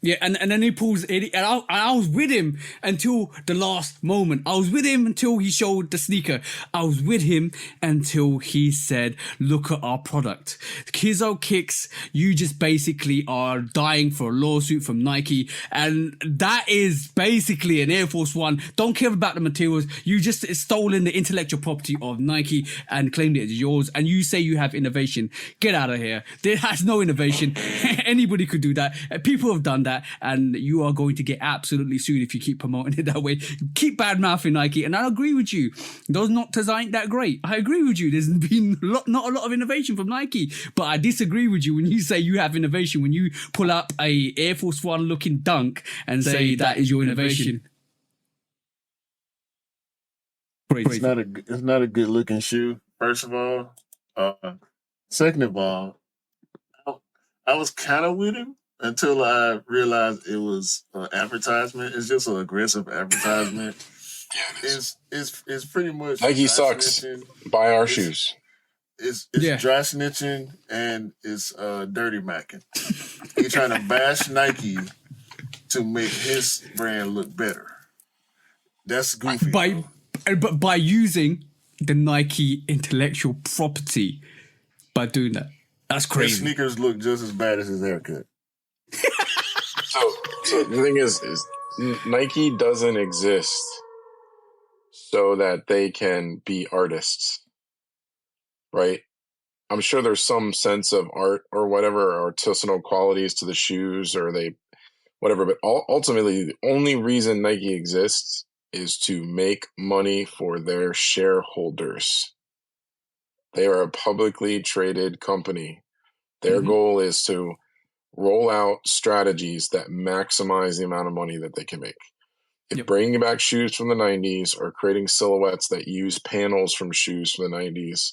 Yeah, and then he pulls it, and I was with him until the last moment. I was with him until he showed the sneaker. I was with him until he said, look at our product. Kicks, you just basically are dying for a lawsuit from Nike, and that is basically an Air Force One. Don't care about the materials. You just stolen the intellectual property of Nike and claimed it as yours, and you say you have innovation. Get out of here. There has no innovation. Anybody could do that. People have done that. And you are going to get absolutely sued if you keep promoting it that way. Keep bad mouthing Nike, and I agree with you. Those Noctas ain't that great. I agree with you. There's been not a lot of innovation from Nike, but I disagree with you when you say you have innovation. When you pull up a Air Force One looking dunk and say that is your innovation. It's not a good looking shoe. First of all, second of all, I was kind of with him until I realized it was an advertisement. It's just an aggressive advertisement. Yeah, it's pretty much Nike sucks. Snitching. Buy our shoes. It's dry snitching and it's dirty macking. He's trying to bash Nike to make his brand look better. That's goofy. But by using the Nike intellectual property, by doing that, that's crazy. His sneakers look just as bad as his haircut. So the thing is Nike doesn't exist so that they can be artists, right? I'm sure there's some sense of art or whatever, artisanal qualities to the shoes or whatever, but ultimately the only reason Nike exists is to make money for their shareholders. They are a publicly traded company. Their goal is to roll out strategies that maximize the amount of money that they can make. If bringing back shoes from the 90s or creating silhouettes that use panels from shoes from the 90s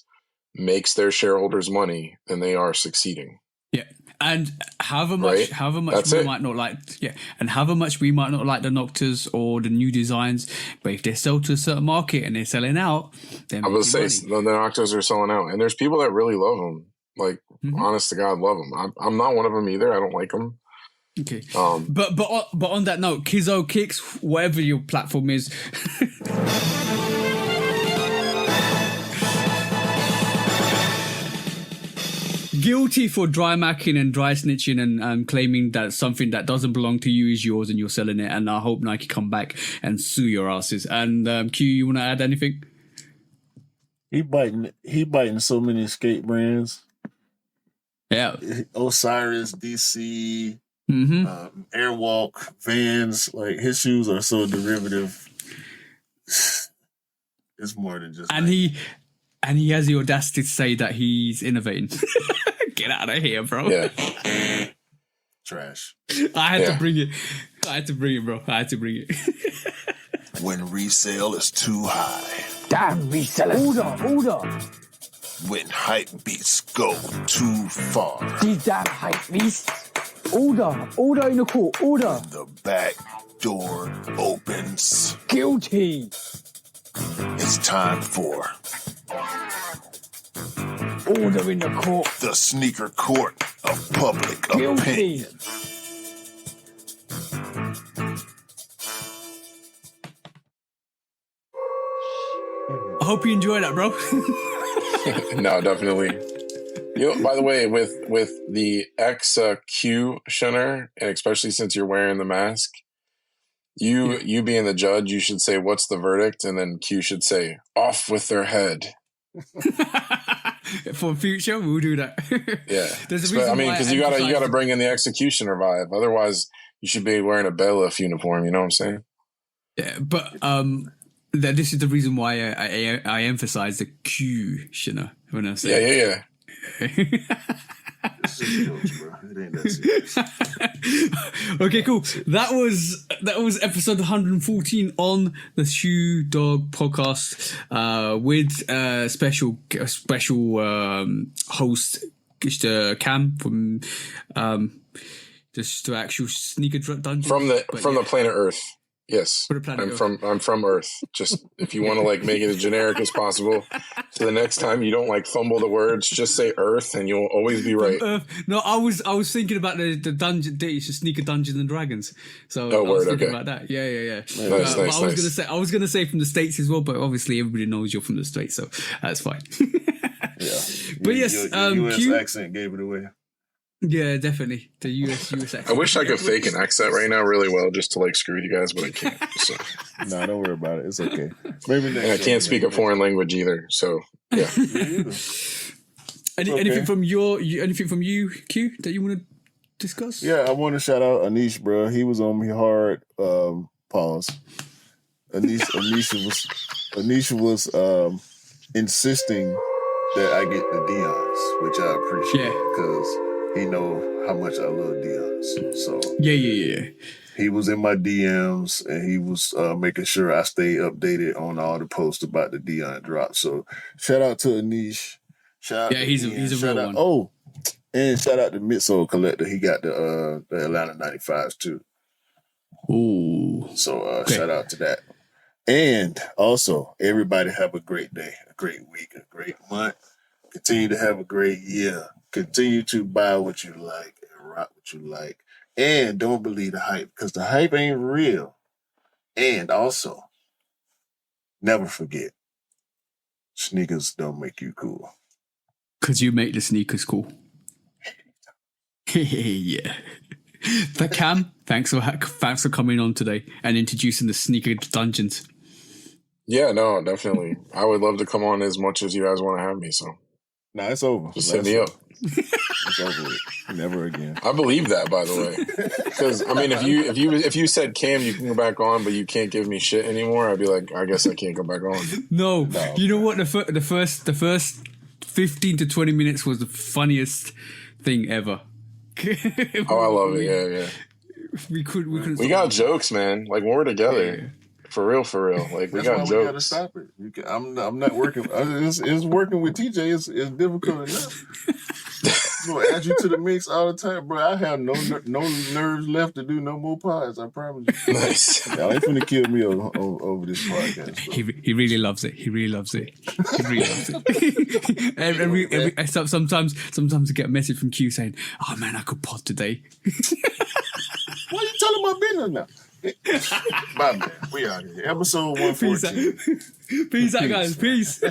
makes their shareholders money, then they are succeeding. Yeah. And however much we might not like the Noctas or the new designs, but if they sell to a certain market and they're selling out, then I would say the Noctas are selling out, and there's people that really love them. Like, honest to God, love them. I'm not one of them either. I don't like them. Okay. But on that note, Kicks, whatever your platform is. Guilty for dry macking and dry snitching and claiming that something that doesn't belong to you is yours and you're selling it. And I hope Nike come back and sue your asses. And Q, you want to add anything? He biting so many skate brands. Yeah. Osiris, DC, Airwalk, Vans. Like, his shoes are so derivative. It's more than just. And he has the audacity to say that he's innovating. Get out of here, bro. Yeah. Trash. I had to bring it, bro. I had to bring it. When resale is too high. Damn resellers. Order. When hype beats go too far. These damn hype beasts. Order in the court. Order. The back door opens. Guilty. It's time for Order in the court. the sneaker court of public Guilty. opinion. I hope you enjoy that, bro. No, definitely. By the way, with the XQ Shunner, and especially since you're wearing the mask, you being the judge, you should say, "What's the verdict?" And then Q should say, "Off with their head." For future, we'll do that. Yeah, There's a reason because you gotta bring in the executioner vibe. Otherwise, you should be wearing a bailiff uniform. You know what I'm saying? Yeah, but this is the reason why I emphasize the Q, Shina, when I say. Yeah. This is jokes, bro. It ain't that serious. Okay, cool. That was episode 114 on the Shoe Dog podcast with special host Cam from just the actual sneaker dungeon from the planet Earth. Yes, For the planet I'm from Earth. Just if you want to like make it as generic as possible, so the next time you don't like fumble the words, just say Earth, and you'll always be right. No, I was thinking about the dungeon. It's just sneaker Dungeons and Dragons. So Oh, I was word, thinking okay. about that. Yeah. Nice, But nice. I was gonna say from the States as well, but obviously everybody knows you're from the States, so that's fine. Yeah. But yes, your US Q, accent gave it away. yeah, definitely the US accent. I wish I could fake an accent right now really well just to like screw you guys, but I can't. So. Nah, don't worry about it. It's okay. Maybe next. And I can't speak a foreign language either. So yeah. Anything from anything from you, Q, that you want to discuss? Yeah, I want to shout out Anish, bro. He was on me hard. Pause. Anisha was insisting that I get the Dion's, which I appreciate because he know how much I love Dion's. So yeah. He was in my DMs and he was making sure I stay updated on all the posts about the Dion drop. So shout out to Anish. Shout out to he's a real one. Oh, and shout out to Midsole Collector. He got the Atlanta 95s too. Ooh. So shout out to that. And also, everybody have a great day, a great week, a great month. Continue to have a great year. Continue to buy what you like and rock what you like. And don't believe the hype, because the hype ain't real. And also, never forget, sneakers don't make you cool. Because you make the sneakers cool. Yeah. But Cam, thanks for coming on today and introducing the sneaker dungeons. Yeah, no, definitely. I would love to come on as much as you guys want to have me. So, nah, it's over. Just hit me up. It's over with. Never again. I believe that, by the way, because I mean, if you said Cam, you can go back on, but you can't give me shit anymore, I'd be like, I guess I can't go back on. No, you know what? The first 15 to 20 minutes was the funniest thing ever. Oh, I love it. Yeah. We got jokes, man. Like when we're together. Yeah. For real. Like we got jokes. We gotta stop it. I'm not working. It's working with TJ. It's difficult enough. I'm gonna add you to the mix all the time, bro. I have no nerves left to do no more pods. I promise you. Nice. Y'all ain't finna kill me over this podcast. So. He really loves it. He really loves it. Sometimes I get a message from Q saying, "Oh man, I could pod today." Why you telling my business now? Bye, man. We out here. Episode 114. Peace out, guys. Peace.